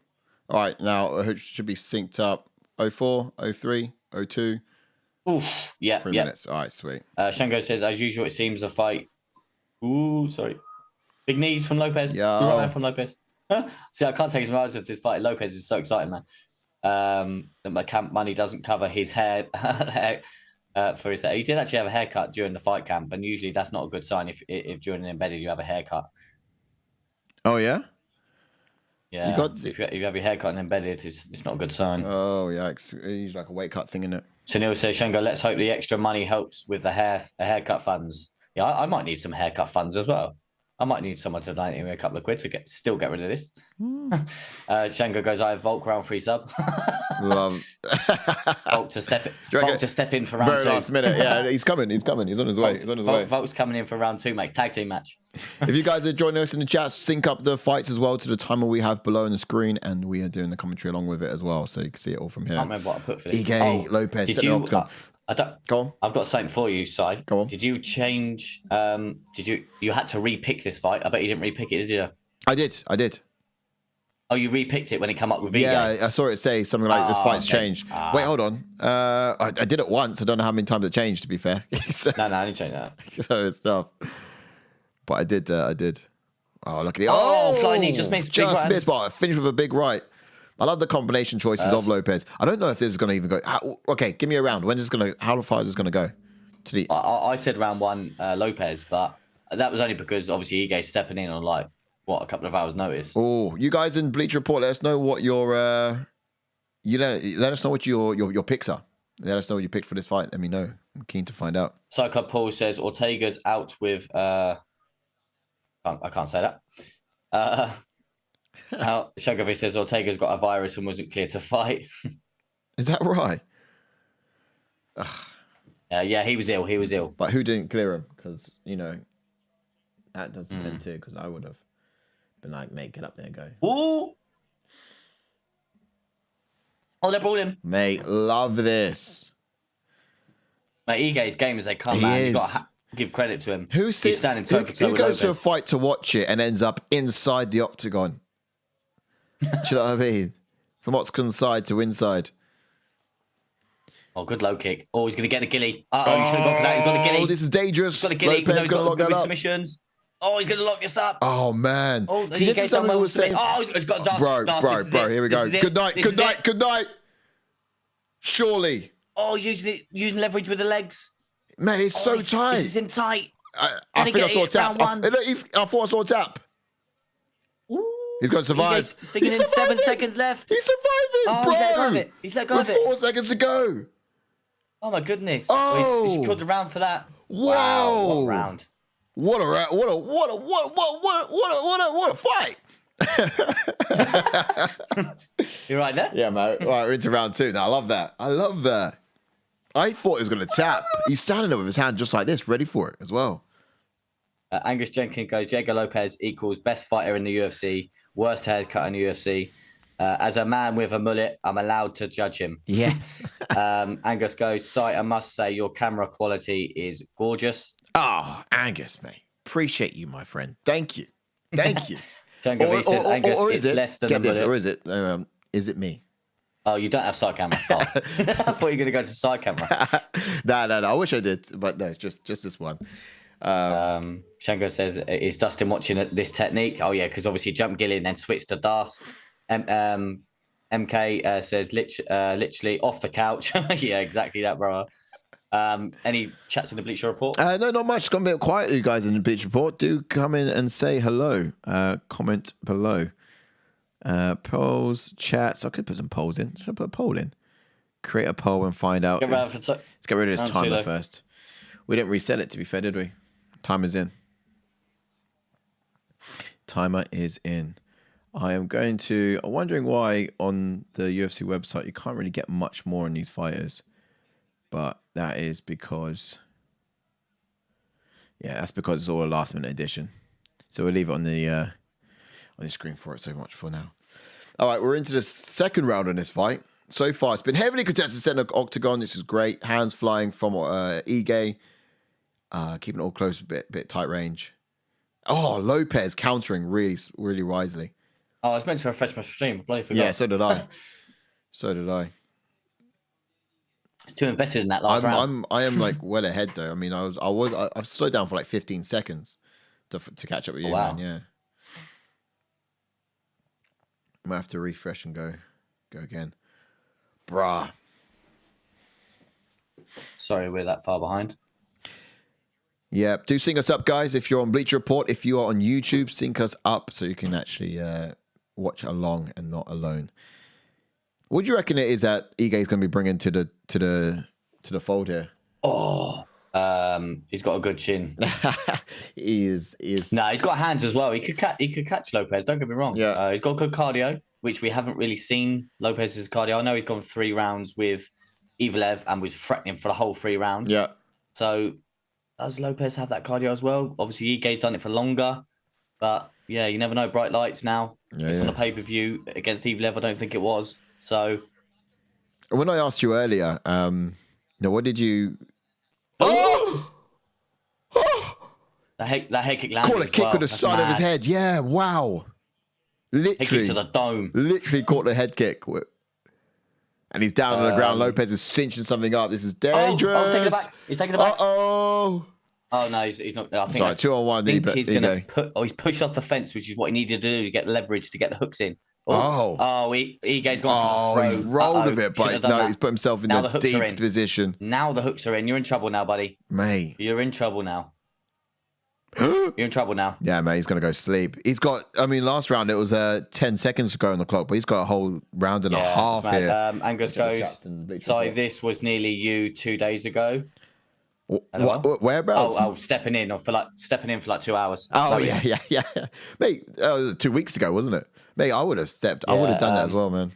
All right, now it should be synced up. 04, 03, 02. Oof. Yeah. 3 minutes. All right, sweet. Shango says, as usual, it seems a fight. Ooh, sorry. Big knees from Lopes. Yeah. Right hand from Lopes. See, I can't take his eyes off this fight. Lopes is so exciting, man. That my camp money doesn't cover his hair for his hair. He did actually have a haircut during the fight camp, and usually that's not a good sign if during an embedded you have a haircut. Oh, yeah? Yeah. If you have your haircut and embedded, it's not a good sign. Oh, yeah. It's usually like a weight cut thing, isn't it? So Neil says, Shango, let's hope the extra money helps with the haircut funds. Yeah, I might need some haircut funds as well. I might need someone to donate me a couple of quid to still get rid of this. Shango goes, I have Volk round 3 sub. Love. Volk to step in for round 2. Very last minute. Yeah, he's coming. He's on his way. Volk's coming in for round 2, mate. Tag team match. If you guys are joining us in the chat, sync up the fights as well to the timer we have below on the screen, and we are doing the commentary along with it as well, so you can see it all from here. I can't remember what I put for this. EK, Lopes. Did you? Go on. I've got something for you, Si. Go on. Did you change? You had to repick this fight? I bet you didn't repick it, did you? I did. Oh, you repicked it when it came up with Vigo? Yeah, I saw it say something like this fight's changed. Wait, hold on. I did it once. I don't know how many times it changed, to be fair. No, I didn't change that. So it's tough. But I did. Oh, look at it. Oh, flying knee, just missed. Just missed, but I finished with a big right. I love the combination choices of Lopes. I don't know if this is going to even go. Okay, give me a round. How far is this going to go? I said round 1 Lopes, but that was only because obviously Ige's stepping in on a couple of hours notice. Oh, you guys in Bleacher Report, let us know what your let us know what your picks are. Let us know what you picked for this fight. Let me know. I'm keen to find out. Psycho Paul says Ortega's out with I can't say that. Shogovi says Ortega's got a virus and wasn't cleared to fight. Is that right? Yeah, he was ill. But who didn't clear him? Because, that does depend too, because I would have been like, mate, get up there and go. Ooh. Oh, they're brawling. Mate, love this. Mate, Ige's game as they come, man. You've got to give credit to him. Who goes to a fight to watch it and ends up inside the octagon? Do you know what I mean? From octagon side to inside. Oh, good low kick. Oh, he's going to get the gilly. You should have gone for that. He's got a gilly. Oh, this is dangerous. He's got a gilly. Lopes going to lock that up. Submissions. Oh, he's going to lock this up. Oh, man. Oh, see, this is something we were saying. Oh, he's got Darth. Bro, here we go. Good night. Surely. Oh, he's using leverage with the legs. Man, it's so tight. This is in tight. I think I saw a tap. I thought I saw a tap. Ooh. He's going to survive. He's sticking in 7 seconds left. He's surviving, bro. He's let go of it. With 4 seconds to go. Oh my goodness. Oh. He's called the round for that. Whoa. Wow, what a round. What a fight. You're right there? Yeah, mate. All right, we're into round 2 now. I love that. I thought he was going to tap. He's standing there with his hand just like this, ready for it as well. Angus Jenkins goes, Diego Lopes equals best fighter in the UFC, worst haircut in the UFC. As a man with a mullet, I'm allowed to judge him. Yes. Angus goes, Sight, I must say your camera quality is gorgeous. Oh, Angus, mate. Appreciate you, my friend. Thank you. Thank you. Says, Angus, or is it's it? less than Get a this, mullet. or is it me? Oh, you don't have side camera. Oh. I thought you were going to go to side camera. No. I wish I did, but no, it's just this one. Shango says, is Dustin watching this technique? Oh, yeah, because obviously jump Gillian, then switch to Das. MK says, literally off the couch. Yeah, exactly that, bro. Any chats in the Bleacher Report? No, not much. It's gone a bit quiet, you guys, in the Bleacher Report. Do come in and say hello. Comment below. Polls, chats. I could put some polls in. Should I put a poll in? Create a poll and find out. Let's get rid of this timer first. We didn't reset it, to be fair, did we? Timer's in. Timer is in. I'm wondering why on the UFC website you can't really get much more on these fighters. But that is because... Yeah, that's because it's all a last-minute edition. So we'll leave it on the screen for it so much for now. All right, we're into the second round on this fight. So far, it's been heavily contested center octagon. This is great. Hands flying from Ige. Keeping it all close, a bit tight range. Oh, Lopes countering really, really wisely. Oh, I was meant to refresh my stream. Bloody forgot. Yeah, so did I. So did I. Too invested in that last round. I am like well ahead though. I mean, I've slowed down for like 15 seconds to catch up with you, man. Yeah. I might have to refresh and go again. Bruh. Sorry, we're that far behind. Yeah, do sync us up, guys. If you're on Bleacher Report, if you are on YouTube, sync us up so you can actually watch along and not alone. What do you reckon it is that Ige is going to be bringing to the fold here? Oh, he's got a good chin. he is. No, he's got hands as well. He could catch Lopes. Don't get me wrong. Yeah, he's got good cardio, which we haven't really seen Lopez's cardio. I know he's gone 3 rounds with Evelev and was threatening for the whole 3 rounds. Yeah. So does Lopes have that cardio as well? Obviously, Ige's done it for longer, but yeah, you never know. Bright lights now. It's on a pay-per-view against Evelev. I don't think it was. So when I asked you earlier, what did you? Oh! That head kick landed. Caught a kick with the side of his head. Yeah, wow. Literally head kick to the dome. Literally caught the head kick. And he's down on the ground. Lopes is cinching something up. This is dangerous. Oh, he's taking it back. He's taking it back. Uh-oh. Oh, no, he's not. I think sorry, 2-on-1. He's pushed off the fence, which is what he needed to do to get leverage to get the hooks in. Ige's gone for the throw. He rolled with it, but no, he's put himself in a deep position. Now the hooks are in. You're in trouble now, buddy. Mate. You're in trouble now. You're in trouble now. Yeah, mate, he's going to go sleep. He's got, last round it was 10 seconds to go on the clock, but he's got a whole round and a half here. Angus goes, sorry, this was nearly you 2 days ago. Whereabouts? Stepping in for like 2 hours. Oh, yeah. Mate, 2 weeks ago, wasn't it? Mate, I would have stepped. I would have done that as well, man.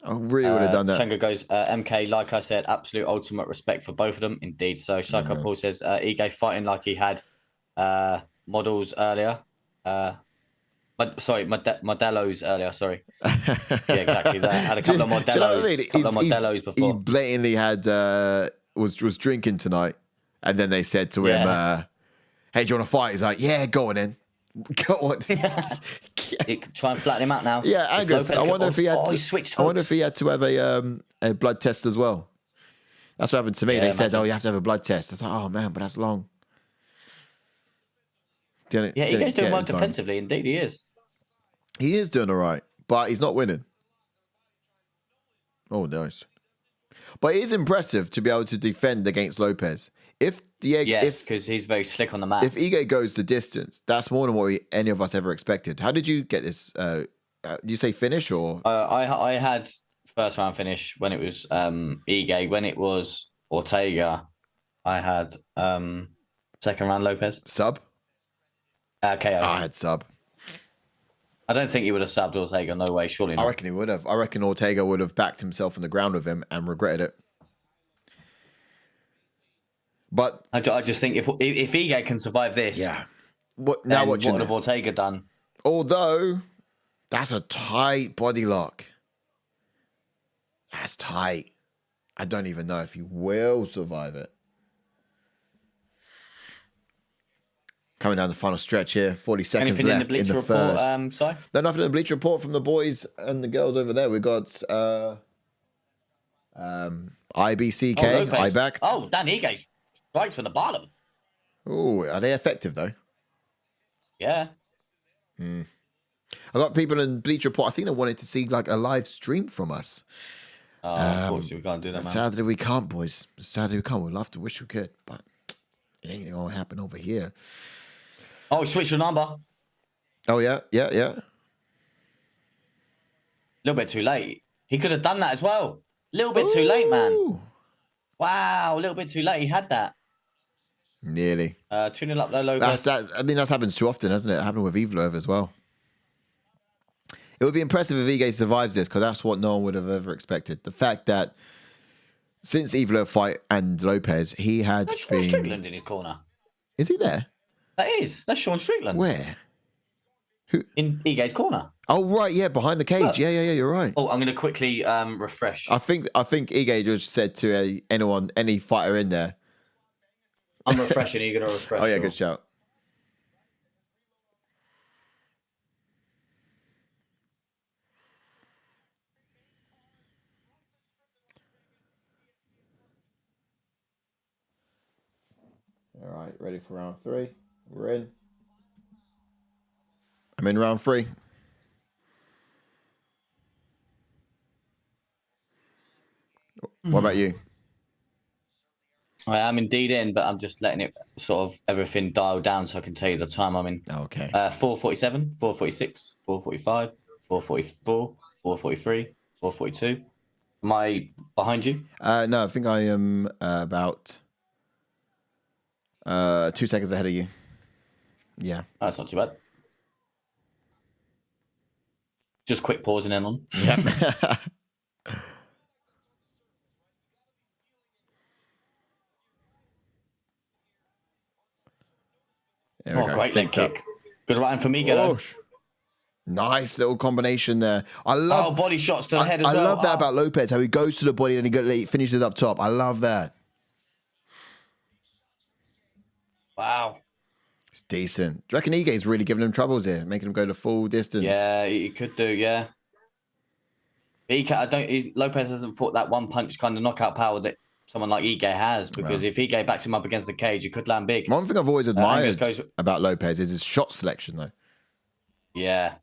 I really would have done that. Shango goes, MK, like I said, absolute ultimate respect for both of them. Indeed. So Psycho Paul says, Ige fighting like he had models earlier. Modelos earlier, sorry. Yeah, exactly. That had a couple of Modelos, do you know what I mean? Couple of Modelos before. He blatantly had, was drinking tonight. And then they said to him, hey, do you want to fight? He's like, yeah, go on in. Go on. Try and flatten him out now. Yeah, Angus, I wonder if he had to have a blood test as well. That's what happened to me. They said, you have to have a blood test. I was like, oh, man, but that's long. He's doing well defensively. Indeed, he is. He is doing all right, but he's not winning. Oh, nice. But it is impressive to be able to defend against Lopes. Because he's very slick on the mat. If Ige goes the distance, that's more than what any of us ever expected. How did you get this? Did you say finish or? I had first round finish when it was Ige. When it was Ortega, I had second round Lopes. Sub? KO. I had sub. I don't think he would have subbed Ortega. No way, surely not. I reckon he would have. I reckon Ortega would have backed himself on the ground with him and regretted it. But I just think if Ige can survive this, what would have Ortega done? Although that's a tight body lock. That's tight. I don't even know if he will survive it. Coming down the final stretch here, 40 seconds Anything left in the first. Sorry? No, nothing in the Bleacher Report from the boys and the girls over there. We got IBCK, IBACT. Oh, Dan Ige strikes from the bottom. Oh, are they effective though? Yeah. I got people in Bleacher Report. I think they wanted to see like a live stream from us. Unfortunately, we can't do that, man. Sadly, we can't, boys. Sadly, we can't. We'd love to, wish we could, but it ain't gonna happen over here. Oh, switch your number. Oh, yeah. A little bit too late. He could have done that as well. A little bit too late, man. Wow, a little bit too late. He had that. Nearly. 2-0 up though, Lopes. That's happened too often, hasn't it? It happened with Evlov as well. It would be impressive if Ige survives this, because that's what no one would have ever expected. The fact that since Evlov fight and Lopes, he had That's Sean Strickland in his corner. Is he there? That's Sean Strickland. Where? Who? In Ige's corner. Oh, right, yeah, behind the cage. Look. Yeah, you're right. Oh, I'm going to quickly refresh. I think Ige just said to any fighter in there. I'm refreshing. Are you going to refresh? Oh, yeah, good shout. All right, ready for round 3. We're in. I'm in round 3. What about you? I am indeed in, but I'm just letting it sort of everything dial down so I can tell you the time I'm in. Okay. 4:47, 4:46, 4:45, 4:44, 4:43, 4:42. Am I behind you? No, I think I am about 2 seconds ahead of you. Yeah. Oh, that's not too bad. Just quick pausing in on. Yeah. Great leg kick. Good right hand for me, Ghetto. Nice little combination there. I love body shots to the head as well. I love that about Lopes, how he goes to the body and he finishes up top. I love that. Wow. It's decent. Do you reckon Ige's really giving him troubles here, making him go the full distance? Yeah, he could do, yeah. Lopes hasn't fought that one punch kind of knockout power that someone like Ige has, because if Ige backs him up against the cage, he could land big. One thing I've always admired about Lopes is his shot selection, though. Yeah.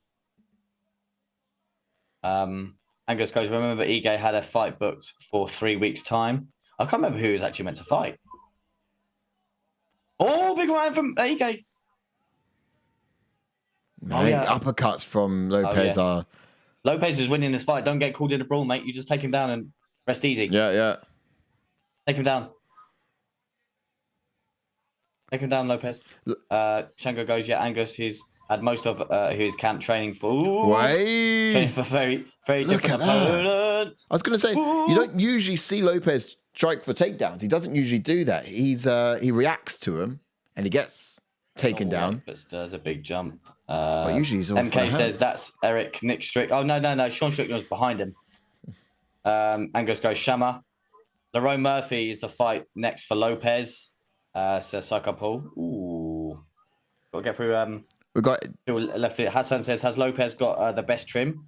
Angus goes, remember Ige had a fight booked for 3 weeks' time? I can't remember who he was actually meant to fight. Oh, big round from Ige. Uppercuts from Lopes are... Lopes is winning this fight. Don't get called in a brawl, mate. You just take him down and rest easy. Yeah. Take him down. Take him down, Lopes. Shango goes, Angus, who's had most of his camp training for... Training for very, very different opponent. I was going to say, you don't usually see Lopes strike for takedowns. He doesn't usually do that. He reacts to him and he gets taken down. But does a big jump. But usually he's all MK says that's Eric Nick Strick. Oh, no. Sean Strickland was behind him. Angus goes, Shama. Lerone Murphy is the fight next for Lopes. Says Psycho Paul. Ooh. Got to get through... We got left. Hassan says, has Lopes got the best trim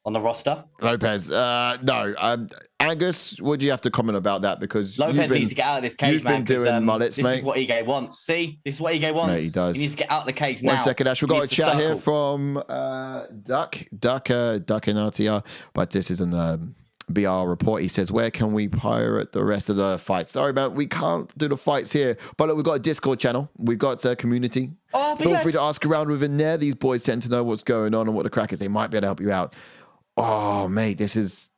on the roster? Lopes, no. Angus, would you have to comment about that? Because Lopes needs to get out of this cage, man. You've been doing mullets, this mate. This is what Ige wants. See? This is what Ige wants. Mate, he does. He needs to get out of the cage now. 1 second, Ash. We've got a chat here from Duck in RTR, but this is an BR report. He says, where can we pirate the rest of the fights? Sorry, man, we can't do the fights here, but look, we've got a Discord channel. We've got a community. Feel free to ask around within there. These boys tend to know what's going on and what the crack is. They might be able to help you out. Oh, mate, this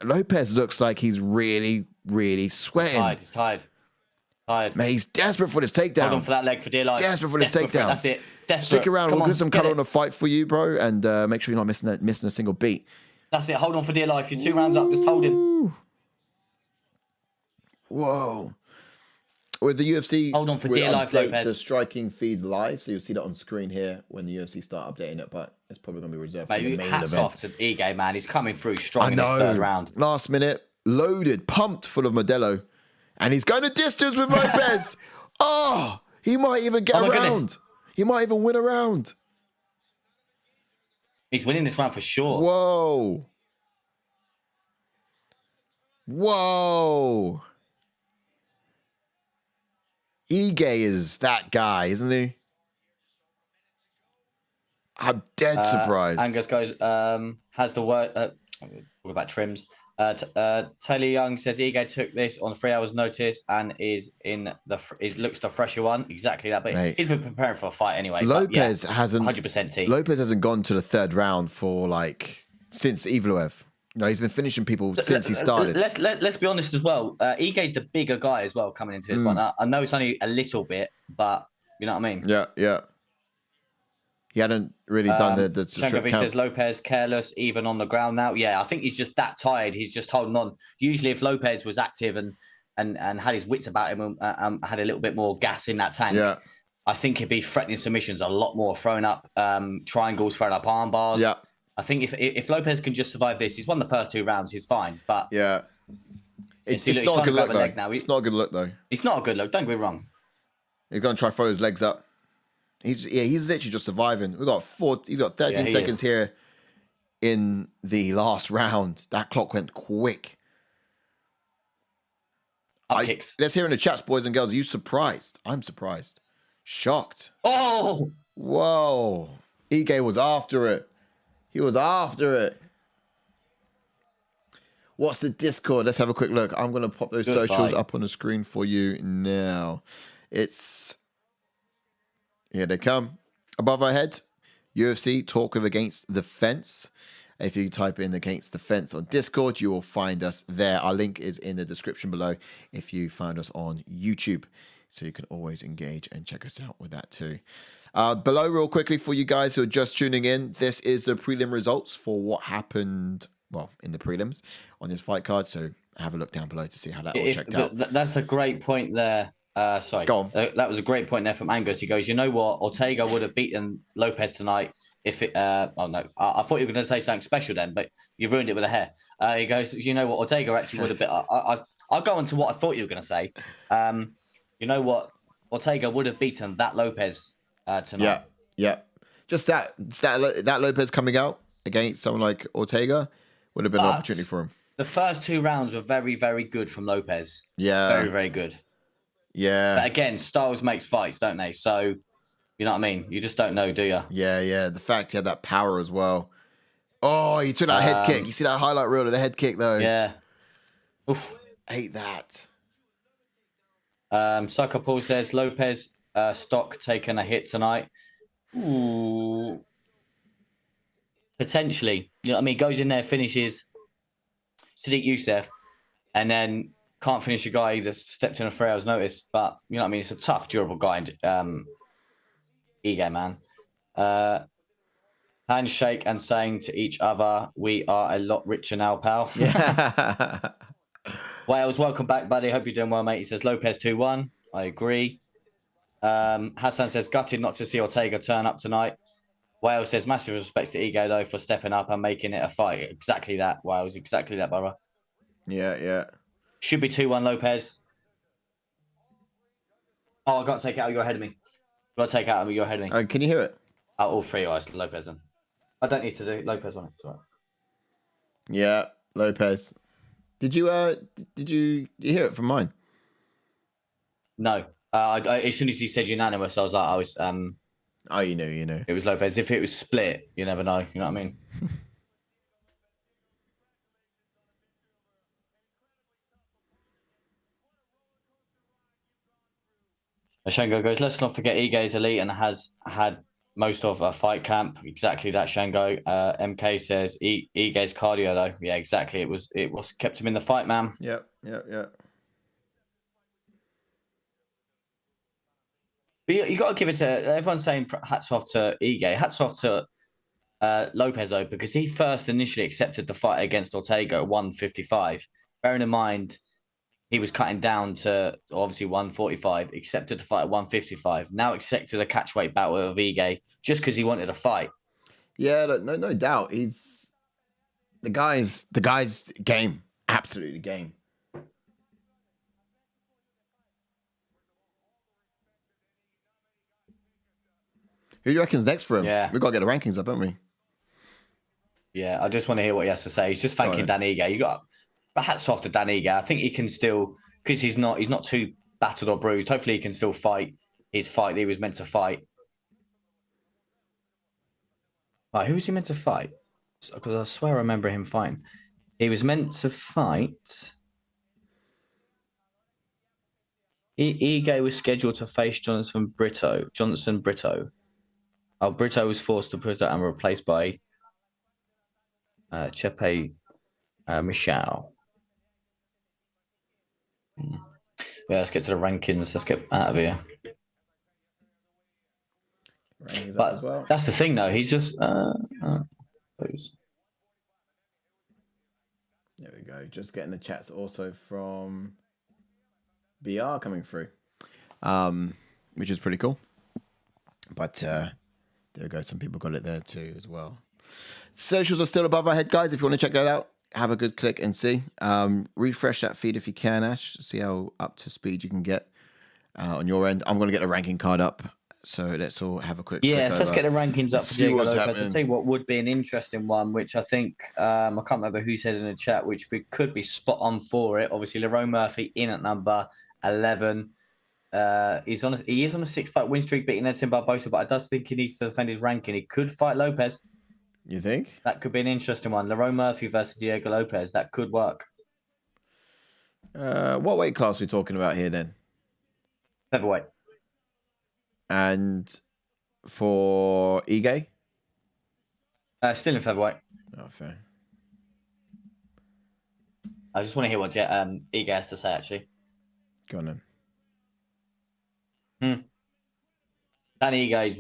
Lopes looks like he's really, really sweating. He's tired. Tired. Mate, he's desperate for this takedown. Hold on for that leg for dear life. Desperate for this takedown. That's it. Desperate. Stick around. We'll get some color on the fight for you, bro, and make sure you're not missing a single beat. That's it. Hold on for dear life. You're 2 rounds up. Just hold him. Whoa. With the UFC, hold on for dear life, Lopes. The striking feeds live, so you'll see that on screen here when the UFC start updating it. But it's probably going to be reserved for the main hats event. Off to Ige, man. He's coming through strong in this 3rd round. Last minute, loaded, pumped full of Modelo, and he's going to distance with Lopes. Oh, he might even get around. Goodness. He might even win a round. He's winning this round for sure. Whoa. Whoa. Ige is that guy, isn't he? I'm dead surprised. Angus goes, has the word. What about trims? Taylor Young says Ige took this on 3 hours' notice and is looks the fresher one. Exactly that, but mate, he's been preparing for a fight anyway. Lopes hasn't 100% team. Lopes hasn't gone to the 3rd round for since Evloev. No, he's been finishing people since he started. Let's be honest as well. Ige's the bigger guy as well coming into this one. I know it's only a little bit, but you know what I mean. Yeah. He hadn't really done the Shangovi says Lopes careless, even on the ground now. Yeah, I think he's just that tired. He's just holding on. Usually, if Lopes was active and had his wits about him and had a little bit more gas in that tank, I think he'd be threatening submissions a lot more, throwing up triangles, throwing up arm bars. Yeah. I think if Lopes can just survive this, he's won the first 2 rounds. He's fine. But yeah, it's not a good look though. Now. It's not a good look though. It's not a good look. Don't get me wrong. He's going to try to throw his legs up. He's literally just surviving. He's got 13 seconds here in the last round. That clock went quick. Kicks. Let's hear in the chats, boys and girls. Are you surprised? I'm surprised. Shocked. Oh! Whoa. Ige was after it. He was after it. What's the Discord? Let's have a quick look. I'm going to pop those socials up on the screen for you now. Here they come. Above our heads, UFC Talk with Against the Fence. If you type in Against the Fence on Discord, you will find us there. Our link is in the description below if you find us on YouTube. So you can always engage and check us out with that too. Below, real quickly, for you guys who are just tuning in, this is the prelim results for what happened, in the prelims on this fight card. So have a look down below to see how that all checked out. That's a great point there. Sorry. Go on. That was a great point there from Angus. He goes, you know what? Ortega would have beaten Lopes tonight if it... I thought you were going to say something special then, but you ruined it with a hair. He goes, you know what? Ortega actually would have been... I'll go on to what I thought you were going to say. You know what? Ortega would have beaten that Lopes tonight. Yeah. Just that Lopes coming out against someone like Ortega would have been an opportunity for him. The first 2 rounds were very, very good from Lopes. Yeah. Very, very good. Yeah. But again, styles makes fights, don't they? So, you know what I mean? You just don't know, do you? Yeah. The fact he had that power as well. Oh, he took that head kick. You see that highlight reel of the head kick, though? Yeah. Oof. Hate that. Sucker Paul says, Lopes stock taking a hit tonight. Ooh. Potentially. You know what I mean? Goes in there, finishes Sadiq Youssef, and then can't finish a guy that stepped in a 3 hours notice. But, you know what I mean? It's a tough, durable guy. Ige, man. Handshake and saying to each other, we are a lot richer now, pal. Yeah. Wales, welcome back, buddy. Hope you're doing well, mate. He says Lopes 2-1. I agree. Hassan says, gutted not to see Ortega turn up tonight. Wales says, massive respects to Ige, though, for stepping up and making it a fight. Exactly that, Wales. Exactly that, brother. Yeah. Should be 2-1 Lopes. Oh, I got to take it out. You're ahead of me. Got to take it out. You're ahead of me. Can you hear it? All 3 of us, Lopes then. I don't need to do Lopes one. It's all right. Yeah, Lopes. Did you hear it from mine? No. As soon as he said unanimous, I was like, Oh, you knew. It was Lopes. If it was split, you never know. You know what I mean? Shango goes, let's not forget Ige's elite and has had most of a fight camp. Exactly that, Shango. MK says Ige's cardio though. Yeah, exactly. It was kept him in the fight, man. Yep. But you got to give it to everyone's saying hats off to Ige, hats off to Lopes though, because he first initially accepted the fight against Ortega at 155. Bearing in mind he was cutting down to obviously 145, accepted the fight at 155. Now accepted a catchweight bout with Ige just because he wanted a fight. Yeah, no doubt. He's the guy's game, absolutely game. Who do you reckon's next for him? Yeah, we got to get the rankings up, haven't we? Yeah, I just want to hear what he has to say. He's just thanking Dan Ige. You got hats off to Dan Ige. I think he can still, because he's not too battered or bruised. Hopefully, he can still fight his fight that he was meant to fight. Right, who was he meant to fight? Because I swear I remember him fighting. He was meant to fight. Ige was scheduled to face Johnson Brito. Oh, Brito was forced to put it and replaced by Chepe Machado. Yeah, let's get to the rankings. Let's get out of here. Rankings but up as well. That's the thing, though. He's just. There we go. Just getting the chats also from BR coming through, which is pretty cool. But there we go. Some people got it there too as well. Socials are still above our head, guys. If you want to check that out, have a good click and see. Refresh that feed if you can, Ash. See how up to speed you can get on your end. I'm going to get the ranking card up. So let's all have a quick. Yes, let's get the rankings up for Diego Lopes. Happening. I'll tell you what would be an interesting one, which I think I can't remember who said in the chat, which could be spot on for it. Obviously, Lerone Murphy in at number 11. He is on a 6-fight win streak, beating Edson Barbosa, but I does think he needs to defend his ranking. He could fight Lopes. You think? That could be an interesting one. Lerone Murphy versus Diego Lopes. That could work. What weight class are we talking about here then? Featherweight. And for Ige? Still in featherweight. Oh, fair. I just want to hear what Ige has to say, actually. Go on then. Dan Ige's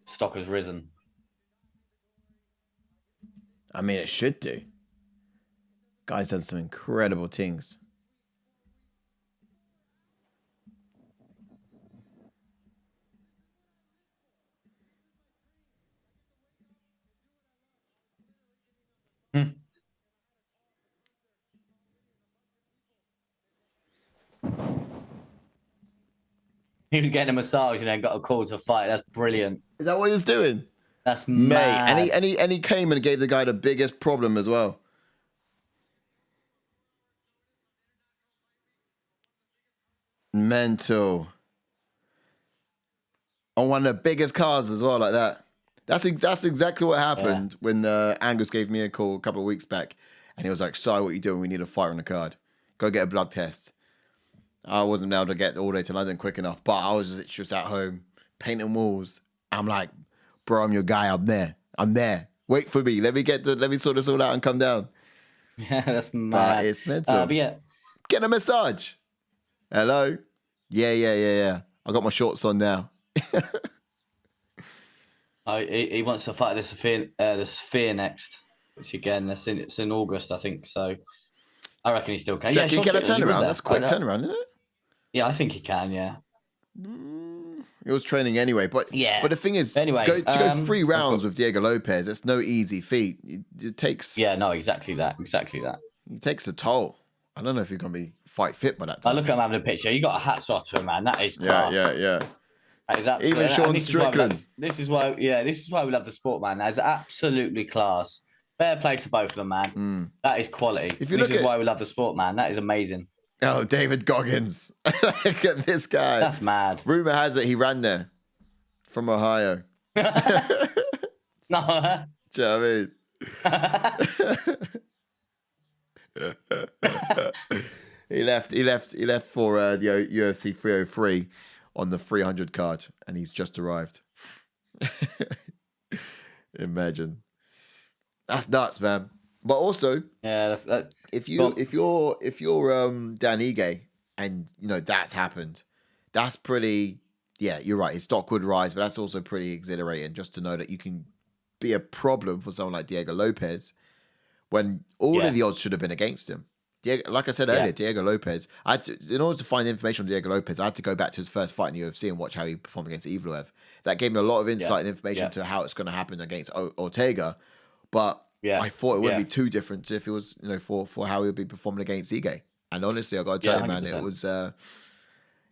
stock has risen. I mean, it should do. Guy's done some incredible things. He was getting a massage and got a call to fight. That's brilliant. Is that what he was doing? That's mad. Mate, and he came and gave the guy the biggest problem as well. Mental. On one of the biggest cars as well, like that. That's exactly what happened when Angus gave me a call a couple of weeks back, and he was like, "Sorry, what are you doing? We need a fighter on the card. Go get a blood test." I wasn't able to get all the way to London quick enough, but I was just at home painting walls. I'm like, "Bro, I'm your guy. I'm there. Wait for me. Let me sort this all out and come down." Yeah, that's mad. But it's mental. But yeah. Get a massage. Hello. Yeah. I got my shorts on now. He wants to fight the Sphere next, which again, it's in August, I think. So I reckon he still can. Yeah, can you get a turnaround? That's a quick turnaround, isn't it? Yeah, I think he can. Yeah. He was training anyway, but But the thing is, anyway, go 3 rounds with Diego Lopes. It's no easy feat. It takes. Yeah, no, exactly that. It takes a toll. I don't know if you're gonna be fight fit by that time. I look at him having a picture. You got a hat shot to him, man. That is class. Yeah. That is absolutely, even Sean Strickland. This is why we love the sport, man. That is absolutely class. Fair play to both of them, man. That is quality. This is why we love the sport, man. That is amazing. Oh, David Goggins. Look at this guy. That's mad. Rumor has it he ran there from Ohio. No. Do you know what I mean? He left for the UFC 303 on the 300 card, and he's just arrived. Imagine. That's nuts, man. But also, if you're Dan Ige and that's happened, that's pretty yeah, you're right. His stock would rise, but that's also pretty exhilarating just to know that you can be a problem for someone like Diego Lopes when all of the odds should have been against him. Like I said earlier, Diego Lopes, in order to find information on Diego Lopes, I had to go back to his first fight in the UFC and watch how he performed against Evloev. That gave me a lot of insight and information to how it's going to happen against Ortega. But I thought it wouldn't be too different if it was, for how he would be performing against Ige. And honestly, I got to tell you, man,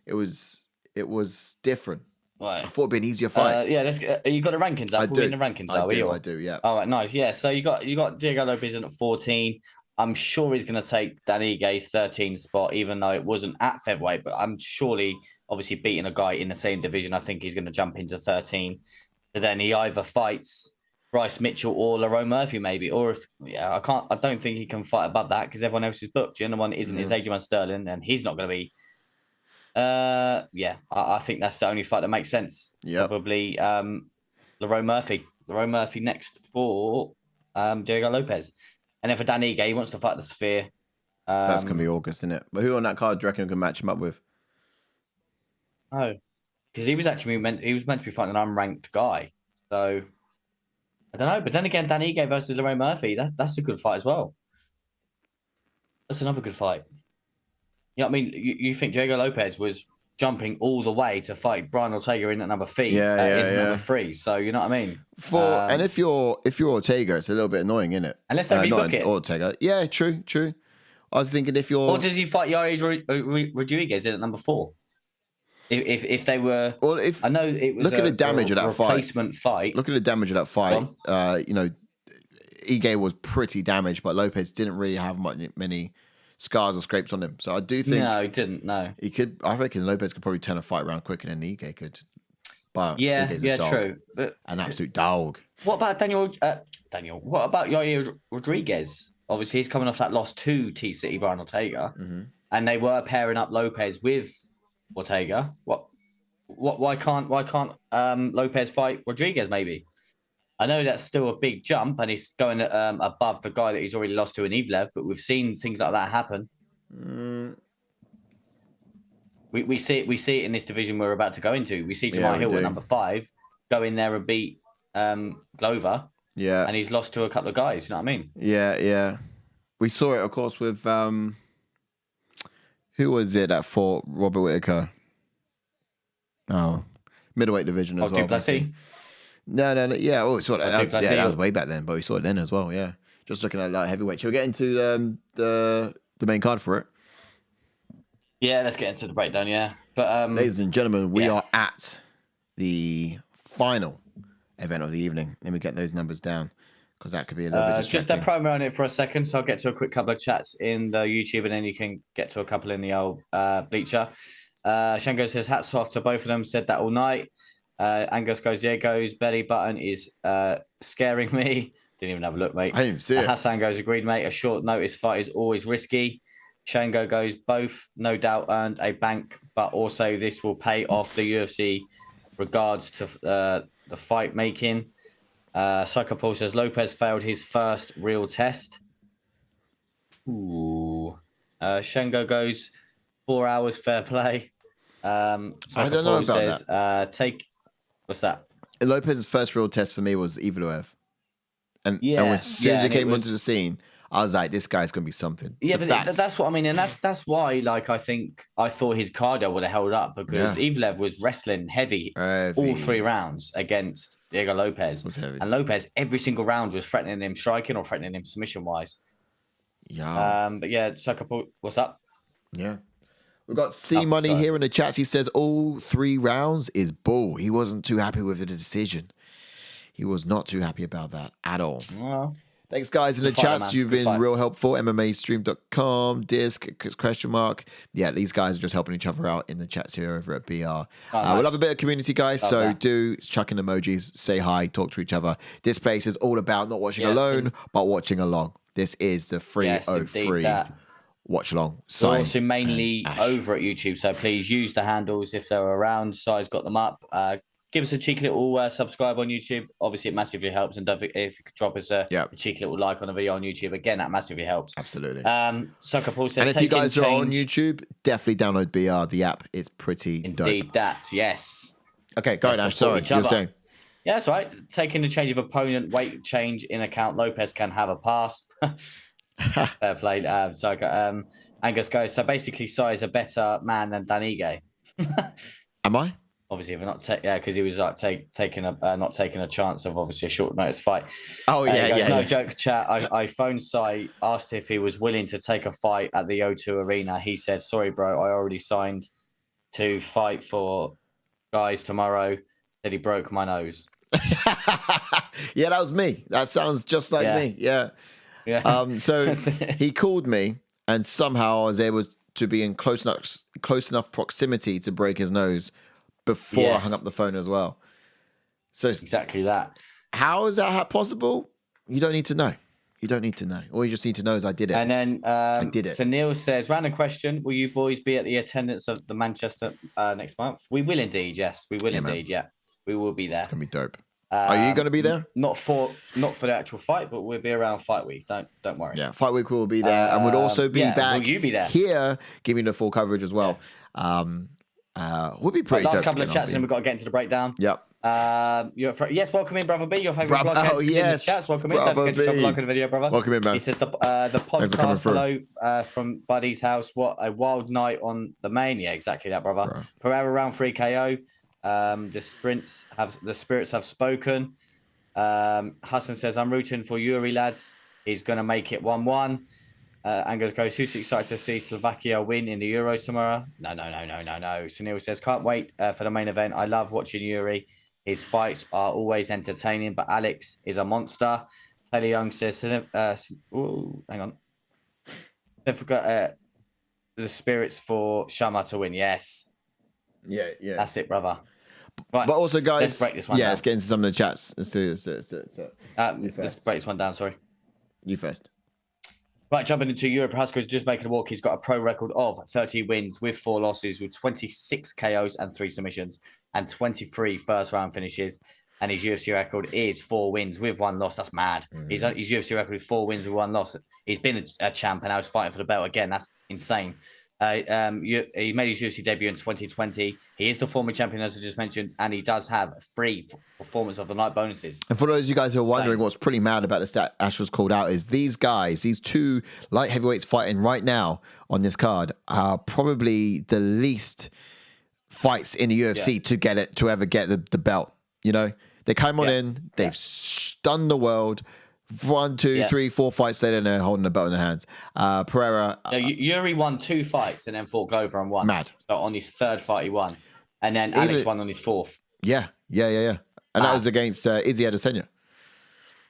it was different. Right. I thought it'd be an easier fight. You got the rankings up. I do. The rankings I do. Yeah. All right, nice. Yeah. So you got Diego Lopes in at 14. I'm sure he's going to take Dan Ige's 13 spot, even though it wasn't at featherweight. But I'm surely, obviously, beating a guy in the same division, I think he's going to jump into 13. But then he either fights Bryce Mitchell or Lerone Murphy, maybe. Or I don't think he can fight above that because everyone else is booked. The other one isn't is Adrian Sterling, and he's not going to be. I think that's the only fight that makes sense. Yeah, probably Lerone Murphy. Lerone Murphy next for Diego Lopes, and then for Dan Ige, he wants to fight the Sphere. So that's gonna be August, isn't it? But who on that card do you reckon we can match him up with? Oh, because he was meant to be fighting an unranked guy. So I don't know. But then again, Dan Ige versus Lerone Murphy, that's a good fight as well. That's another good fight. You know what I mean? You think Diego Lopes was jumping all the way to fight Brian Ortega in at number 3, number 3. So you know what I mean? And if you're Ortega, it's a little bit annoying, isn't it? Unless they rebook it. Ortega, yeah, true. I was thinking if you're, or does he fight Yair Rodriguez in at number 4? If they were, I know it was. Look at the damage of that replacement fight. Look at the damage of that fight. Ige was pretty damaged, but Lopes didn't really have many scars or scrapes on him. So I do think no, he didn't. No, he could. I reckon Lopes could probably turn a fight around quicker than Ige could. But Ige's a dog, true. But an absolute dog. What about Daniel? What about Yair Rodriguez? Obviously, he's coming off that loss to T-City Brian Ortega, and they were pairing up Lopes with Ortega. Why can't Lopes fight Rodriguez? Maybe. I know that's still a big jump, and he's going above the guy that he's already lost to in Evlev, but we've seen things like that happen. We see it in this division we're about to go into. We see Jamar Hill at number 5 go in there and beat Glover. Yeah, and he's lost to a couple of guys. You know what I mean? Yeah. We saw it, of course, with who was it that fought Robert Whittaker? Oh, middleweight division as well. Duplessis? No. Yeah, we saw that. That was way back then, but we saw it then as well. Yeah, just looking at light heavyweight. Shall we get into the main card for it? Yeah, let's get into the breakdown. Yeah, but ladies and gentlemen, we are at the final event of the evening. Let me get those numbers down because that could be a little bit distracting. Just a promo on it for a second, so I'll get to a quick couple of chats in the YouTube, and then you can get to a couple in the old bleacher. Shango says hats off to both of them. Said that all night. Angus goes, Diego's belly button is scaring me. Didn't even have a look, mate. I didn't see it. Hassan goes, agreed, mate. A short notice fight is always risky. Shango goes, both no doubt earned a bank, but also this will pay off the UFC. Regards to the fight making. Sucker Paul says Lopes failed his first real test. Ooh. Shango goes 4 hours fair play. I don't know about that. What's that? Lopez's first real test for me was Evloev. And as soon as he came onto the scene, I was like, this guy's going to be something. Yeah, but that's what I mean. And that's why, like, I thought his cardio would have held up because Evloev was wrestling heavy all 3 rounds against Diego Lopes. And Lopes, every single round was threatening him striking or threatening him submission-wise. Yeah. But yeah, Sucker Paul, what's up? Yeah. We've got C Money here in the chats. He says all 3 rounds is bull. He wasn't too happy with the decision. He was not too happy about that at all. Well, thanks, guys, in the chats. You've been real helpful. MMAstream.com, disc, ? Yeah, these guys are just helping each other out in the chats here over at BR. Nice. We'll have a bit of community, guys. Do chuck in emojis, say hi, talk to each other. This place is all about not watching alone, but watching along. This is the 303 Watch Along. We're also mainly over at YouTube, so please use the handles if they're around. Si's got them up. Give us a cheeky little subscribe on YouTube. Obviously, it massively helps. And if you could drop us a cheeky little like on a video on YouTube, again, that massively helps. Absolutely. Sucker Paul says, and if you guys are on YouTube, definitely download BR. The app is pretty dope. Indeed, that, yes. Okay, go on, Ash. Sorry, you were saying. Yeah, that's right. Taking the change of opponent, weight change in account, Lopes can have a pass. Fair play. Angus goes, so basically, Sai is a better man than Danige. Am I? Obviously, we're not because he was like taking a chance of obviously a short notice fight. Oh yeah, no joke, chat. I phoned Sai, asked if he was willing to take a fight at the O2 Arena. He said, "Sorry, bro, I already signed to fight for guys tomorrow." Said he broke my nose. Yeah, that was me. That sounds just like me. Yeah. So he called me, and somehow I was able to be in close enough proximity to break his nose before I hung up the phone as well. So exactly that. How is that possible? You don't need to know. You don't need to know. All you just need to know is I did it. And then I did it. So Neil says, random question: will you boys be at the attendance of the Manchester next month? We will indeed. Yes, we will indeed. Man. Yeah, we will be there. It's gonna be dope. Are you going to be there? Not for the actual fight, but we'll be around fight week. Don't worry. Yeah, fight week will be there, and we'll also be back. Will you be there? Here, giving the full coverage as well. Yeah. We'll be pretty. Last couple of chats, and then we've got to get into the breakdown. Yep. Yes, welcome in, brother B. Your favorite blockhead. Oh yes, chats. Welcome in. Don't forget to drop a like on the video, brother. Welcome in, man. He says the podcast hello from Buddy's house. What a wild night on the main. Yeah, exactly that, brother. Bro. Pereira round 3 KO. The spirits have spoken. Hassan says, I'm rooting for Jiří, lads. He's going to make it 1-1. Angus goes, who's excited to see Slovakia win in the Euros tomorrow? No. Sunil says, can't wait for the main event. I love watching Jiří. His fights are always entertaining, but Alex is a monster. Taylor Young says, hang on. Don't forget the spirits for Shama to win. Yes. Yeah. That's it, brother. Right, but also, guys, let's break this one down. Let's get into some of the chats. Let's do this. Let's break this one down. Sorry. You first. Right, jumping into Europe. Procházka's just making a walk. He's got a pro record of 30 wins with 4 losses, with 26 KOs and 3 submissions, and 23 first-round finishes. And his UFC record is 4 wins with 1 loss. That's mad. Mm-hmm. His UFC record is 4 wins with 1 loss. He's been a champ, and now he's fighting for the belt again. That's insane. He made his UFC debut in 2020. He is the former champion, as I just mentioned, and he does have 3 performance of the night bonuses. And for those of you guys who are wondering what's pretty mad about the stat Ash was called out is these guys, these 2 light heavyweights fighting right now on this card are probably the least fights in the UFC to ever get the belt. You know, they came on in, they've stunned the world. 1, 2, 3, 4 fights later, and they're holding the belt in their hands. Pereira. Jiří won 2 fights and then fought Glover and won. Mad. So on his 3rd fight, he won. And then Alex won on his 4th. Yeah. And that was against Izzy Adesanya.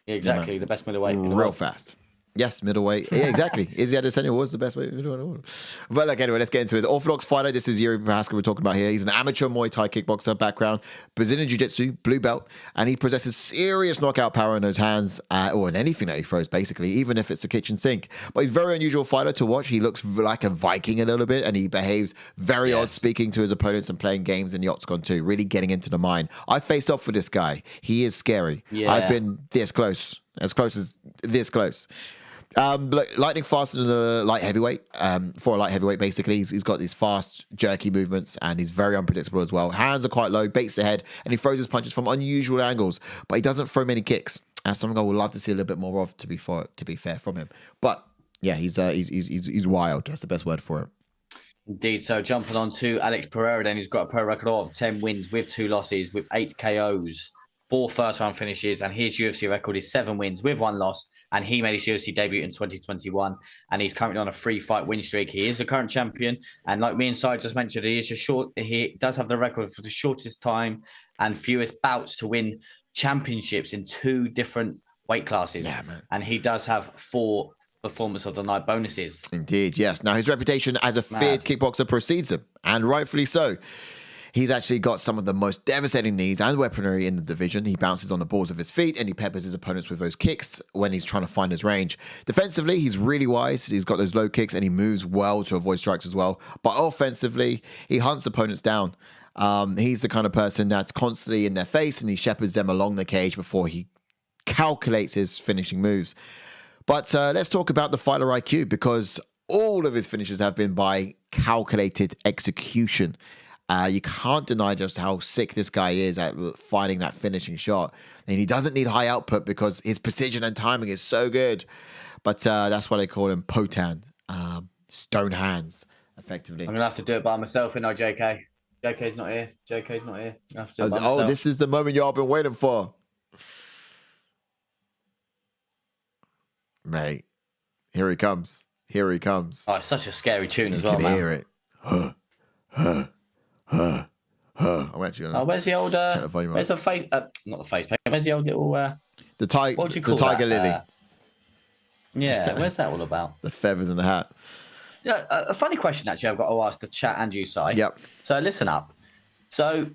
Yeah, exactly. The best middleweight in the real world. Fast. Yes, middleweight. Yeah, exactly. Izzy Adesanya was the best way. But look, anyway, let's get into it. Orthodox fighter. This is Jiří Procházka we're talking about here. He's an amateur Muay Thai kickboxer background, Brazilian Jiu-Jitsu, blue belt, and he possesses serious knockout power in those hands, or in anything that he throws, basically, even if it's a kitchen sink. But he's a very unusual fighter to watch. He looks like a Viking a little bit, and he behaves very odd, speaking to his opponents and playing games in the octagon too, really getting into the mind. I faced off with this guy. He is scary. Yeah. I've been this close as this close. Lightning faster than the light heavyweight. For a light heavyweight, basically, he's got these fast, jerky movements, and he's very unpredictable as well. Hands are quite low, baits the head, and he throws his punches from unusual angles, but he doesn't throw many kicks. As something I would love to see a little bit more of, to be fair, from him. But yeah, he's wild. That's the best word for it. Indeed. So jumping on to Alex Pereira, then he's got a pro record of 10 wins with 2 losses, with 8 KOs, 4 first-round finishes, and his UFC record is 7 wins with 1 loss. And he made his UFC debut in 2021, and he's currently on a 3-fight win streak. He is the current champion, and like me and Sai just mentioned, he does have the record for the shortest time and fewest bouts to win championships in 2 different weight classes. Yeah, man. And he does have 4 performance of the night bonuses. Indeed, yes. Now his reputation as a feared kickboxer precedes him, and rightfully so. He's actually got some of the most devastating knees and weaponry in the division. He bounces on the balls of his feet and he peppers his opponents with those kicks when he's trying to find his range. Defensively, he's really wise. He's got those low kicks and he moves well to avoid strikes as well. But offensively, he hunts opponents down. He's the kind of person that's constantly in their face and he shepherds them along the cage before he calculates his finishing moves. But let's talk about the fighter IQ, because all of his finishes have been by calculated execution. You can't deny just how sick this guy is at finding that finishing shot. And he doesn't need high output because his precision and timing is so good. But that's why they call him Potan, stone hands, effectively. I'm going to have to do it by myself, and JK. JK's not here. JK's not here. I have to do it by myself. Oh, this is the moment y'all been waiting for. Mate, here he comes. Here he comes. Oh, it's such a scary tune as well, man. You can hear it. I'm actually gonna. Oh, where's the old? Where's the face? Not the face paint. Where's the old little? The tiger. What would you call the tiger that? lily. Yeah, where's that all about? The feathers in the hat. Yeah, a funny question actually. I've got to ask the chat and you, Si. Yep. So listen up. So,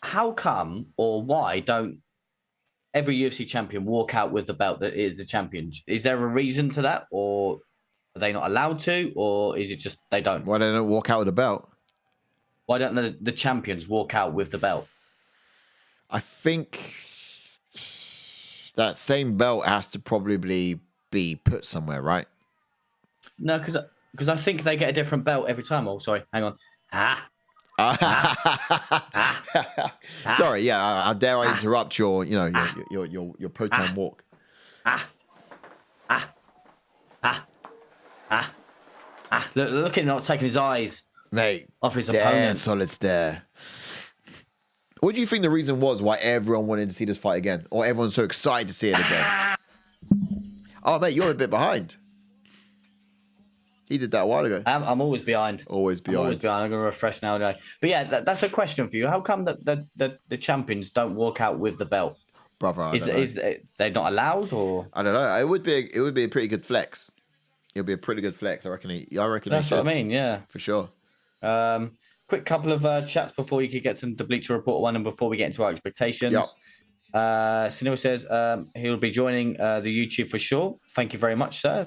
how come or why don't every UFC champion walk out with the belt that is the champion? Is there a reason to that, or are they not allowed to, or is it just they don't? Why don't they walk out with the belt? Why don't the champions walk out with the belt? I think that same belt has to probably be put somewhere, right? No, because I think they get a different belt every time. Oh, sorry, hang on. Sorry, yeah. How dare I interrupt your proton walk? Look at him not taking his eyes, mate, off his damn, opponent. Solid stare. What do you think the reason was why everyone wanted to see this fight again, or everyone's so excited to see it again? Oh, mate, you're a bit behind. He did that a while ago. I'm always behind. Always behind. I'm going to refresh now. But yeah, that's a question for you. How come the champions don't walk out with the belt? Brother, is they not allowed, or I don't know. It would be a pretty good flex. It would be a pretty good flex. I reckon. That's what I mean. Yeah, for sure. Quick couple of chats before you could get some the Bleacher Report one, and before we get into our expectations. Yep. Sunil says he'll be joining the YouTube for sure. Thank you very much, sir.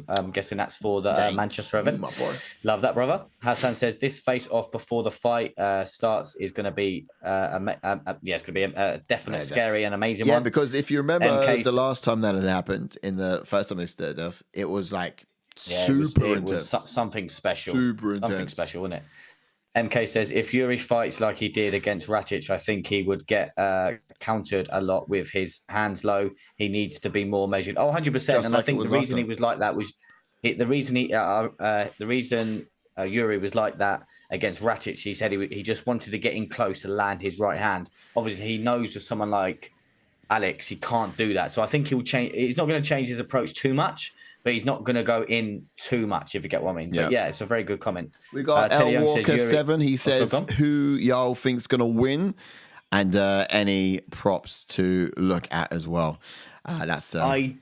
I'm guessing that's for the Manchester event. My boy. Love that, brother. Hassan says this face-off before the fight starts is going to be it's going to be a definite scary and amazing one. Yeah, because if you remember the last time that had happened, in the first time they stood off, it was like super intense. It was something special. Super intense. Something special, wasn't it? MK says, if Yuri fights like he did against Ratic, I think he would get countered a lot with his hands low. He needs to be more measured. Oh, 100%. And I think the reason he was like that was the reason Yuri was like that against Ratic. He said he just wanted to get in close to land his right hand. Obviously, he knows with someone like Alex, he can't do that. So I think he'll change. He's not going to change his approach too much, but he's not going to go in too much, if you get what I mean. But yeah, it's a very good comment. We got L Walker 7. He says, who y'all think's going to win? And any props to look at as well. That's I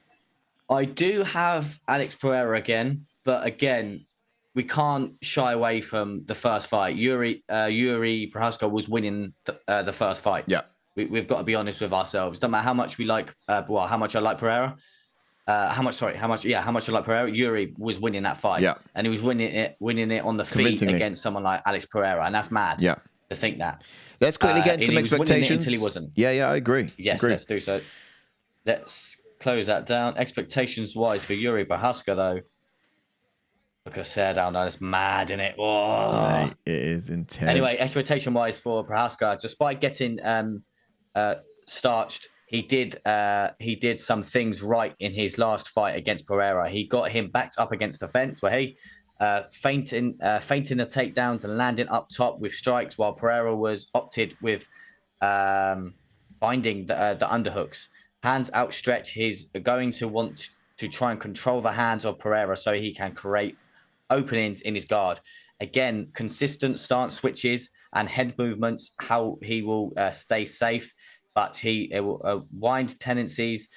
do have Alex Pereira again, but again, we can't shy away from the first fight. Jiří Procházka was winning the first fight. Yeah. We've got to be honest with ourselves. Doesn't matter how much we like, how much I like Pereira. How much I like Pereira. Jiří was winning that fight. Yeah. And he was winning it on the feet against someone like Alex Pereira. And that's mad. Yeah. To think that. Let's quickly get into some expectations. Until he wasn't. Yeah, I agree. Yes, let's do so. Let's close that down. Expectations wise for Jiří Procházka, though. Look, I said down there, it's mad, isn't it? Oh. Mate, it is intense. Anyway, expectation wise for Procházka, despite getting starched, he did some things right in his last fight against Pereira. He got him backed up against the fence where he feinting a takedown to landing up top with strikes, while Pereira was opted with binding the underhooks. Hands outstretched. He's going to want to try and control the hands of Pereira so he can create openings in his guard. Again, consistent stance switches and head movements, how he will stay safe, but wild tendencies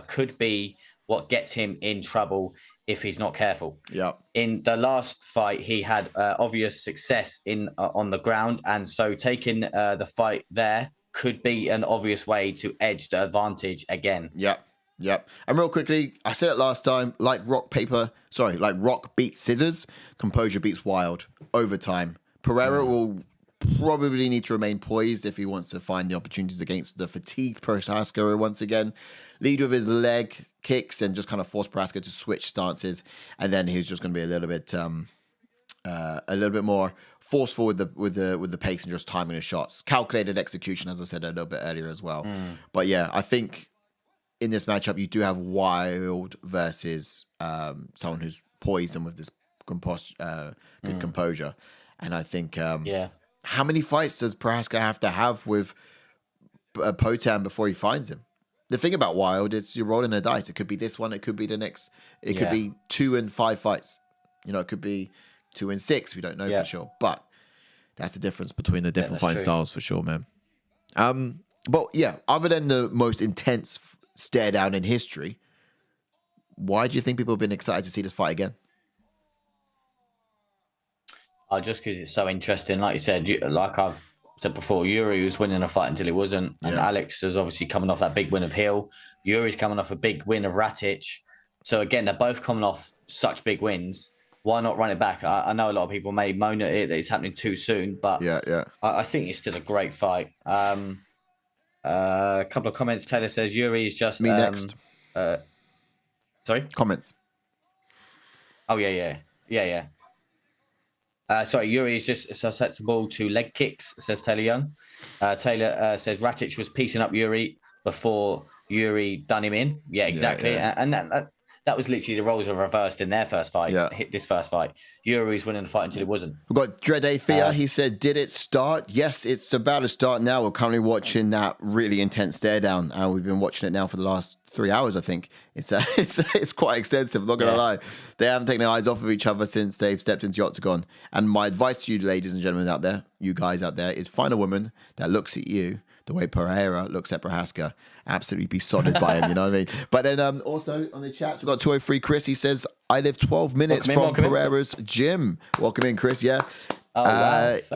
could be what gets him in trouble if he's not careful. Yeah. In the last fight, he had obvious success on the ground, and so taking the fight there could be an obvious way to edge the advantage again. Yep. And real quickly, I said it last time, like rock beats scissors, composure beats wild over time. Pereira will probably need to remain poised if he wants to find the opportunities against the fatigued Procházka once again. Lead with his leg kicks and just kind of force Procházka to switch stances. And then he's just going to be a little bit a little bit more forceful with the pace and just timing the shots. Calculated execution, as I said a little bit earlier as well. But yeah, I think in this matchup you do have Wild versus someone who's poised and with this good composure. And I think how many fights does Procházka have to have with Potan before he finds him? The thing about Wild is you're rolling a dice. It could be this one. It could be the next. It could be 2 and 5 fights. It could be 2 and 6. We don't know for sure. But that's the difference between the different fighting styles for sure, man. But yeah, other than the most intense stare down in history, why do you think people have been excited to see this fight again? Just because it's so interesting. Like you said, like I've said before, Jiří was winning a fight until he wasn't. And Alex is obviously coming off that big win of Hill. Jiří's coming off a big win of Ratic. So again, they're both coming off such big wins. Why not run it back? I know a lot of people may moan at it that it's happening too soon, but I think it's still a great fight. A couple of comments. Taylor says Jiří is just... Me next. Sorry? Comments. Oh, yeah. Sorry, Jiří is just susceptible to leg kicks, says Taylor Young. Taylor says Ratic was piecing up Jiří before Jiří done him in. Yeah, exactly. And that was literally the roles were reversed in their first fight. Hit this first fight. Jiří's winning the fight until it wasn't. We've got Drede Fia. He said, did it start? Yes, it's about to start now. We're currently watching that really intense stare down. And we've been watching it now for the last 3 hours, I think. It's quite extensive, not going to lie. They haven't taken their eyes off of each other since they've stepped into the octagon. And my advice to you, ladies and gentlemen out there, you guys out there, is find a woman that looks at you the way Pereira looks at Procházka. Absolutely be sodded by him, you know what I mean? But then also on the chats, we've got 203 Chris. He says, I live 12 minutes from Pereira's gym. Welcome in, Chris, yeah.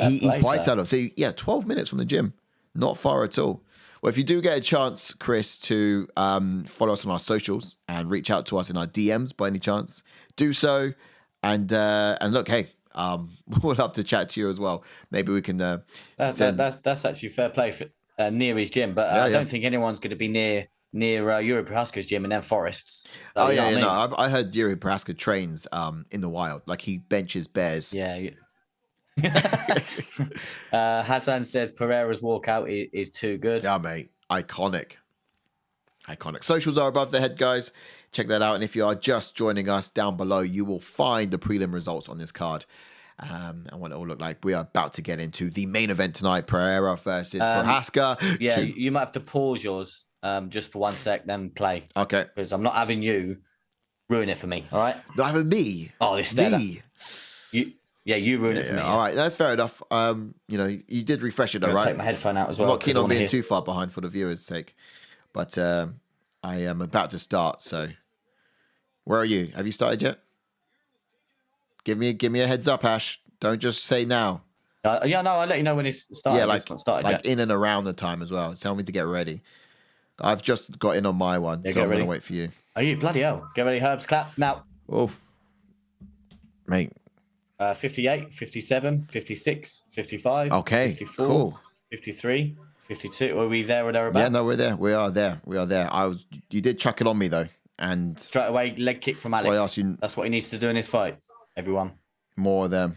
He fights out of. So, 12 minutes from the gym. Not far at all. Well, if you do get a chance, Chris, to follow us on our socials and reach out to us in our DMs by any chance, do so. And look, hey, we'll love to chat to you as well. Maybe we can... That's actually fair play for, near his gym, but I don't think anyone's going to be near Jiří Procházka's gym in them forests. So, I heard Jiří Procházka trains in the wild. Like he benches bears. Yeah. Hassan says Pereira's walkout is too good. Yeah, mate. Iconic. Socials are above the head, guys. Check that out. And if you are just joining us down below, you will find the prelim results on this card. And what it all look like. We are about to get into the main event tonight. Pereira versus Procházka. Yeah, you might have to pause yours just for 1 sec, then play. Okay. Because I'm not having you ruin it for me, all right? Not having me? Oh, this me? You ruin it for me. All right, that's fair enough. You did refresh it, though, right? Take my headphone out as well. I'm not keen on being too far behind for the viewers' sake. But I am about to start, so... Where are you? Have you started yet? Give me a heads up, Ash. Don't just say now. I'll let you know when it's started. Yeah, it's not started yet. In and around the time as well. Tell me to get ready. I've just got in on my one, so I'm going to wait for you. Are you? Bloody hell. Get ready, Herbs. Clap now. Oh. Mate. 58, 57, 56, 55, okay, 54, cool. 53, 52. Are we there or thereabouts? Yeah, no, we're there. We are there. You did chuck it on me, though. And straight away, leg kick from Alex. That's what he needs to do in his fight. Everyone. More of them.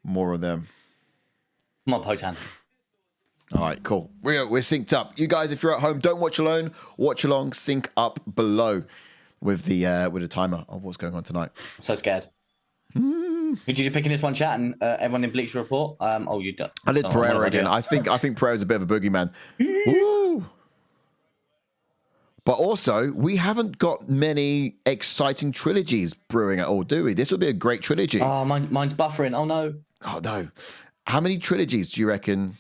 Come on, Potan. All right, cool. We're synced up. You guys, if you're at home, don't watch alone. Watch along. Sync up below with the timer of what's going on tonight. I'm so scared. Who did you pick in this one, chat? And everyone in Bleacher Report? You did. I did Pereira again. I think Pereira's a bit of a boogeyman. Woo! But also, we haven't got many exciting trilogies brewing at all, do we? This would be a great trilogy. Oh, mine's buffering. Oh, no. Oh, no. How many trilogies do you reckon?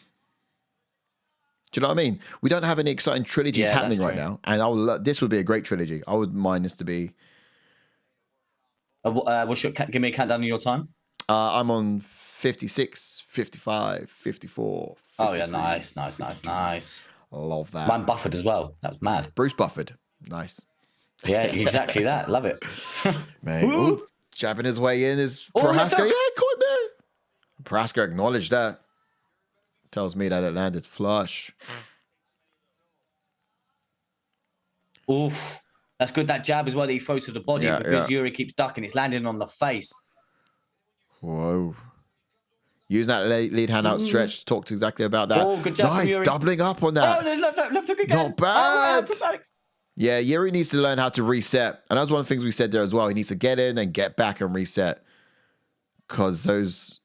Do you know what I mean? We don't have any exciting trilogies happening right now. And this would be a great trilogy. I would mind this to be... give me a countdown on your time. I'm on 56, 55, 54, 53. Oh, yeah, nice. Love that. Mine buffered as well. That was mad. Bruce buffered. Nice. Yeah, exactly that. Love it. Man, jabbing his way in is Procházka. Yeah, caught there. Procházka acknowledged that. Tells me that it landed flush. Oof. That's good. That jab as well that he throws to the body because Jiří keeps ducking. It's landing on the face. Whoa. Using that lead hand outstretched, talked exactly about that. Oh, good job. Nice, doubling up on that. Oh, there's left hook again. Not bad. Oh, yeah, Jiří needs to learn how to reset. And that was one of the things we said there as well. He needs to get in and get back and reset. Because those...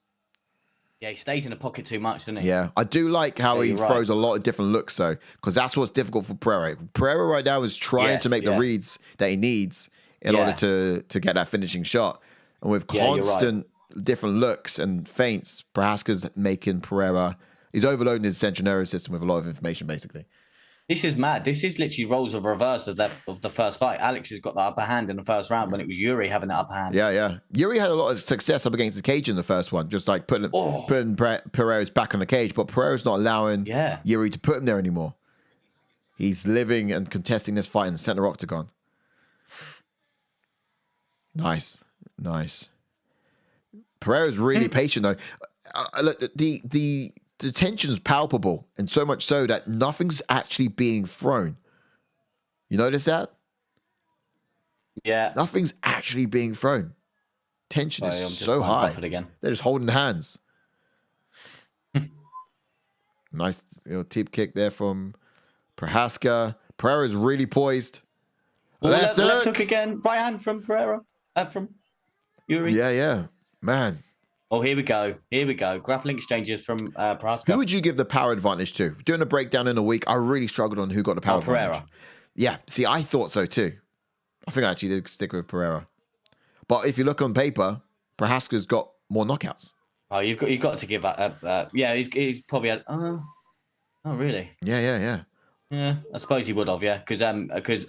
Yeah, he stays in the pocket too much, doesn't he? Yeah, I do like how he throws a lot of different looks, though. Because that's what's difficult for Pereira. Pereira right now is trying to make the reads that he needs in order to get that finishing shot. And with constant different looks and feints, Procházka's making Pereira... He's overloading his central nervous system with a lot of information, basically. This is mad. This is literally roles of reverse of the first fight. Alex has got the upper hand in the first round when it was Jiří having the upper hand. Yeah, yeah. Jiří had a lot of success up against the cage in the first one, just like putting Pereira's back on the cage. But Pereira's not allowing Jiří to put him there anymore. He's living and contesting this fight in the center octagon. Nice, nice. Pereira's really patient, though. Look, the tension's palpable, and so much so that nothing's actually being thrown. You notice that? Yeah. Nothing's actually being thrown. Tension is so high. Again. They're just holding hands. Nice tip kick there from Procházka. Pereira's really poised. Left hook again. Right hand from Pereira. From Jiří. Yeah, yeah. Man. Oh, here we go. Here we go. Grappling exchanges from Procházka. Who would you give the power advantage to? Doing a breakdown in a week, I really struggled on who got the power advantage. Pereira. Yeah, see, I thought so too. I think I actually did stick with Pereira. But if you look on paper, Procházka's got more knockouts. Oh, you've got to give that. Yeah, he's probably had. Oh, really? Yeah. Yeah, I suppose he would have. Yeah, because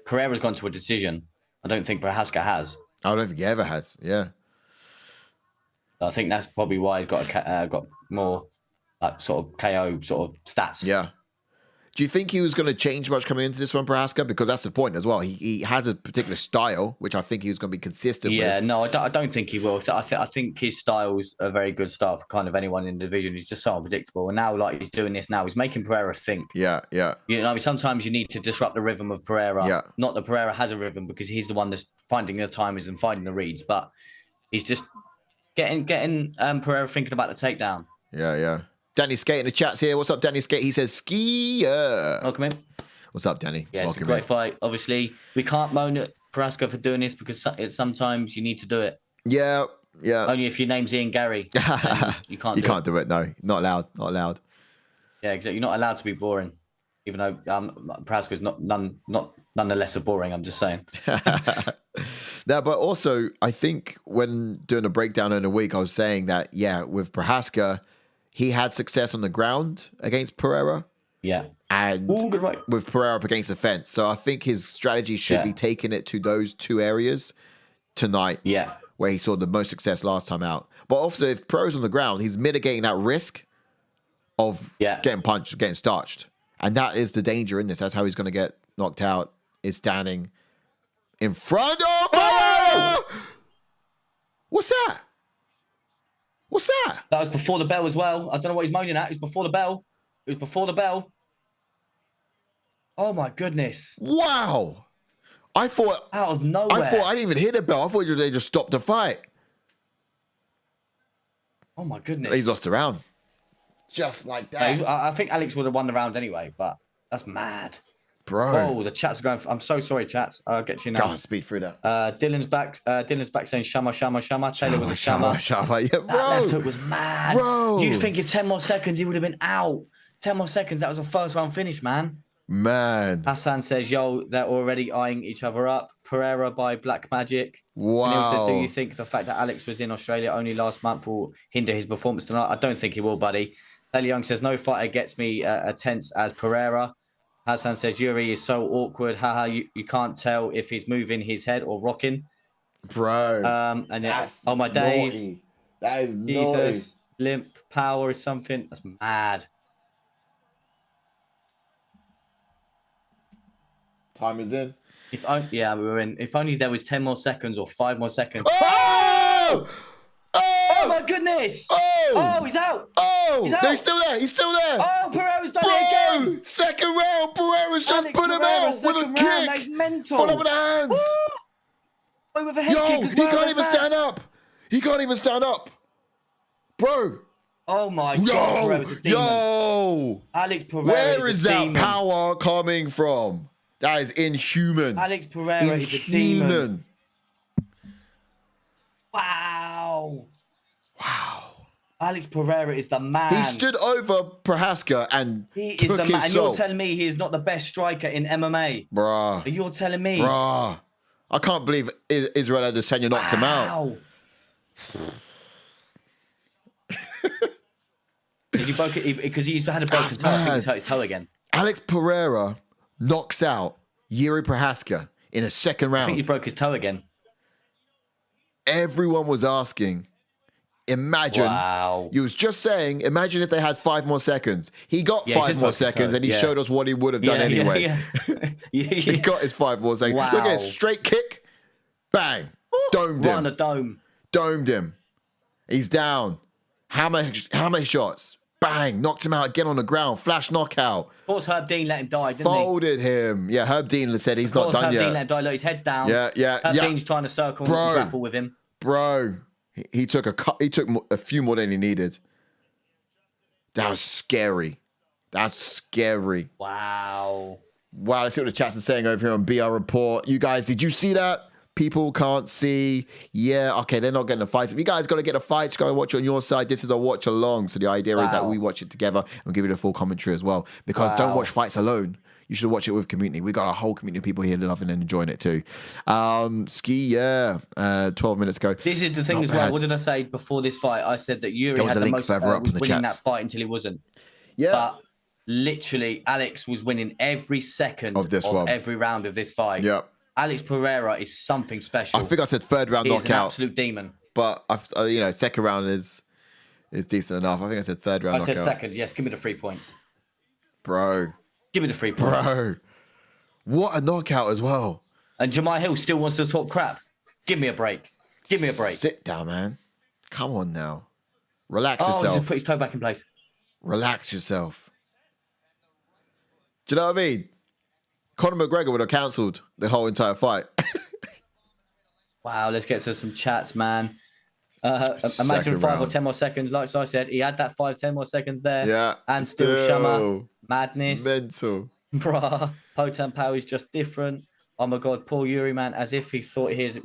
Pereira's gone to a decision. I don't think Procházka has. I don't think he ever has. Yeah. I think that's probably why he's got more sort of KO sort of stats. Yeah. Do you think he was going to change much coming into this one, Procházka? Because that's the point as well. He has a particular style, which I think he was going to be consistent with. Yeah, no, I don't think he will. I think his style's a very good style for kind of anyone in the division. He's just so unpredictable. And now, like, he's doing this now. He's making Pereira think. Yeah. You know, sometimes you need to disrupt the rhythm of Pereira. Yeah. Not that Pereira has a rhythm, because he's the one that's finding the timers and finding the reads. But he's just getting Pereira thinking about the takedown. Yeah. Danny Skate in the chat's here. What's up, Danny Skate? He says, skier. Welcome in. What's up, Danny? Yeah, it's a great fight. Obviously, we can't moan at Procházka for doing this because sometimes you need to do it. Yeah. Only if your name's Ian Garry. You can't do it. No, not allowed. Yeah, exactly. You're not allowed to be boring, even though Procházka's nonetheless boring. I'm just saying. Now, but also, I think when doing a breakdown in a week, I was saying that, with Procházka, he had success on the ground against Pereira. Yeah. And good fight. with Pereira up against the fence. So I think his strategy should be taking it to those two areas tonight. Yeah. Where he saw the most success last time out. But also, if Pereira's on the ground, he's mitigating that risk of getting punched, getting starched. And that is the danger in this. That's how he's going to get knocked out, is standing in front of Pereira! What's that? What's that? That was before the bell as well. I don't know what he's moaning at. It was before the bell. Oh, my goodness. Wow. I thought... Out of nowhere. I didn't even hear the bell. I thought they just stopped the fight. Oh, my goodness. He's lost the round. Just like that. I think Alex would have won the round anyway, but that's mad. Bro. Oh, the chats are going... I'm so sorry, chats. I'll get to you now. Go on, speed through that. Dylan's back saying Shama. Taylor with a Shama. Yeah, bro. That left hook was mad. Bro. You think in 10 more seconds he would have been out? 10 more seconds, that was a first round finish, man. Hassan says, yo, they're already eyeing each other up. Pereira by Black Magic. Wow. Neil says, do you think the fact that Alex was in Australia only last month will hinder his performance tonight? I don't think he will, buddy. Taylor Young says, no fighter gets me tense as Pereira. Hassan says, Jiří is so awkward. Haha, you can't tell if he's moving his head or rocking. Bro. And that's my days. Naughty. That is Jesus. Limp power is something. That's mad. Time is in. We're in. If only there was 10 more seconds or 5 more seconds. Oh! Oh my goodness! Oh, he's out! Oh! He's out. No, he's still there! Oh, Pereira's done it again! Second round! Pereira's just Alex put him Pereira, out with a second round. kick! That's mental! Follow with the hands! Oh, with a head Yo, kick as he well, can't like even that. stand up! He can't even stand up. Bro. Oh my God. Pereira's a demon. Yo. Alex Pereira Where is that demon. power coming from? That is inhuman. Alex Pereira is a demon. Wow. Alex Pereira is the man. He stood over Procházka and he took is the his man. And soul. you're telling me he is not the best striker in MMA? Bruh. You're telling me? Bruh. I can't believe Israel Adesanya knocked him out. Because he's had a broken toe. I think he's hurt his toe again. Alex Pereira knocks out Jiří Procházka in a second round. I think he broke his toe again. Everyone was asking, imagine, you was just saying, imagine if they had 5 more seconds. He got 5 more seconds and he showed us what he would have done anyway. He got his 5 more seconds. Wow. Look at it, straight kick, bang, domed him. Right on the dome. Domed him. He's down. How many shots? Bang, knocked him out again on the ground. Flash knockout. Of course, Herb Dean let him die, didn't Folded him. Yeah, Herb Dean said he's not done Herb yet. Dean let him die. Look, his head's down. Yeah. Herb Dean's trying to circle and grapple with him. Bro, he took a few more than he needed. That was scary. That's scary. Wow. Let's see what the chat's are saying over here on BR Report. You guys, did you see that? People can't see. Yeah, okay, they're not getting the fights. If you guys got to get a fight, go and watch on your side. This is a watch along. So the idea is that we watch it together and give you the full commentary as well. Because don't watch fights alone. You should watch it with community. We got a whole community of people here loving and enjoying it too. 12 minutes ago. This is the thing as well. What did I say before this fight? I said that Jiří had the most was winning that fight until he wasn't. Yeah. But literally, Alex was winning every second of every round of this fight. Yeah. Alex Pereira is something special. I think I said 3rd round knockout. He's an absolute demon. But second round is decent enough. I think I said 3rd round knockout. I said second. Yes, give me the 3 points, bro. Give me the 3 points, bro. What a knockout as well. And Jamai Hill still wants to talk crap. Give me a break. Give me a break. Sit down, man. Come on now. Relax yourself. Just put his toe back in place. Relax yourself. Do you know what I mean? Conor McGregor would have cancelled the whole entire fight. Wow, let's get to some chats, man. Imagine 5 or 10 more seconds. Like I said, he had that 5-10 more seconds there. Yeah. And still Shama. Madness. Mental. Bruh. Potan Power is just different. Oh my God, poor Jiří, man. As if he thought he'd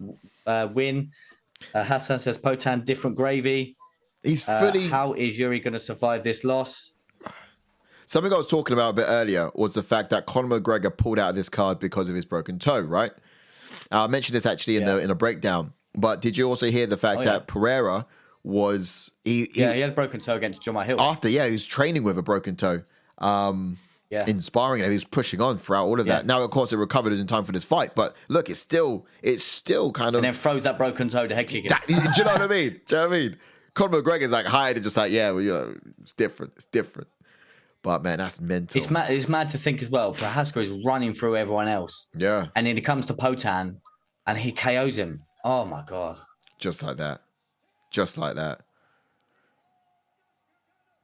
win. Hassan says, Potan, different gravy. He's fully... how is Jiří going to survive this loss? Something I was talking about a bit earlier was the fact that Conor McGregor pulled out of this card because of his broken toe, right? I mentioned this actually in a breakdown. But did you also hear the fact that Pereira was... He had a broken toe against Jamai Hill. He was training with a broken toe. In sparring, and he was pushing on throughout all of that. Now, of course, it recovered in time for this fight. But look, it's still kind of... And then throws that broken toe to head kick it. Do you know what I mean? Do you know what I mean? Conor McGregor's like hiding, just like, it's different. It's different. But man, that's mental. It's mad to think as well. Procházka is running through everyone else. Yeah. And then it comes to Potan, and he KOs him. Oh my God. Just like that. Just like that.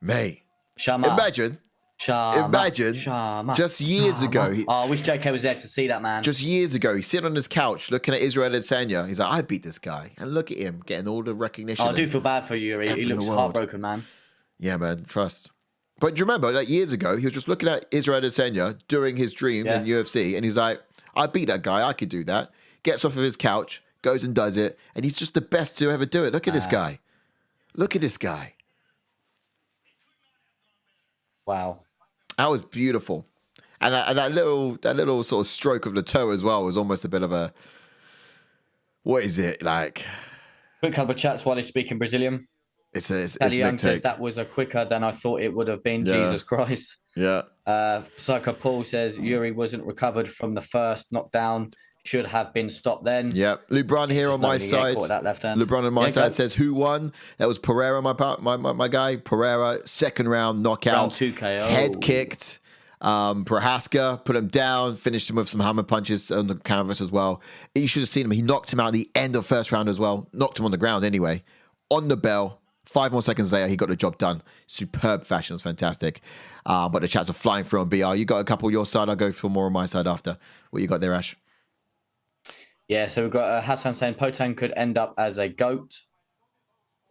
Mate. Shama. Imagine. Just years ago. I wish JK was there to see that, man. Just years ago, he's sitting on his couch looking at Israel Adesanya. He's like, I beat this guy. And look at him getting all the recognition. I do feel bad for Jiří. He looks heartbroken, man. Yeah, man. Trust. But do you remember, like years ago, he was just looking at Israel Adesanya doing his dream in UFC. And he's like, I beat that guy. I could do that. Gets off of his couch, goes and does it. And he's just the best to ever do it. Look at this guy. Look at this guy. Wow. That was beautiful. And that little sort of stroke of the toe as well was almost a bit of a, what is it like? Quick couple of chats while he's speaking Brazilian. It's Young says that was a quicker than I thought it would have been. Yeah. Jesus Christ. Yeah. Psycho Paul says Jiří wasn't recovered from the first knockdown. Should have been stopped then. Yeah. LeBron here on my side. LeBron on my side says who won? That was Pereira, my guy. Pereira, second round knockout. Round 2 KO. Head kicked. Procházka put him down, finished him with some hammer punches on the canvas as well. You should have seen him. He knocked him out at the end of first round as well. Knocked him on the ground anyway. On the bell. 5 more seconds later, he got the job done. Superb fashion. It was fantastic. But the chats are flying through on BR. You got a couple on your side. I'll go for more on my side after. What you got there, Ash? Yeah, so we've got Hassan saying Potan could end up as a GOAT.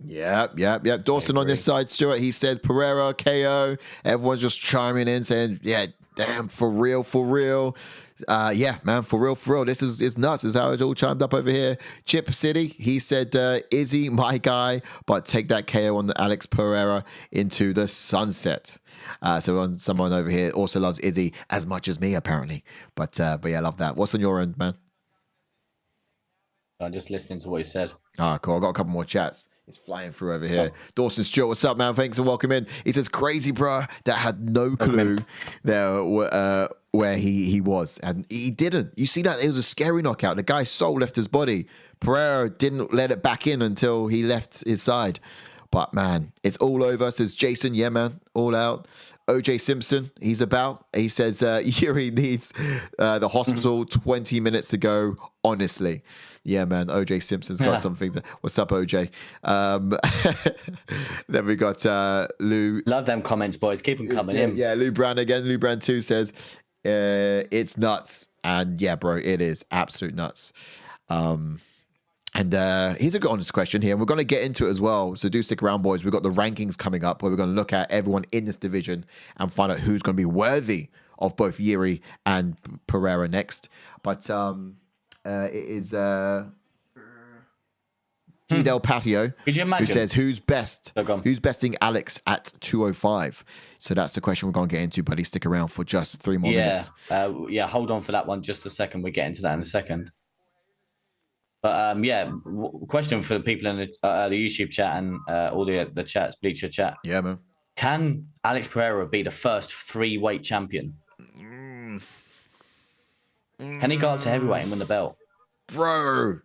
Yep. Dawson on this side, Stuart, he says Pereira, KO. Everyone's just chiming in saying, yeah, damn, for real. Yeah, man, for real. This is nuts. This is how it all chimed up over here. Chip City, he said, Izzy, my guy, but take that KO on the Alex Pereira into the sunset. So someone over here also loves Izzy as much as me, apparently. But yeah, I love that. What's on your end, man? I'm just listening to what he said. Cool. I've got a couple more chats. It's flying through over here. Dawson Stewart, what's up, man? Thanks and welcome in. He says, crazy, bro, that had no clue there where he was. And he didn't. You see that? It was a scary knockout. The guy's soul left his body. Pereira didn't let it back in until he left his side. But, man, it's all over, says Jason. Yeah, man, all out. OJ Simpson, he's about. He says Jiří needs the hospital 20 minutes ago, honestly. Yeah, man, OJ Simpson's got something. What's up, OJ? Then we got Lou. Love them comments, boys. Keep them coming in. Yeah, Lou Brand again. Lou Brand 2 says, it's nuts. And yeah, bro, it is absolute nuts. And here's a good honest question here, and we're going to get into it as well. So do stick around, boys. We've got the rankings coming up where we're going to look at everyone in this division and find out who's going to be worthy of both Jiří and Pereira next. But it is Del Patio who says who's besting Alex at 205. So that's the question we're going to get into, buddy. Stick around for just 3 more minutes. Hold on for that one just a second. We'll get into that in a second. But question for the people in the YouTube chat and all the chats, Bleacher chat. Yeah, man. Can Alex Pereira be the first 3-weight champion? Can he go up to heavyweight and win the belt? Bro.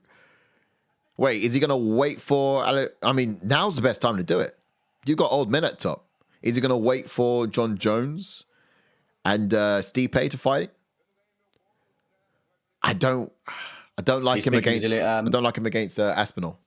Wait, is he going to wait for Alex? I mean, now's the best time to do it. You've got old men at top. Is he going to wait for John Jones and Stipe to fight? I don't like him against. I don't like him against Aspinall.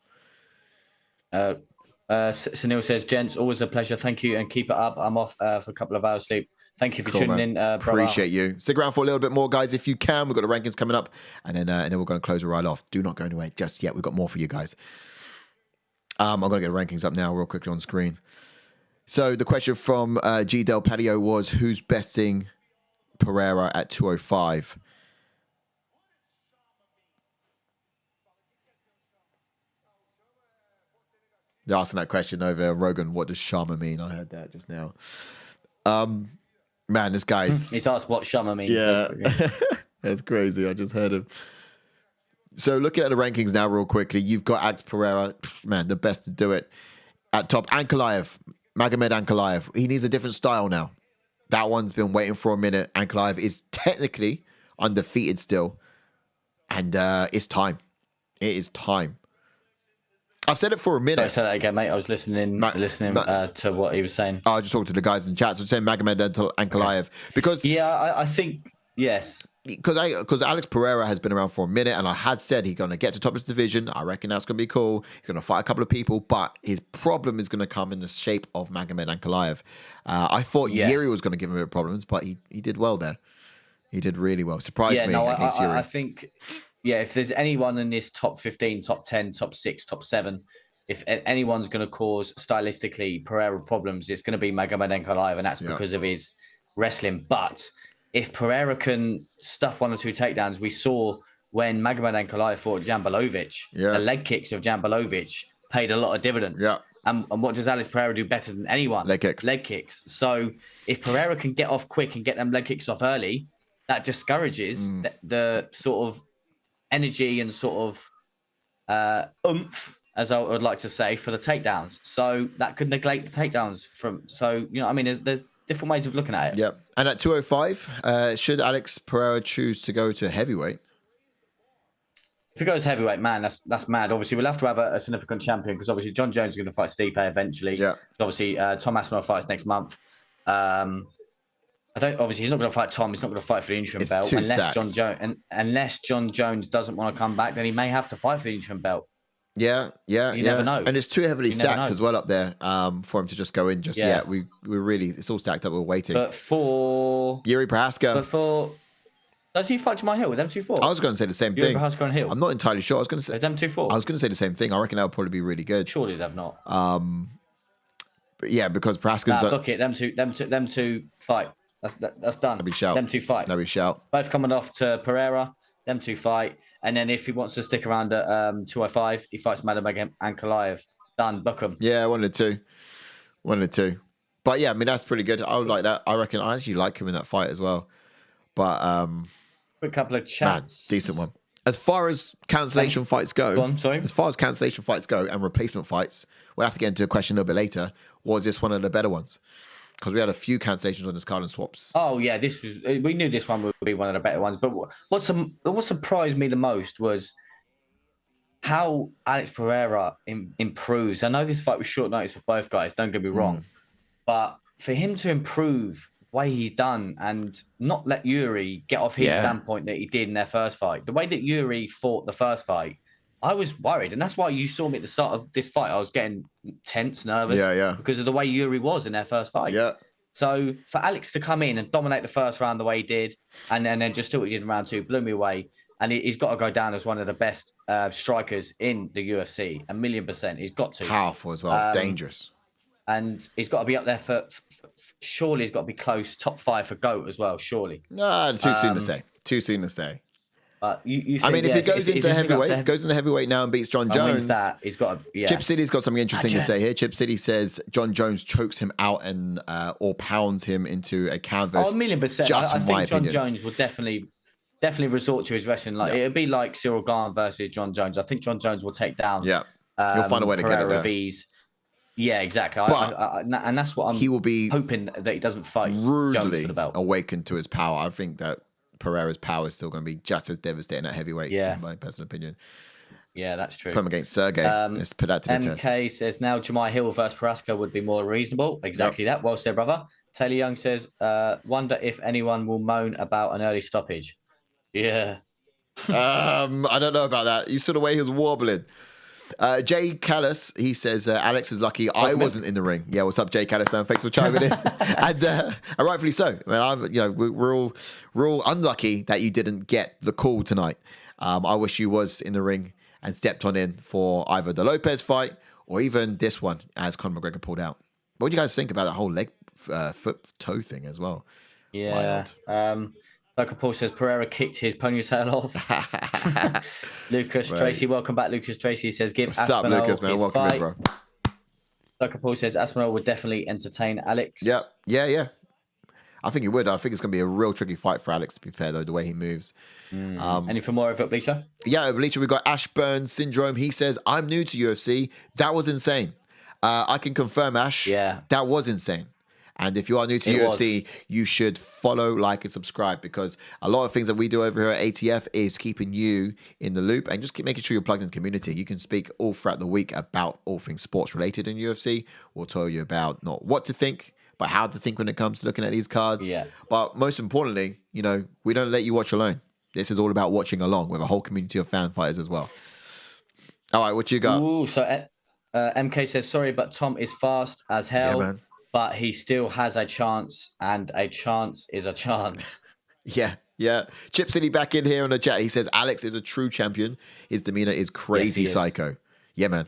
Sunil says, "Gents, always a pleasure. Thank you, and keep it up. I'm off for a couple of hours sleep. Thank you for tuning in. Appreciate you. Stick around for a little bit more, guys, if you can. We've got the rankings coming up, and then we're going to close it right off. Do not go anywhere just yet. We've got more for you guys. I'm going to get the rankings up now, real quickly on screen. So the question from G Del Patio was, who's besting Pereira at 205? They're asking that question over Rogan. What does Sharma mean? I heard that just now. Man, this guy's... He's asked what Sharma means. Yeah. That's crazy. I just heard him. So looking at the rankings now real quickly, you've got Alex Pereira, man, the best to do it. At top, Ankalaev, Magomed Ankalaev. He needs a different style now. That one's been waiting for a minute. Ankalaev is technically undefeated still. And it's time. It is time. I've said it for a minute. Sorry, say that again, mate. I was listening to what he was saying. I just talked to the guys in chat. So I'm saying Magomed Ankalaev. Because... Yeah, I think, yes. Because Alex Pereira has been around for a minute, and I had said he's going to get to top of this division. I reckon that's going to be cool. He's going to fight a couple of people, but his problem is going to come in the shape of Magomed Ankalaev. I thought Jiří was going to give him a bit of problems, but he did well there. He did really well. Surprised me against Jiří. I think... Yeah, if there's anyone in this top 15, top 10, top 6, top 7, if anyone's going to cause stylistically Pereira problems, it's going to be Magomed Ankalaev, and that's because of his wrestling. But if Pereira can stuff 1 or 2 takedowns, we saw when Magomed Ankalaev fought Jambilovic, the leg kicks of Jambilovic paid a lot of dividends. Yeah. And what does Alex Pereira do better than anyone? Leg kicks. Leg kicks. So if Pereira can get off quick and get them leg kicks off early, that discourages the sort of energy and sort of oomph, as I would like to say, for the takedowns. So that could neglect the takedowns from. So, you know, I mean, there's different ways of looking at it. Yeah. And at 205, should Alex Pereira choose to go to heavyweight? If he goes heavyweight, man, that's mad. Obviously, we'll have to have a significant champion because obviously John Jones is going to fight Stipe eventually. Yeah. Obviously, Tom Aspinall fights next month. Obviously, he's not going to fight Tom. He's not going to fight for the interim belt unless John Jones doesn't want to come back. Then he may have to fight for the interim belt. You never know. And it's too heavily stacked as well up there for him to just go in just yet. We're really, it's all stacked up. We're waiting. But for Jiří Procházka. Does he fight Jemai Hill with them 2-4? I was going to say the same thing. Procházka and Hill. I'm not entirely sure. I was going to say them 2-4. I was going to say the same thing. I reckon that would probably be really good. Surely they've not. But yeah, because Procházka's book it. Them two fight. That's done. That'd be shout. Them two fight. That'd be shout. Both coming off to Pereira. Them two fight. And then if he wants to stick around at 205, he fights Madam and Kalaev. Done. Book him. Yeah, one of the two. But yeah, I mean that's pretty good. I would like that. I reckon I actually like him in that fight as well. But quick couple of chats. Man, decent one. As far as cancellation fights go, as far as cancellation fights go and replacement fights, we'll have to get into a question a little bit later. Was this one of the better ones? Because we had a few cancellations on this card and swaps. Oh yeah, we knew this one would be one of the better ones. But what surprised me the most was how Alex Pereira improves. I know this fight was short notice for both guys. Don't get me wrong, but for him to improve the way he's done and not let Jiří get off his standpoint that he did in their first fight, the way that Jiří fought the first fight, I was worried, and that's why you saw me at the start of this fight. I was getting tense, nervous, because of the way Jiří was in their first fight. Yeah. So for Alex to come in and dominate the first round the way he did, and then just do what he did in round two, blew me away. And he's got to go down as one of the best strikers in the UFC, 1,000,000%. He's got to. Powerful as well, dangerous. And he's got to be up there for surely he's got to be close, top 5 for GOAT as well, surely. No, too soon to say. Too soon to say. You think, I mean, if he goes into heavyweight now and beats John Jones, he's got to, Chip City's got something interesting to say here. Chip City says John Jones chokes him out and or pounds him into a canvas. 1,000,000%. Just I think John opinion. Jones will definitely resort to his wrestling. Like it'd be like Cyril Gane versus John Jones. I think John Jones will take down. Yeah, he'll find a way to get it there. Yeah, exactly. And that's what he will be hoping that he doesn't fight rudely Jones for the belt. Awakened to his power. I think that Pereira's power is still going to be just as devastating at heavyweight, in my personal opinion. Yeah, that's true. Put him against Sergey. Let's put that to the test. MK says now Jemai Hill versus Procházka would be more reasonable. Exactly that. Well said, brother. Taylor Young says, wonder if anyone will moan about an early stoppage. Yeah. I don't know about that. You saw the way he was wobbling. Jay Callis, he says, Alex is lucky I wasn't in the ring. Yeah, what's up, Jay Callis, man? Thanks for chiming in. And rightfully so. I mean, we're all unlucky that you didn't get the call tonight. I wish you was in the ring and stepped on in for either the Lopes fight or even this one, as Conor McGregor pulled out. What do you guys think about that whole leg, foot, toe thing as well? Yeah. Local Paul says Pereira kicked his ponytail off. Lucas Tracy, welcome back. Lucas Tracy says, give What's up, Lucas, man? Welcome in, bro. Local Paul says Aspinall would definitely entertain Alex. Yeah. I think he would. I think it's going to be a real tricky fight for Alex, to be fair, though, the way he moves. Anything more over at Bleacher? Yeah, Bleacher, we've got Ashburn Syndrome. He says, I'm new to UFC. That was insane. I can confirm, Ash. Yeah. That was insane. And if you are new to UFC, you should follow, like, and subscribe, because a lot of things that we do over here at ATF is keeping you in the loop and just keep making sure you're plugged in the community. You can speak all throughout the week about all things sports related in UFC. We'll tell you about not what to think, but how to think when it comes to looking at these cards. Yeah. But most importantly, we don't let you watch alone. This is all about watching along with a whole community of fan fighters as well. All right, what you got? Ooh, so MK says, sorry, but Tom is fast as hell. Yeah, man. But he still has a chance, and a chance is a chance. Yeah. Chip City back in here on the chat. He says, Alex is a true champion. His demeanor is crazy psycho. Yeah, man.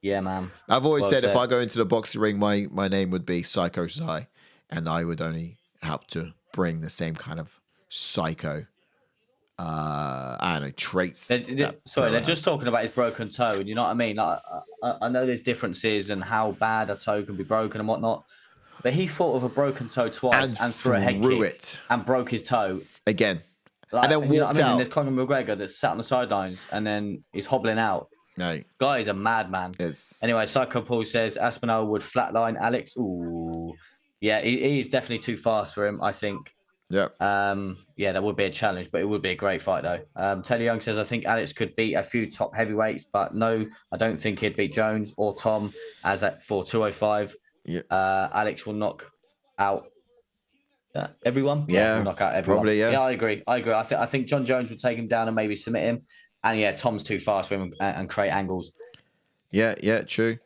Yeah, man. I've always said if I go into the boxing ring, my name would be Psycho Psy, and I would only help to bring the same kind of psycho, I don't know, traits. They're just talking about his broken toe, and you know what I mean? Like, I know there's differences and how bad a toe can be broken and whatnot, but he fought with a broken toe twice and threw a head kick and broke his toe again, and then walked out. And there's Conor McGregor that's sat on the sidelines and then he's hobbling out. No, guy is a madman. Anyway, Psycho Paul says Aspinall would flatline Alex. Ooh, yeah, he's definitely too fast for him, I think. Yeah. That would be a challenge, but it would be a great fight though. Taylor Young says, I think Alex could beat a few top heavyweights, but no, I don't think he'd beat Jones or Tom as at for 205. Yeah. Alex will knock out everyone. Yeah, will knock out everyone. Probably, yeah. Yeah, I agree. I think John Jones would take him down and maybe submit him. And yeah, Tom's too fast for him and create angles. Yeah, true.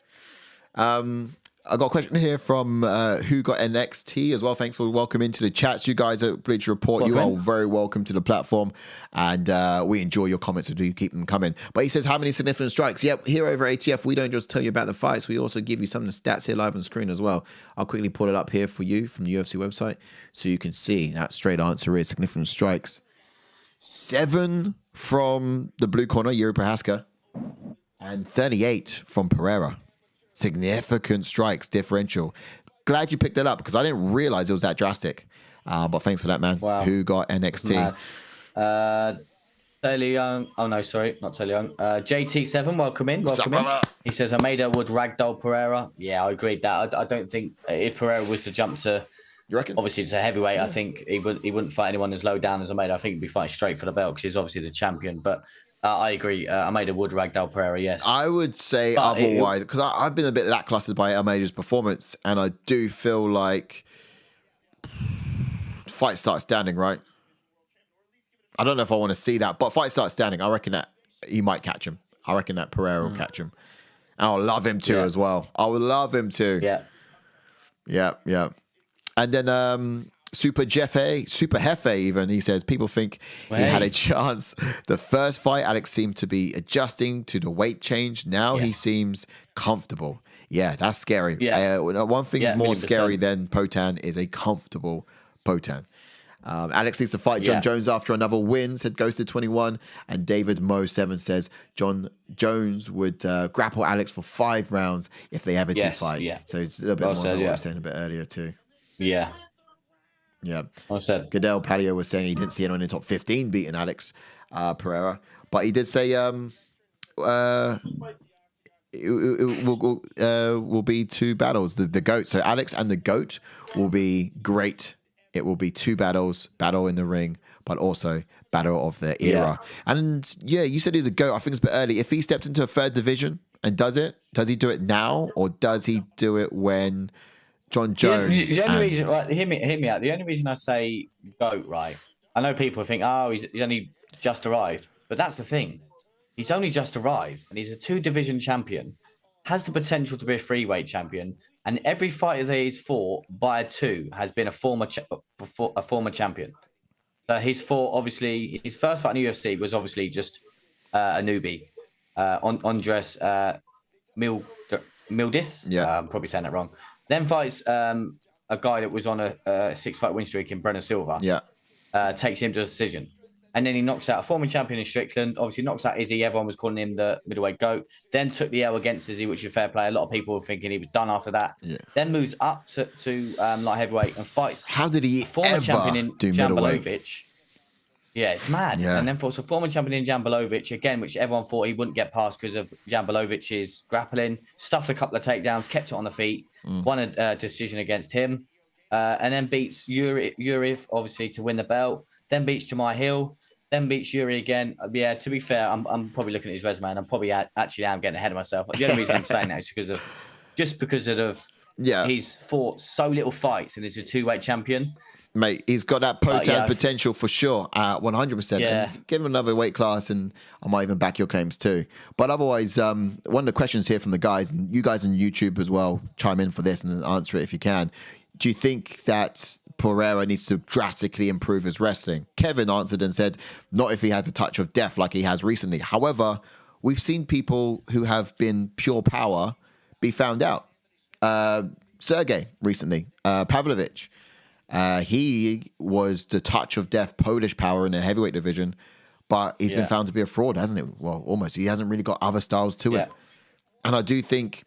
I got a question here from Who Got NXT as well. Thanks for welcoming to the chats. You guys at Bleacher Report, you are very welcome to the platform, and we enjoy your comments, so do keep them coming. But he says, how many significant strikes? Yep, here over ATF, we don't just tell you about the fights, we also give you some of the stats here live on screen as well. I'll quickly pull it up here for you from the UFC website, so you can see that straight answer is significant strikes. 7 from the blue corner, Jiří Procházka, and 38 from Pereira. Significant strikes differential. Glad you picked that up because I didn't realize it was that drastic. But thanks for that, man. Wow. Who got NXT? Leon. Oh no, sorry, not Leon. JT7, welcome in. He says Mayra would ragdoll Pereira. Yeah, I agreed that. I don't think if Pereira was to jump to, you reckon? Obviously it's a heavyweight. I think he wouldn't fight anyone as low down as Mayra. I think he'd be fighting straight for the belt because he's obviously the champion. But I agree. Mayra would ragdoll Pereira, yes. I would say otherwise, because I've been a bit lackluster by Mayra's performance, and I do feel like fight starts standing, right? I don't know if I want to see that, but fight starts standing. I reckon that he might catch him. I reckon that Pereira will catch him. And I'll love him too as well. I would love him too. Yeah. And then Super Jefe even, he says, people think he had a chance. The first fight, Alex seemed to be adjusting to the weight change. Now he seems comfortable. Yeah, that's scary. Yeah. One thing more 100%. Scary than Potan is a comfortable Potan. Alex needs to fight John Jones after another win, said Ghosted 21. And David Mo 7 says John Jones would grapple Alex for 5 rounds if they ever do fight. Yeah. So it's a little bit more than what I was saying a bit earlier too. Yeah. Well said. Goodell Patio was saying he didn't see anyone in the top 15 beating Alex Pereira, but he did say it will be 2 battles. The GOAT. So Alex and the GOAT will be great. It will be 2 battles, battle in the ring, but also battle of the era. And you said he's a GOAT. I think it's a bit early. If he steps into a 3rd division and does he do it now, or does he do it when John Jones? The only reason, right? Hear me out. The only reason I say GOAT, right? I know people think, he's only just arrived, but that's the thing. He's only just arrived, and he's a 2-division champion. Has the potential to be a 3-weight champion, and every fighter that he's fought by a 2 has been a former champion. So he's fought, obviously, his first fight in the UFC was obviously just a newbie, Andres Mildis. Yeah, I'm probably saying that wrong. Then fights a guy that was on a 6-fight win streak in Brennan Silva. Yeah. Takes him to a decision. And then he knocks out a former champion in Strickland. Obviously knocks out Izzy. Everyone was calling him the middleweight GOAT. Then took the L against Izzy, which is fair play. A lot of people were thinking he was done after that. Yeah. Then moves up to light heavyweight and fights. How did he former champion in Jambilovic. Yeah, it's mad. Yeah. And then fought a former champion in Jambilovic again, which everyone thought he wouldn't get past because of Jambilovic's grappling. Stuffed a couple of takedowns, kept it on the feet, won a decision against him, and then beats Yuri obviously to win the belt. Then beats Jamai Hill. Then beats Jiří again. Yeah, to be fair, I'm probably looking at his resume and I'm probably actually getting ahead of myself. The only reason I'm saying that is because he's fought so little fights and he's a 2-weight champion. Mate, he's got that potent potential for sure, 100%. Yeah. And give him another weight class and I might even back your claims too. But otherwise, one of the questions here from the guys, and you guys on YouTube as well, chime in for this and answer it if you can. Do you think that Pereira needs to drastically improve his wrestling? Kevin answered and said, not if he has a touch of death like he has recently. However, we've seen people who have been pure power be found out. Sergey recently, Pavlovich. He was the touch of death Polish power in the heavyweight division, but he's been found to be a fraud, hasn't he? Well, almost. He hasn't really got other styles to it. And I do think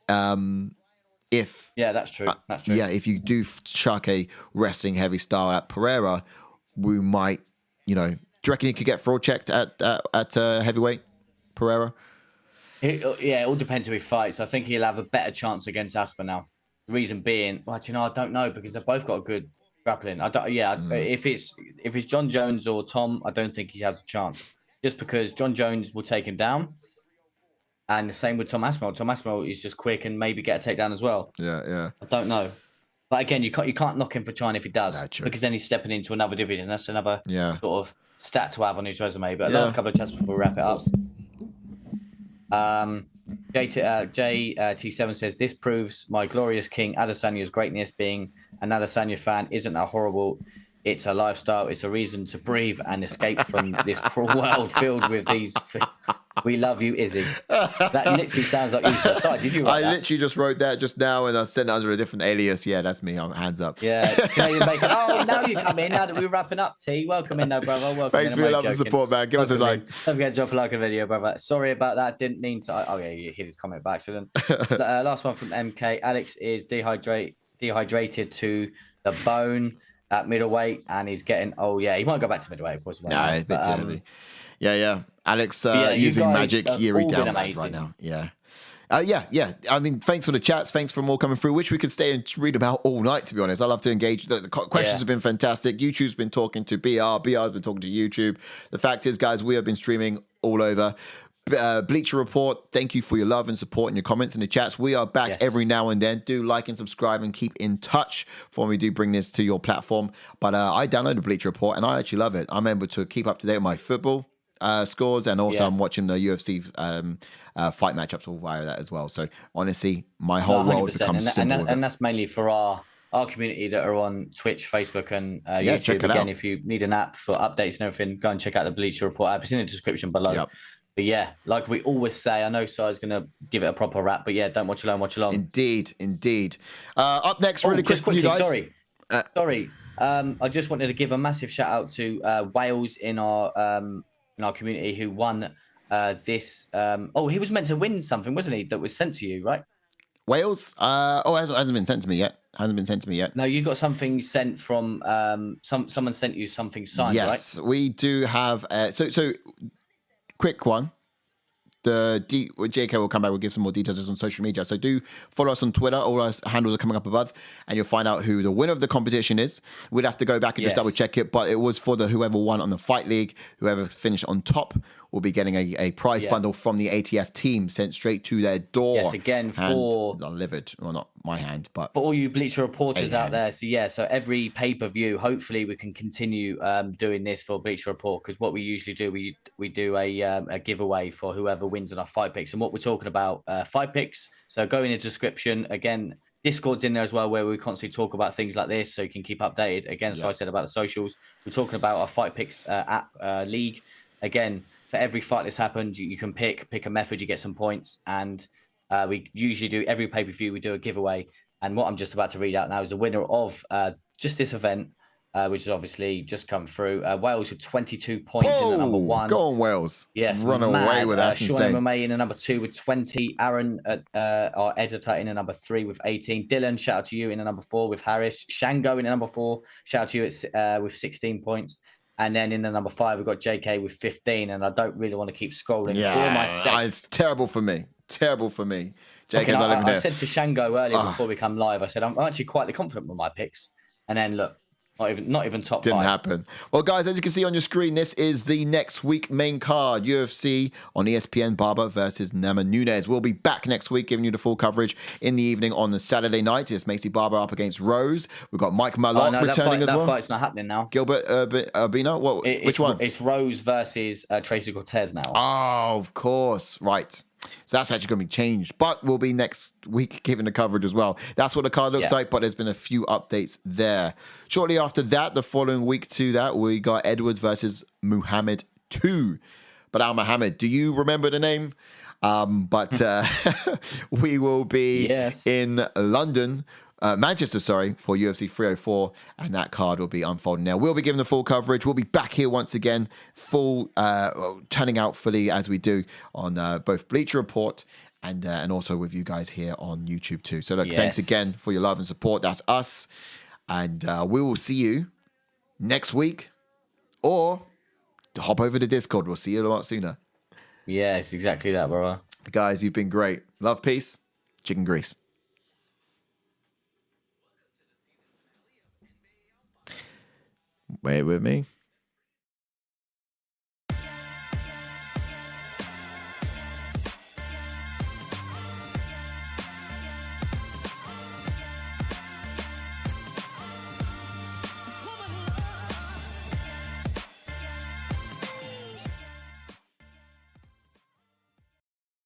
that's true. That's true. Yeah, if you do chuck a wrestling heavy style at Pereira, we might, do you reckon he could get fraud checked at heavyweight, Pereira? It all depends who he fights. I think he'll have a better chance against Aspinall. The reason being, I don't know, because they've both got a good grappling. If it's John Jones or Tom, I don't think he has a chance. Just because John Jones will take him down. And the same with Tom Aspinall. Tom Aspinall is just quick and maybe get a takedown as well. Yeah. I don't know. But again, you can't knock him for trying if he does. Because then he's stepping into another division. That's another sort of stat to have on his resume. But last couple of chats before we wrap it up. JT7 says, this proves my glorious king Adesanya's greatness. Being an Adesanya fan isn't a horrible, it's a lifestyle. It's a reason to breathe and escape from this cruel world filled with these. We love you, Izzy. That literally sounds like you. Sorry, did you write that? literally just wrote that just now and I sent it under a different alias. Yeah, that's me. I'm hands up. Yeah. Canadian Bacon. Oh, now you come in. Now that we're wrapping up, T. Welcome in, though, brother. Welcome Thanks for your love and support, man. Give us a like. Don't forget to drop a like on the video, brother. Sorry about that. Didn't mean to. Oh, yeah, you hit his comment by accident. Last one from MK. Alex is dehydrated to the bone at middleweight, and he's getting. Oh, yeah. He might go back to middleweight, of course. Nah, it's a bit too heavy. Yeah. Alex using magic Jiří down right now. Yeah. Yeah. I mean, thanks for the chats. Thanks for more coming through, which we could stay and read about all night, to be honest. I love to engage. The questions have been fantastic. YouTube's been talking to BR. BR's been talking to YouTube. The fact is, guys, we have been streaming all over. Bleacher Report, thank you for your love and support and your comments in the chats. We are back every now and then. Do like and subscribe and keep in touch for when we do bring this to your platform. But I downloaded Bleacher Report and I actually love it. I'm able to keep up to date with my football scores, and also I'm watching the UFC fight matchups all via that as well. So honestly, my whole world becomes simple. And that's mainly for our community that are on Twitch, Facebook, and YouTube. Check it Again, out. if you need an app for updates and everything, go and check out the Bleacher Report app. It's in the description below. Yep. But yeah, like we always say, I know Si's going to give it a proper wrap, but yeah, don't watch alone, watch along. Indeed. Up next, really quick, quickly, you guys. Sorry. I just wanted to give a massive shout out to Wales in our community who won this. He was meant to win something, wasn't he? That was sent to you, right? Wales? It hasn't been sent to me yet. No, you got something sent from someone sent you something signed, right? Yes, we do have. So quick one. JK will come back. We'll give some more details on social media. So do follow us on Twitter. All our handles are coming up above, and you'll find out who the winner of the competition is. We'd have to go back and just double check it, but it was for whoever won on the Fight League. Whoever finished on top will be getting a prize bundle from the ATF team sent straight to their door. Yes, again for delivered. Well, not my hand, but for all you Bleacher Reporters out there. So every pay-per-view, hopefully we can continue doing this for Bleacher Report, because what we usually do, we do a giveaway for whoever wins on our fight picks. And what we're talking about, fight picks. So go in the description. Again, Discord's in there as well, where we constantly talk about things like this, so you can keep updated. Again, so I said about the socials, we're talking about our fight picks app league. Again, for every fight that's happened, you can pick a method, you get some points, and we usually do every pay-per-view, we do a giveaway. And what I'm just about to read out now is the winner of just this event, which has obviously just come through. Wales with 22 points in the number one. Go on, Wales. Yes, run away with that. Sean MMA in the number 2 with 20. Aaron, our editor, in the number 3 with 18. Dylan, shout out to you in the number 4 with Harris. Shango in the number 4, shout out to you with 16 points. And then in the number 5, we've got JK with 15. And I don't really want to keep scrolling for myself. It's terrible for me. JK, I said to Shango earlier before we come live, I said, I'm actually quite confident with my picks. And then look, not even top 5. Didn't happen. Well, guys, as you can see on your screen, this is the next week main card. UFC on ESPN, Barber versus Nama Nunes. We'll be back next week giving you the full coverage in the evening on the Saturday night. It's Macy Barber up against Rose. We've got Mike Malott returning as well. That fight's not happening now. Gilbert Urbino? Which one? It's Rose versus Tracy Cortez now. Oh, of course. Right. So that's actually going to be changed, but we'll be next week giving the coverage as well. That's what the card looks like, but there's been a few updates there. Shortly after that, the following week to that, we got Edwards versus Muhammad 2. But Al Muhammad, do you remember the name? But we will be in London, Manchester, for UFC 304, and that card will be unfolding now. We'll be giving the full coverage. We'll be back here once again, turning out fully as we do on both Bleacher Report and also with you guys here on YouTube too. So look, thanks again for your love and support. That's us, and we will see you next week, or hop over to Discord. We'll see you a lot sooner. Yes, exactly that, bro. Guys, you've been great. Love, peace, chicken grease. Wait with me.